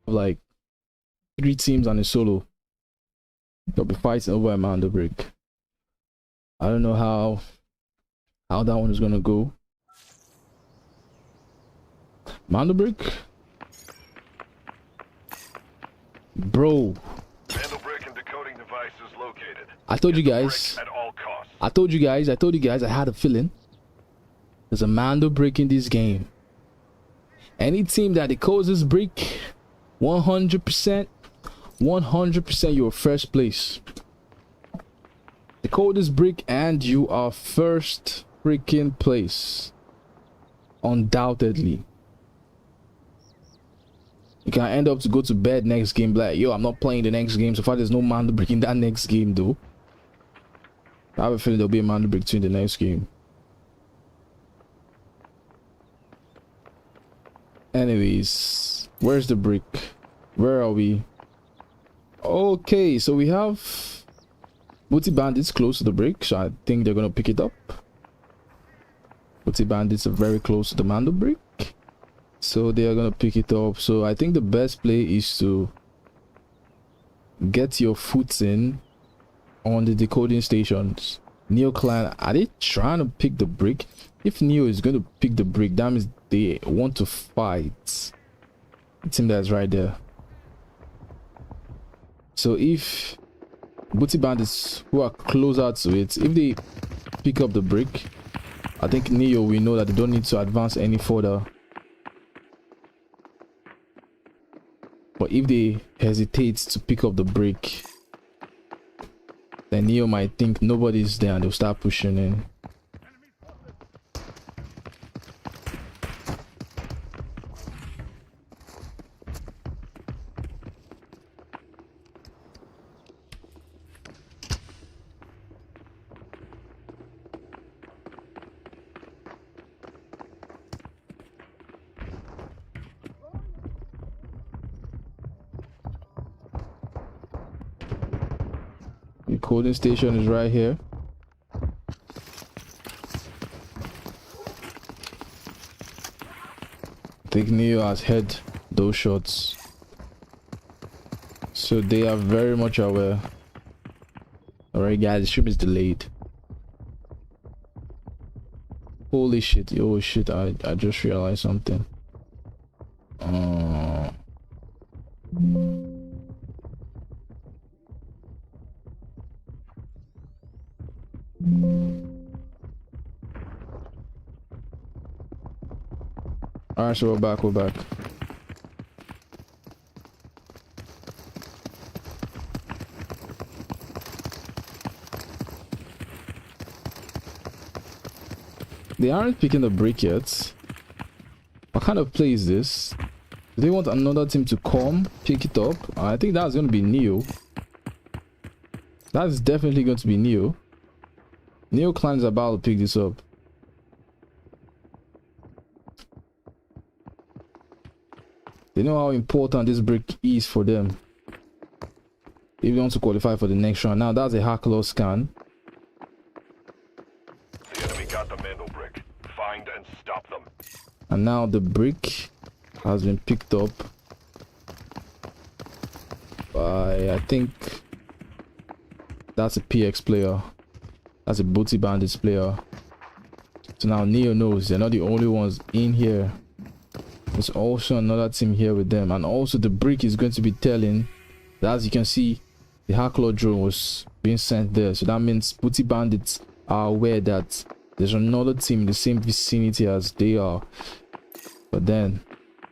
A: like 3 teams on a solo. They'll be fighting over a Mando break. I don't know how that one is gonna go. Mando break, bro.
G: Mando break and decoding device is located.
A: I told you guys.
G: At all costs.
A: I told you guys. I had a feeling there's a Mando break in this game. Any team that decodes this break, 100%, you're first place. Decode this break and you are first freaking place. Undoubtedly. You can end up to go to bed next game like, yo, I'm not playing the next game. So far, there's no man break in that next game, though. I have a feeling there'll be a man break between the next game. Anyways, where's the brick? Where are we? Okay, so we have Booty Bandits close to the brick, so I think they're gonna pick it up. Booty Bandits are very close to the Mando brick, so they are gonna pick it up. So I think the best play is to get your foot in on the decoding stations. Neo Clan, are they trying to pick the brick? If Neo is going to pick the brick, that means they want to fight. The team that's right there. So if Booty Bandits who are closer to it, if they pick up the brick, I think Neo, we know that they don't need to advance any further. But if they hesitate to pick up the brick, then Neo might think nobody's there and they'll start pushing in. The coding station is right here. I think Neo has heard those shots, so they are very much aware. Alright guys, the stream is delayed. Holy shit, oh shit, I just realized something. Alright, so we're back. They aren't picking the brick yet. What kind of play is this? Do they want another team to come pick it up? I think that's going to be Neo. That's definitely going to be Neo. Neo Clan is about to pick this up. They know how important this brick is for them if they want to qualify for the next round. Now that's a hack loss scan.
G: The enemy got the Mandel brick. Find and stop them.
A: And now the brick has been picked up by, I think that's a PX player. That's a Booty Bandits player. So now Neo knows they're not the only ones in here. There's also another team here with them, and also the brick is going to be telling that, as you can see, the Hackler drone was being sent there. So that means Booty Bandits are aware that there's another team in the same vicinity as they are, but then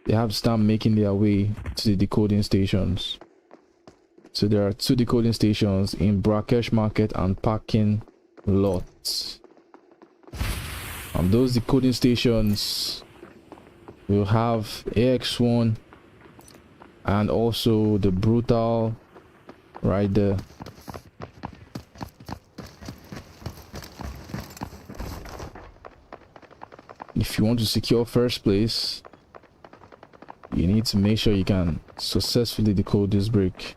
A: they have to start making their way to the decoding stations. So there are 2 decoding stations in Brakesh Market and parking lots, and those decoding stations will have AX1 and also the Brutal right there. If you want to secure first place, you need to make sure you can successfully decode this brick.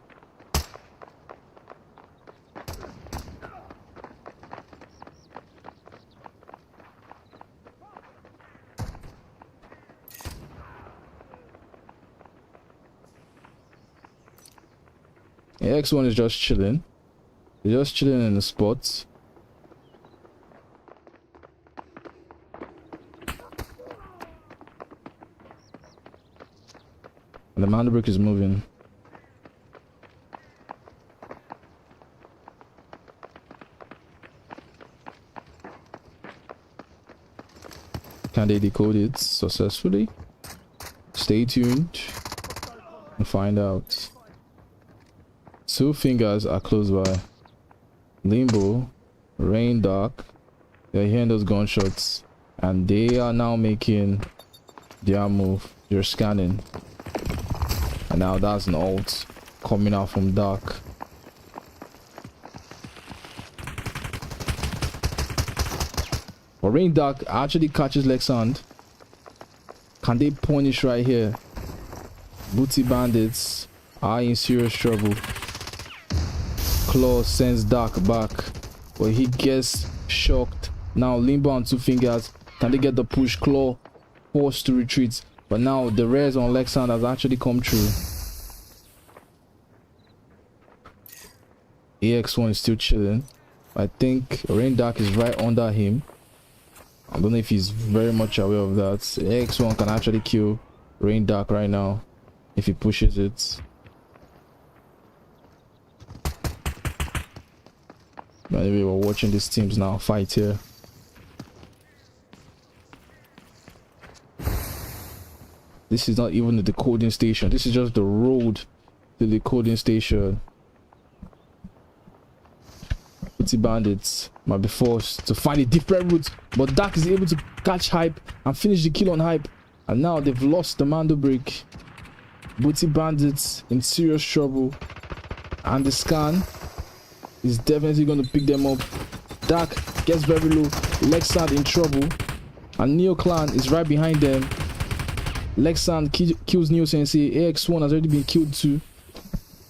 A: X1 is just chilling. They're just chilling in the spots. And the Mando brick is moving. Can they decode it successfully? Stay tuned and find out. 2 fingers are close by. Limbo, Rain Dark, They're hearing those gunshots, and they are now making their move. They're scanning, and now that's an ult coming out from dark. But Rain Dark actually catches Lexand. Can they punish right here? Booty Bandits are in serious trouble. Claw sends Dark back, but he gets shocked. Now Limbo on 2 fingers. Can they get the push? Claw forced to retreat, but now the res on Lexand has actually come true. AX1 is still chilling. I think Rain Dark is right under him. I don't know if he's very much aware of that. AX1 can actually kill Rain Dark right now if he pushes it. Anyway, we're watching these teams now fight here. This is not even the decoding station. This is just the road to the decoding station. Booty Bandits might be forced to find a different route, but Dark is able to catch Hype and finish the kill on Hype. And now they've lost the Mando break. Booty Bandits in serious trouble, and the scan is definitely going to pick them up. Dark gets very low. Lexand in trouble, and Neo Clan is right behind them. Lexand kills Neo Sensei. AX1 has already been killed too.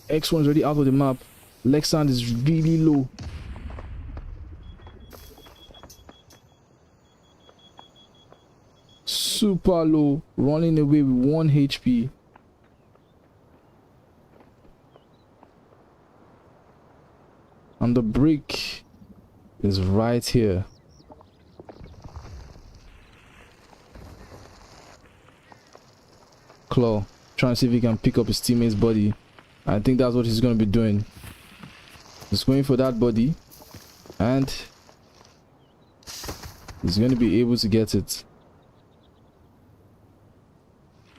A: X1 is already out of the map. Lexand is really low. Super low, running away with 1 HP. And the brick is right here. Claw trying to see if he can pick up his teammate's body. I think that's what he's going to be doing. He's going for that body, and he's going to be able to get it.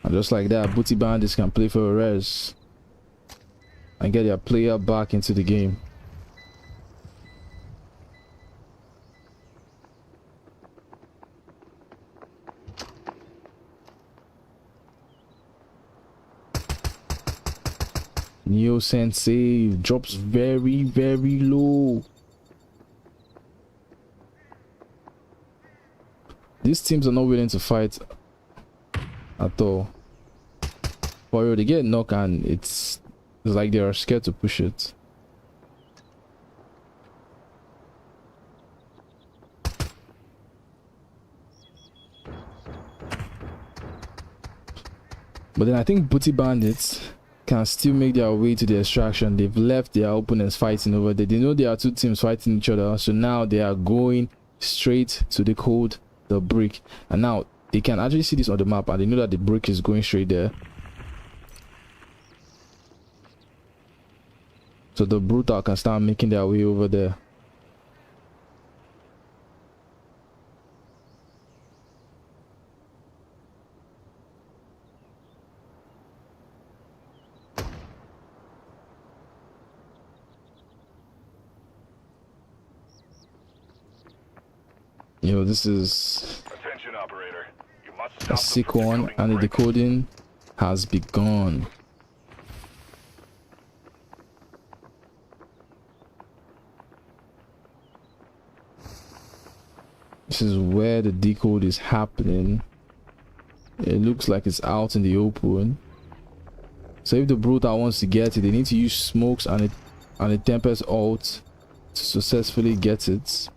A: And just like that, Booty Bandits can play for a res and get their player back into the game. Neo Sensei drops very, very low. These teams are not willing to fight at all. For they get knocked, and it's like they are scared to push it. But then I think Booty Bandits can still make their way to the extraction. They've left their opponents fighting over there. They know there are 2 teams fighting each other, so now they are going straight to the code, the brick. And now they can actually see this on the map, and they know that the brick is going straight there. So the Brutal can start making their way over there. Yo, this is
G: Attention, operator. You must
A: a
G: stop
A: sick
G: them from
A: one,
G: decoding
A: and the
G: brick.
A: decoding has begun. This is where the decode is happening. It looks like it's out in the open. So if the Brutal wants to get it, they need to use smokes and a Tempest ult to successfully get it.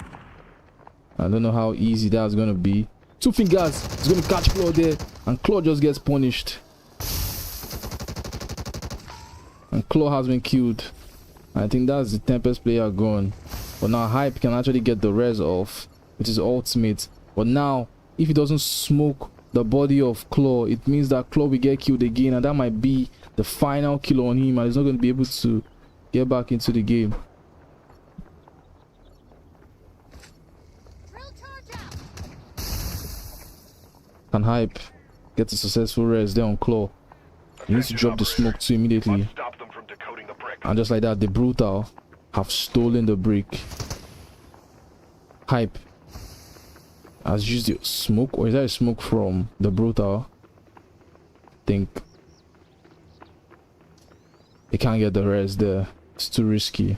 A: I don't know how easy that's gonna be. 2 fingers, he's gonna catch Claw there, and Claw just gets punished. And Claw has been killed. I think that's the Tempest player gone. But now Hype can actually get the res off with his ultimate. But now, if he doesn't smoke the body of Claw, it means that Claw will get killed again, and that might be the final kill on him, and he's not going to be able to get back into the game. Can Hype get a successful res there on Claw? He needs to drop the smoke too immediately.
G: Must stop them from decoding the brick.
A: And just like that, the Brutal have stolen the brick. Hype has used the smoke, or is that a smoke from the brutal? I think they can't get the rest there. It's too risky.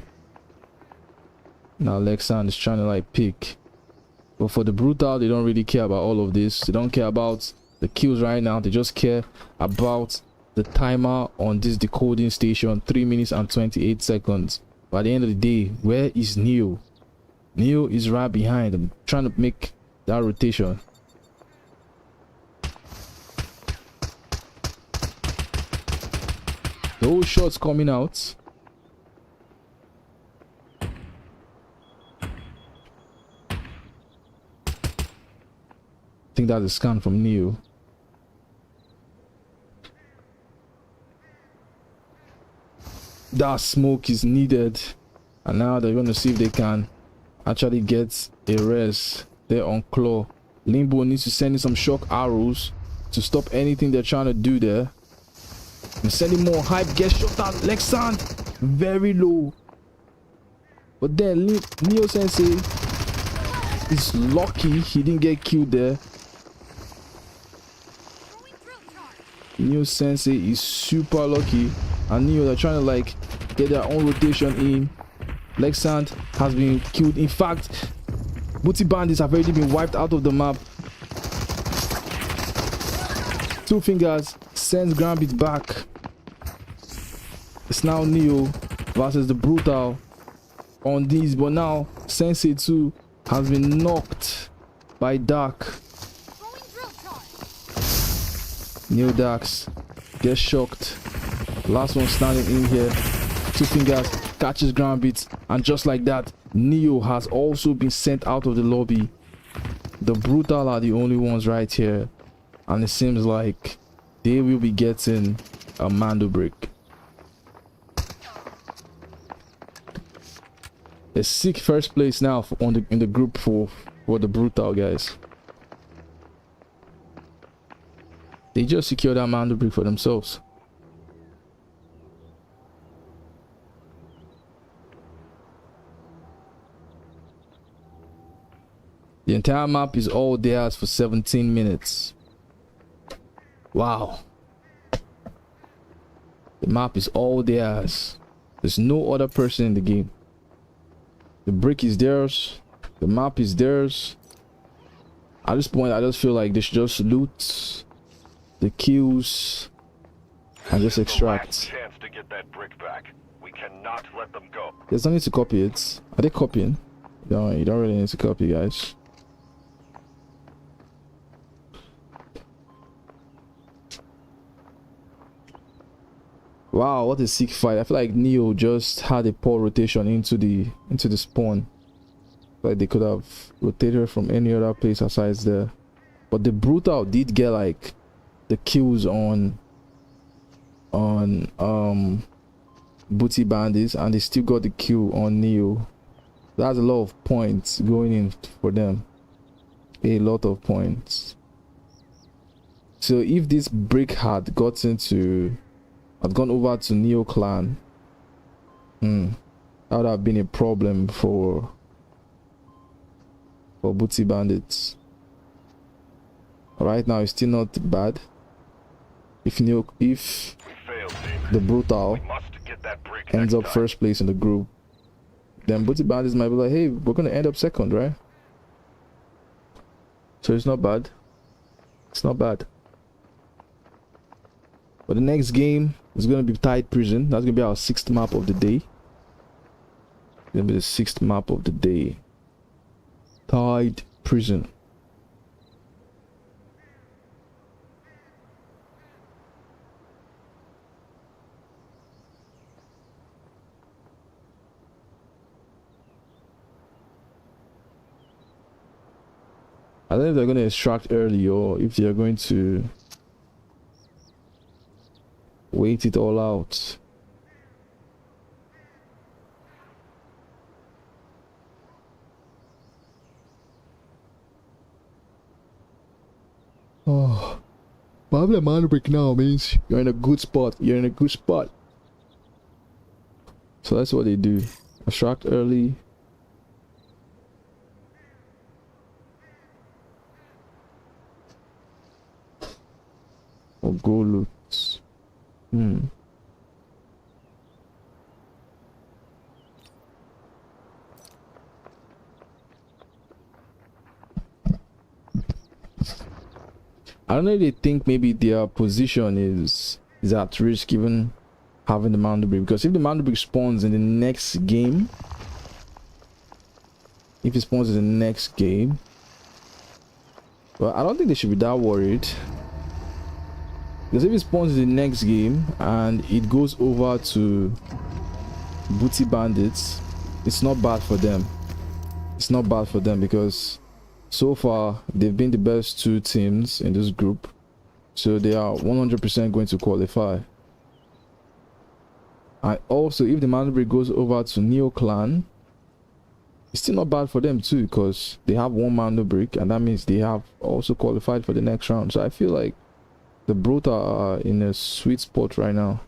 A: Now Lexan is trying to like pick, but for the brutal, they don't really care about all of this. They don't care about the kills right now. They just care about the timer on this decoding station, 3 minutes and 28 seconds. By the end of the day, where is Neo? Neo is right behind them, trying to make that rotation. Those shots coming out. I think that's a scan from Neo. That smoke is needed, and now they're going to see if they can actually get a rest there on Claw. Limbo needs to send in some shock arrows to stop anything they're trying to do there. And sending more hype, get shot at. Lexan very low, but then Neo Sensei is lucky he didn't get killed there. Neo Sensei is super lucky, and Neo, they're trying to like get their own rotation in. Lexan has been killed. In fact, Booty Bandits have already been wiped out of the map. Two Fingers sends Grambit back. It's now Neo versus the brutal on these, but now Sensei 2 has been knocked by Dark. Neo Dax gets shocked. Last one standing in here. Two Fingers catches Grambit, and just like that, Neo has also been sent out of the lobby. The brutal are the only ones right here, and it seems like they will be getting a Mando break. A sick first place now in the group for the brutal guys. They just secured that Mando break for themselves. The entire map is all theirs for 17 minutes. Wow. The map is all theirs. There's no other person in the game. The brick is theirs. The map is theirs. At this point, I just feel like they should just loot the kills and just extract.
G: Chance to get that brick back. We cannot let them go.
A: There's no need to copy it. Are they copying? No, you don't really need to copy, guys. Wow, what a sick fight. I feel like Neo just had a poor rotation into the spawn. Like they could have rotated from any other place aside there. But the brutal did get like the kills on Booty Bandits, and they still got the kill on Neo. That's a lot of points going in for them. A lot of points. So if this brick had gone over to Neo Clan, that would have been a problem for Booty Bandits. Right now it's still not bad. If the brutal ends up first place in the group, then Booty Bandits might be like, hey, we're gonna end up second, right? So it's not bad. It's not bad. But the next game is gonna be Tide Prison. That's gonna be our 6th map of the day. It's gonna be the 6th map of the day. Tide Prison. I don't know if they're going to extract early or if they're going to wait it all out. Oh, but having a man break now means you're in a good spot. You're in a good spot. So that's what they do. Extract early. or go loot. I don't know if they think maybe their position is at risk even having the Mando Brick, because if the Mando Brick spawns in the next game, well, I don't think they should be that worried, because if it spawns in the next game and it goes over to Booty Bandits, it's not bad for them. Because so far they've been the best two teams in this group, so they are 100% going to qualify. And also, if the Mando Brick goes over to Neo Clan, it's still not bad for them too, because they have one Mando Brick, and that means they have also qualified for the next round. So I feel like the Brota are in a sweet spot right now.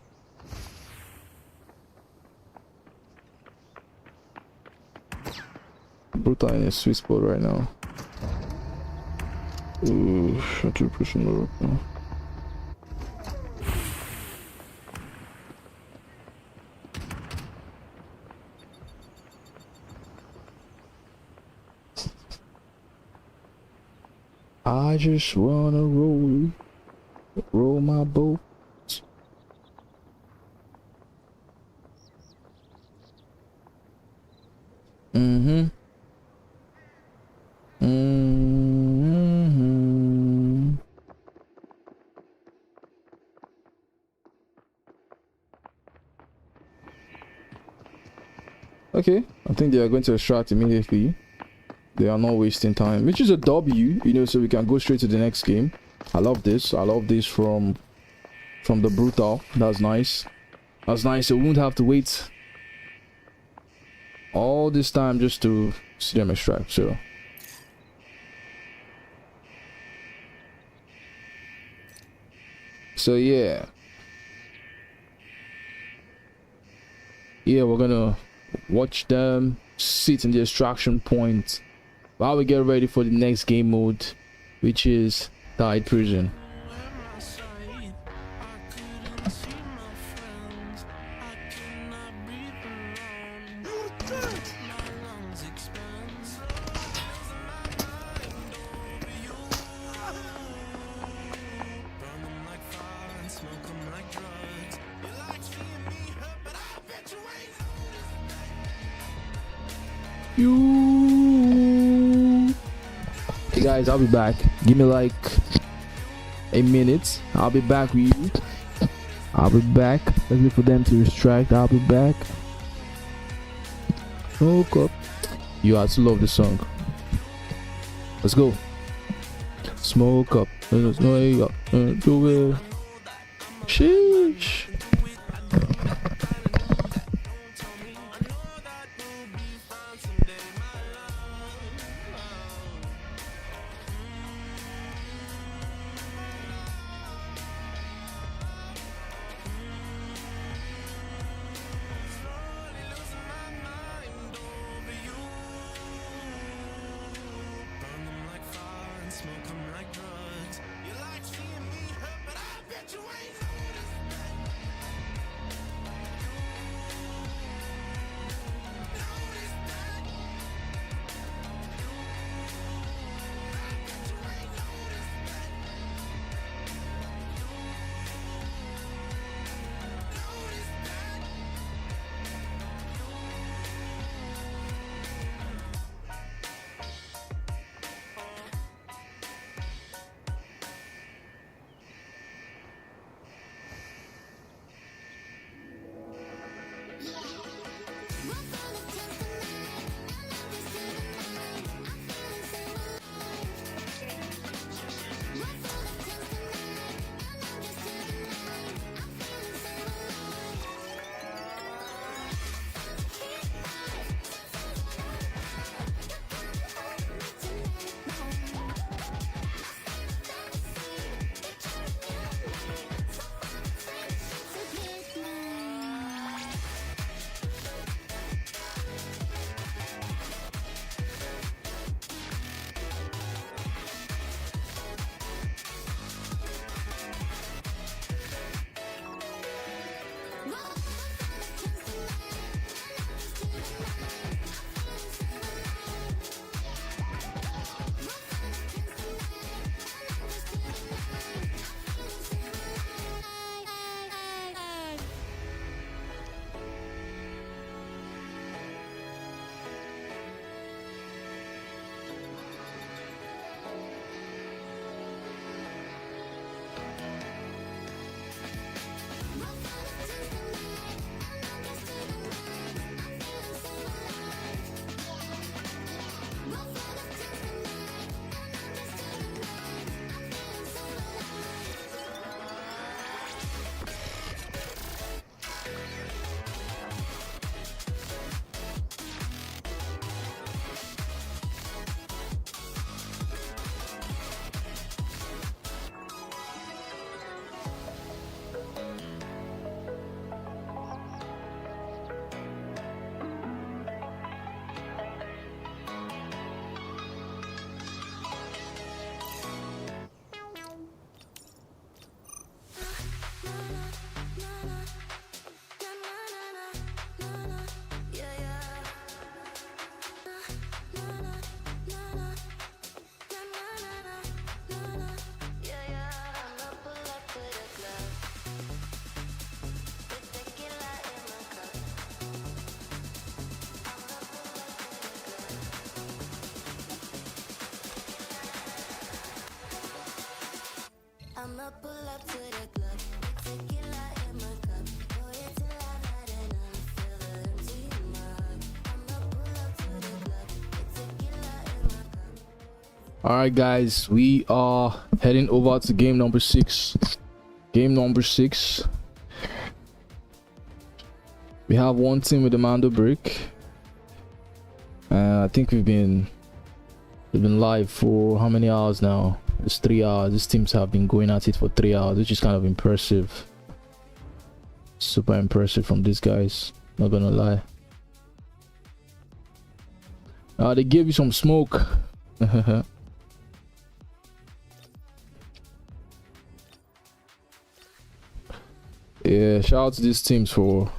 A: Brota in a sweet spot right now. Ooh, shut your pushing the rope now. I just wanna roll my boat. Okay, I think they are going to extract immediately. They are not wasting time, which is a W, you know, so we can go straight to the next game. I love this from the Brutal. That's nice. So we won't have to wait all this time just to see them extract. So yeah, we're gonna watch them sit in the extraction point while we get ready for the next game mode, which is Tide Prison. Hey guys, I'll be back. Give me like a minute. I'll be back with you. Let's wait for them to extract. I'll be back. Smoke up. You have to love this song. Let's go. Smoke up. There's no way up. Sheesh. All right, guys, we are heading over to game number 6. Game number 6. We have one team with the Mando brick. I think we've been live for how many hours now? It's 3 hours. These teams have been going at it for 3 hours, which is kind of impressive. Super impressive from these guys, not gonna lie. They gave you some smoke. Yeah, shout out to these teams for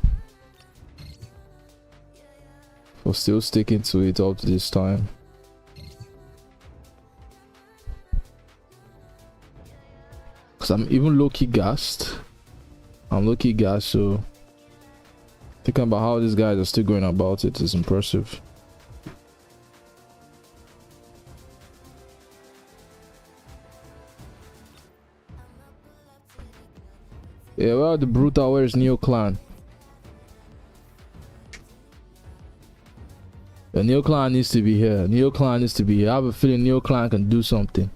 A: still sticking to it up to this time. Cause I'm even low-key gassed. I'm low-key gassed, so thinking about how these guys are still going about it is impressive. Yeah, well, the brutal, where's Neo Clan? The Neo Clan needs to be here. Neo Clan needs to be here. I have a feeling Neo Clan can do something.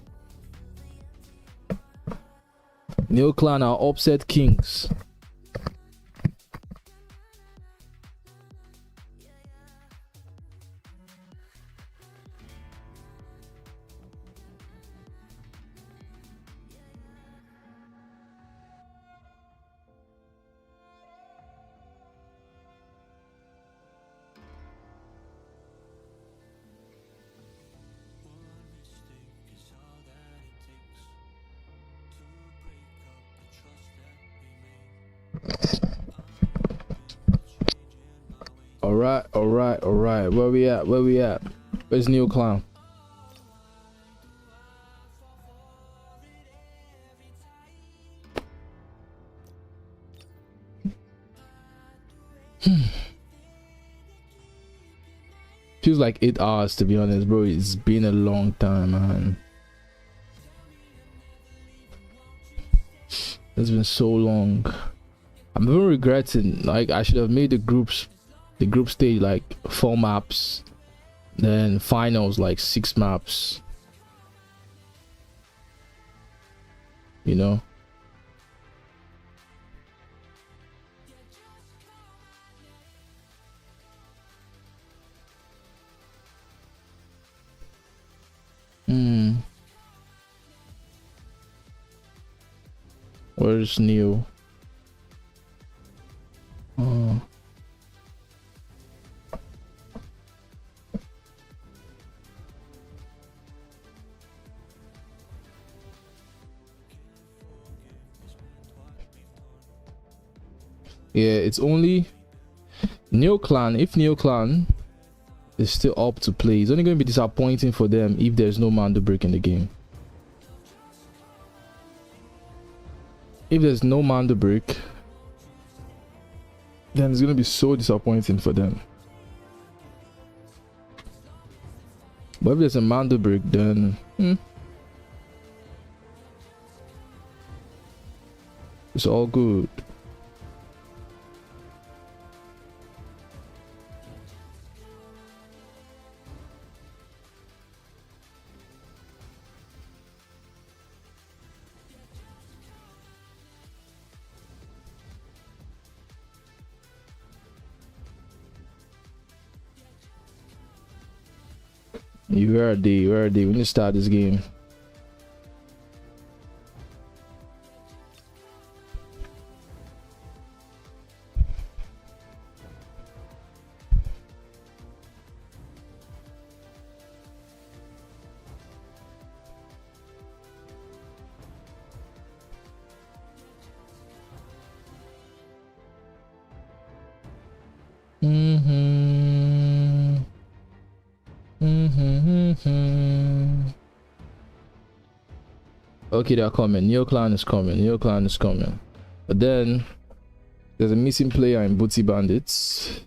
A: Neo Clan are upset kings. All right. Where we at? Where's Neo Clan? Feels like 8 hours, to be honest, bro. It's been a long time, man. It's been so long. I'm even regretting, like, I should have made the group stage like 4 maps, then finals like 6 maps, you know. Where's Neo? Yeah, it's only Neo Clan. If Neo Clan is still up to play, it's only going to be disappointing for them if there's no Mando break in the game. If there's no Mando break, then it's going to be so disappointing for them. But if there's a Mando break, then it's all good. Where are they? We need to start this game. Okay, they're coming. Neo Clan is coming. But then there's a missing player in Booty Bandits.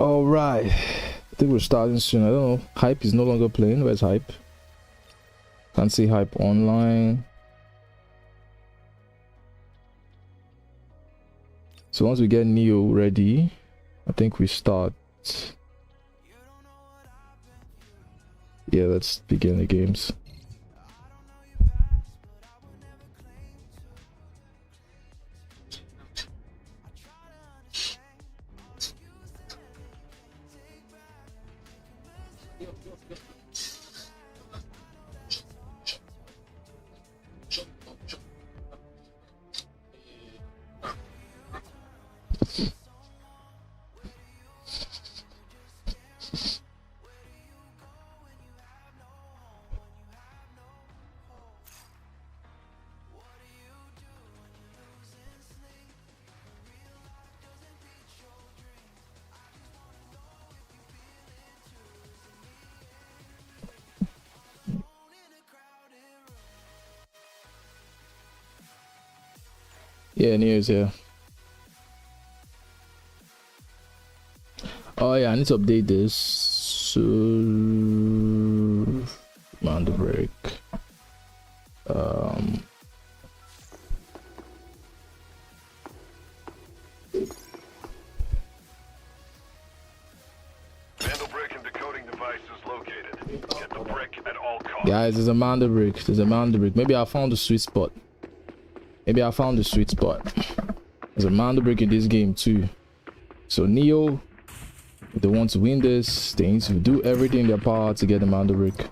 A: All right, I think we're starting soon. I don't know. Hype is no longer playing. Where's Hype? Can't see Hype online. So once we get Neo ready, I think we start. Yeah, let's begin the games. Yeah, Neo's here. Oh yeah, I need to update this. So on the break.
G: Vandal brick and decoding device is located. Get the brick at all costs.
A: Guys, there's a Manda brick. There's a Manda brick. Maybe I found the sweet spot. Maybe I found the sweet spot. There's a Manda brick in this game too. So Neo, if they want to win this, they need to do everything in their power to get the Manda brick.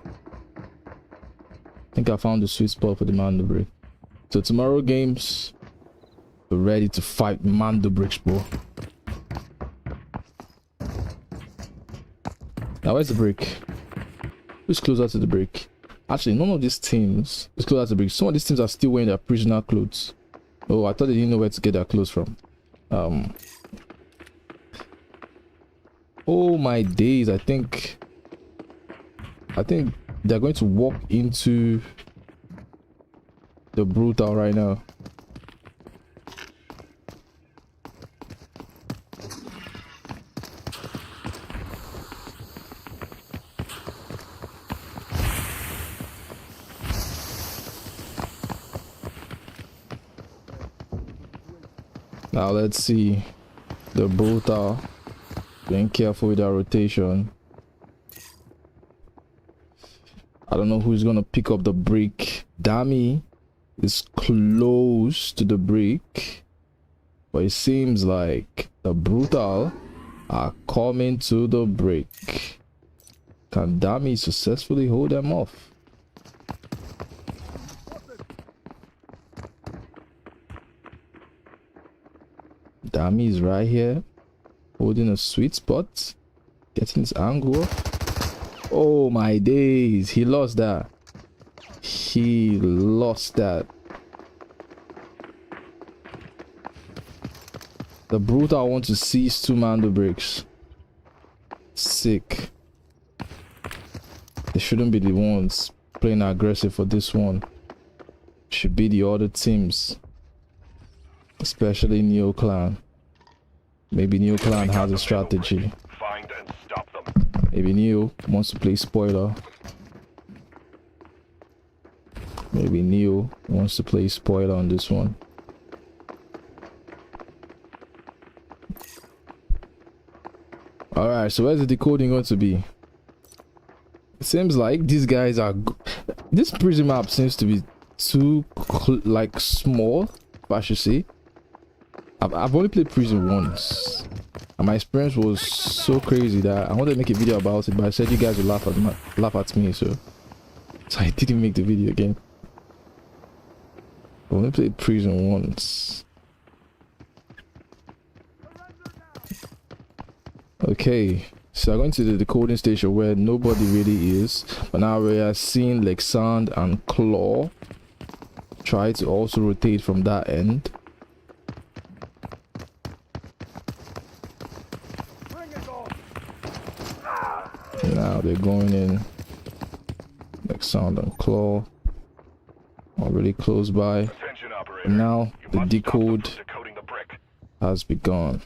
A: I think I found the sweet spot for the Manda brick. So tomorrow games, we're ready to fight Manda bricks, bro. Now where's the brick? Who's closer to the brick? Actually, none of these teams is closer to the brick. Some of these teams are still wearing their prisoner clothes. Oh, I thought they didn't know where to get their clothes from. Oh my days, I think they're going to walk into the brutal right now. Now let's see the brutal being careful with our rotation. I don't know who's gonna pick up the brick. Dami is close to the brick, but it seems like the brutal are coming to the brick. Can Dami successfully hold them off? Dami is right here, holding a sweet spot, getting his angle off. Oh my days, he lost that. He lost that. The brutal want to seize two Mando bricks. Sick. They shouldn't be the ones playing aggressive for this one. Should be the other teams, especially Neo Clan. Maybe Neo Clan has a strategy.
G: Find and stop them.
A: Maybe Neo wants to play spoiler. Maybe Neo wants to play spoiler on this one. Alright, so where's the decoding going to be? It seems like these guys are... This prison map seems to be too, like, small, if I should say. I've only played prison once, and my experience was so crazy that I wanted to make a video about it, but I said you guys would laugh at me, so I didn't make the video again. I've only played prison once. Okay, so I'm going to the decoding station where nobody really is, but now we are seeing Lexand and Claw try to also rotate from that end. Now they're going in. Lexand and Claw are really close by.
G: Attention, operator.
A: And now
G: You
A: the
G: must stop them
A: decode
G: from decoding the brick.
A: has begun.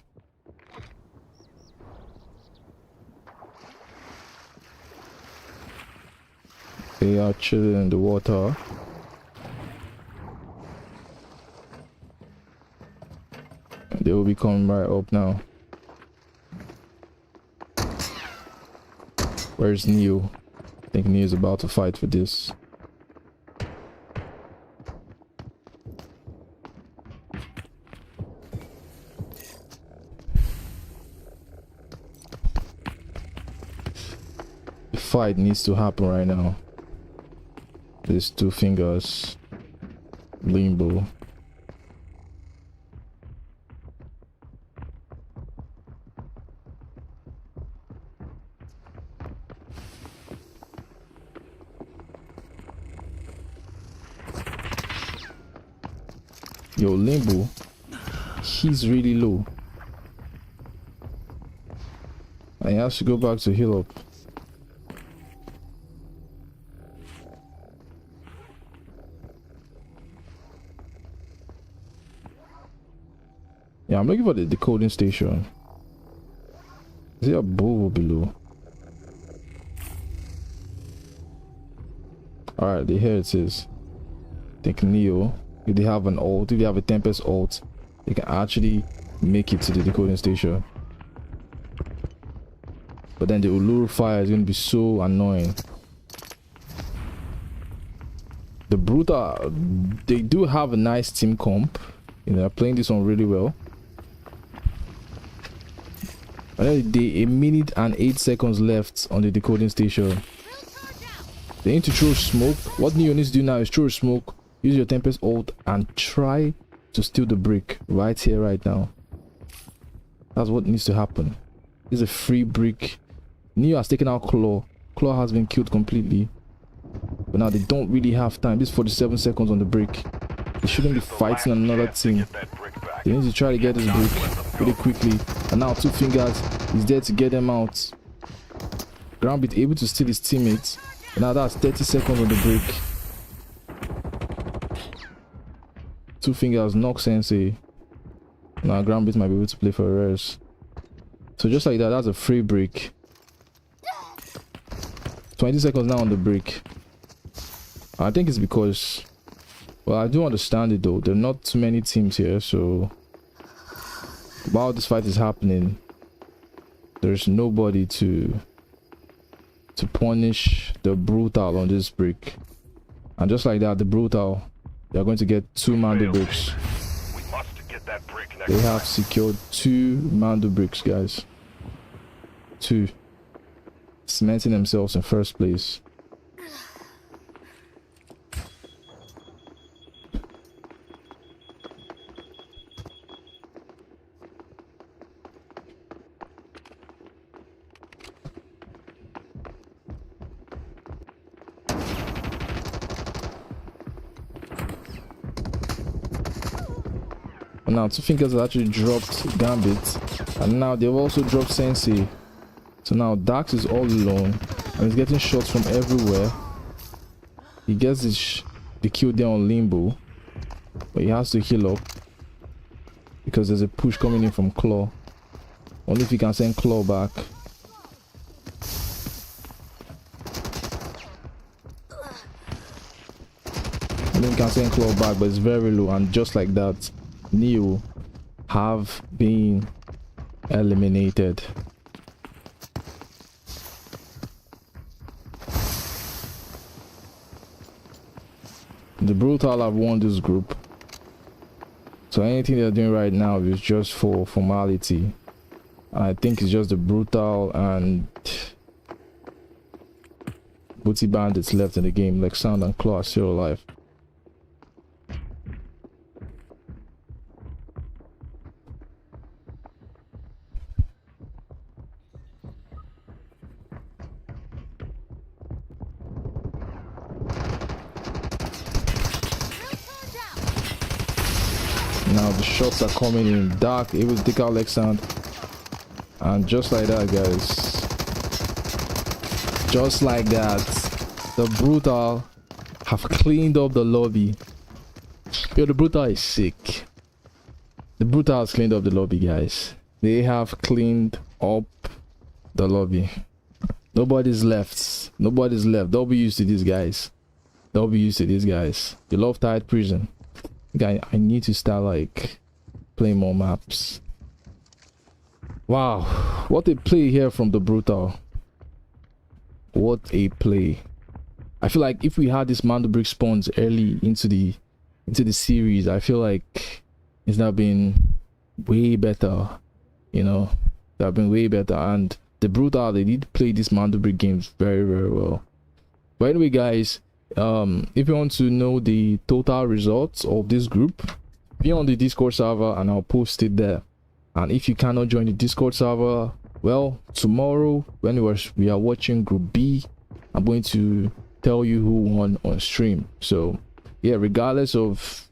A: They are chilling in the water. They will be coming right up now. Where's Neo? I think Neo is about to fight for this. The fight needs to happen right now. These two fingers. Limbo. Yo, Limbo, he's really low. I have to go back to heal up. Yeah, I'm looking for the decoding station. Is it above or below? Alright, here it is. I think Neo. If they have an ult, if they have a Tempest ult, they can actually make it to the decoding station. But then the Uluru fire is going to be so annoying. The Brutal, they do have a nice team comp. You know, they're playing this one really well. But then a minute and 8 seconds left on the decoding station. They need to throw smoke. What Neo needs to do now is throw smoke. Use your Tempest ult and try to steal the brick right here, right now. That's what needs to happen. This is a free brick. Neo has taken out Claw. Claw has been killed completely. But now they don't really have time. This is 47 seconds on the brick. They shouldn't be fighting another team. They need to try to get this brick really quickly. And now Two Fingers is there to get them out. Groundbeat able to steal his teammates. And now that's 30 seconds on the brick. Two Fingers knock Sensei. Now Groundbeat might be able to play for a res. So just like that, that's a free break. 20 seconds now on the break. I think it's because, well, I do understand it though. There are not too many teams here, so while this fight is happening, there's nobody to punish the Brutal on this break. And just like that, the Brutal, they are going to get 2 Mando bricks. They have secured 2 Mando bricks, guys. 2. Cementing themselves in first place. Now Two Fingers has actually dropped Gambit, and now they've also dropped Sensei. So now Dax is all alone and he's getting shots from everywhere. He gets the kill there on Limbo, but he has to heal up because there's a push coming in from Claw. Only if he can send Claw back. Only if he can send Claw back, but it's very low, and just like that, Neo have been eliminated. The Brutal have won this group, so anything they're doing right now is just for formality. I think it's just the Brutal and Booty Bandits left in the game. Like Sound and Claw are still alive. Now the shots are coming in dark, able to take out Lexand, and just like that, guys, just like that, the Brutal have cleaned up the lobby. Yo, the Brutal is sick. The Brutal has cleaned up the lobby, guys. They have cleaned up the lobby. Nobody's left. Nobody's left. Don't be used to these guys. Don't be used to these guys. You love tight prison. Guy, I need to start like playing more maps. Wow, what a play here from the Brutal. What a play. I feel like if we had this Mandelbrick spawns early into the series, I feel like it's now been way better. You know, they've been way better. And the Brutal, they did play these Mandelbrick games very, very well. But anyway, guys, if you want to know the total results of this group, be on the Discord server and I'll post it there. And if you cannot join the Discord server, well, tomorrow when we are watching Group B, I'm going to tell you who won on stream. So yeah, regardless of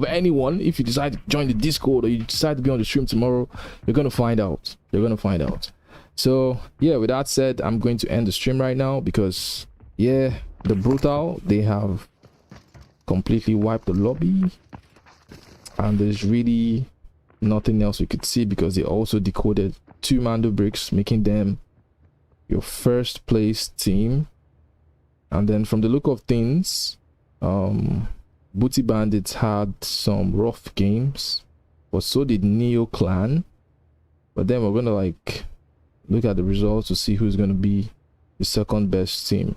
A: anyone, if you decide to join the Discord or you decide to be on the stream tomorrow, you're gonna find out. You're gonna find out. So yeah, with that said, I'm going to end the stream right now because yeah, the Brutal, they have completely wiped the lobby and there's really nothing else you could see because they also decoded 2 Mandelbricks, making them your first place team. And then from the look of things, Booty Bandits had some rough games, but so did Neo Clan. But then we're gonna like look at the results to see who's gonna be the second best team.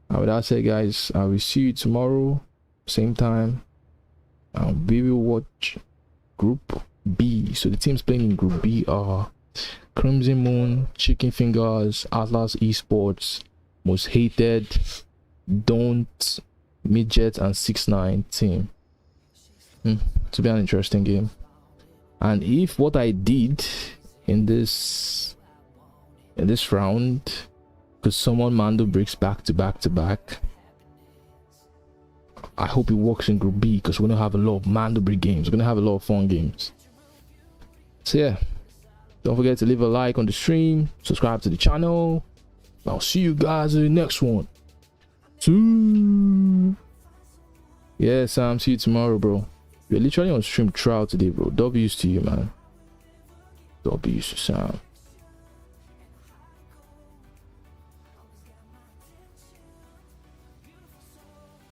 A: And with that said, guys, I will see you tomorrow, same time. We will watch Group B. So the teams playing in Group B are Crimson Moon, Chicken Fingers, Atlas Esports, Most Hated, Don't, Midget, and 6ix9ine team. To be an interesting game. And if what I did in this round, because someone Mandelbricks back to back, I hope it works in Group B because we're gonna have a lot of Mandelbrick games. We're gonna have a lot of fun games. So yeah, don't forget to leave a like on the stream, subscribe to the channel. I'll see you guys in the next one. Yeah, Sam, see you tomorrow, bro. You're literally on stream throughout today, bro. W's to you, man. W's to Sam.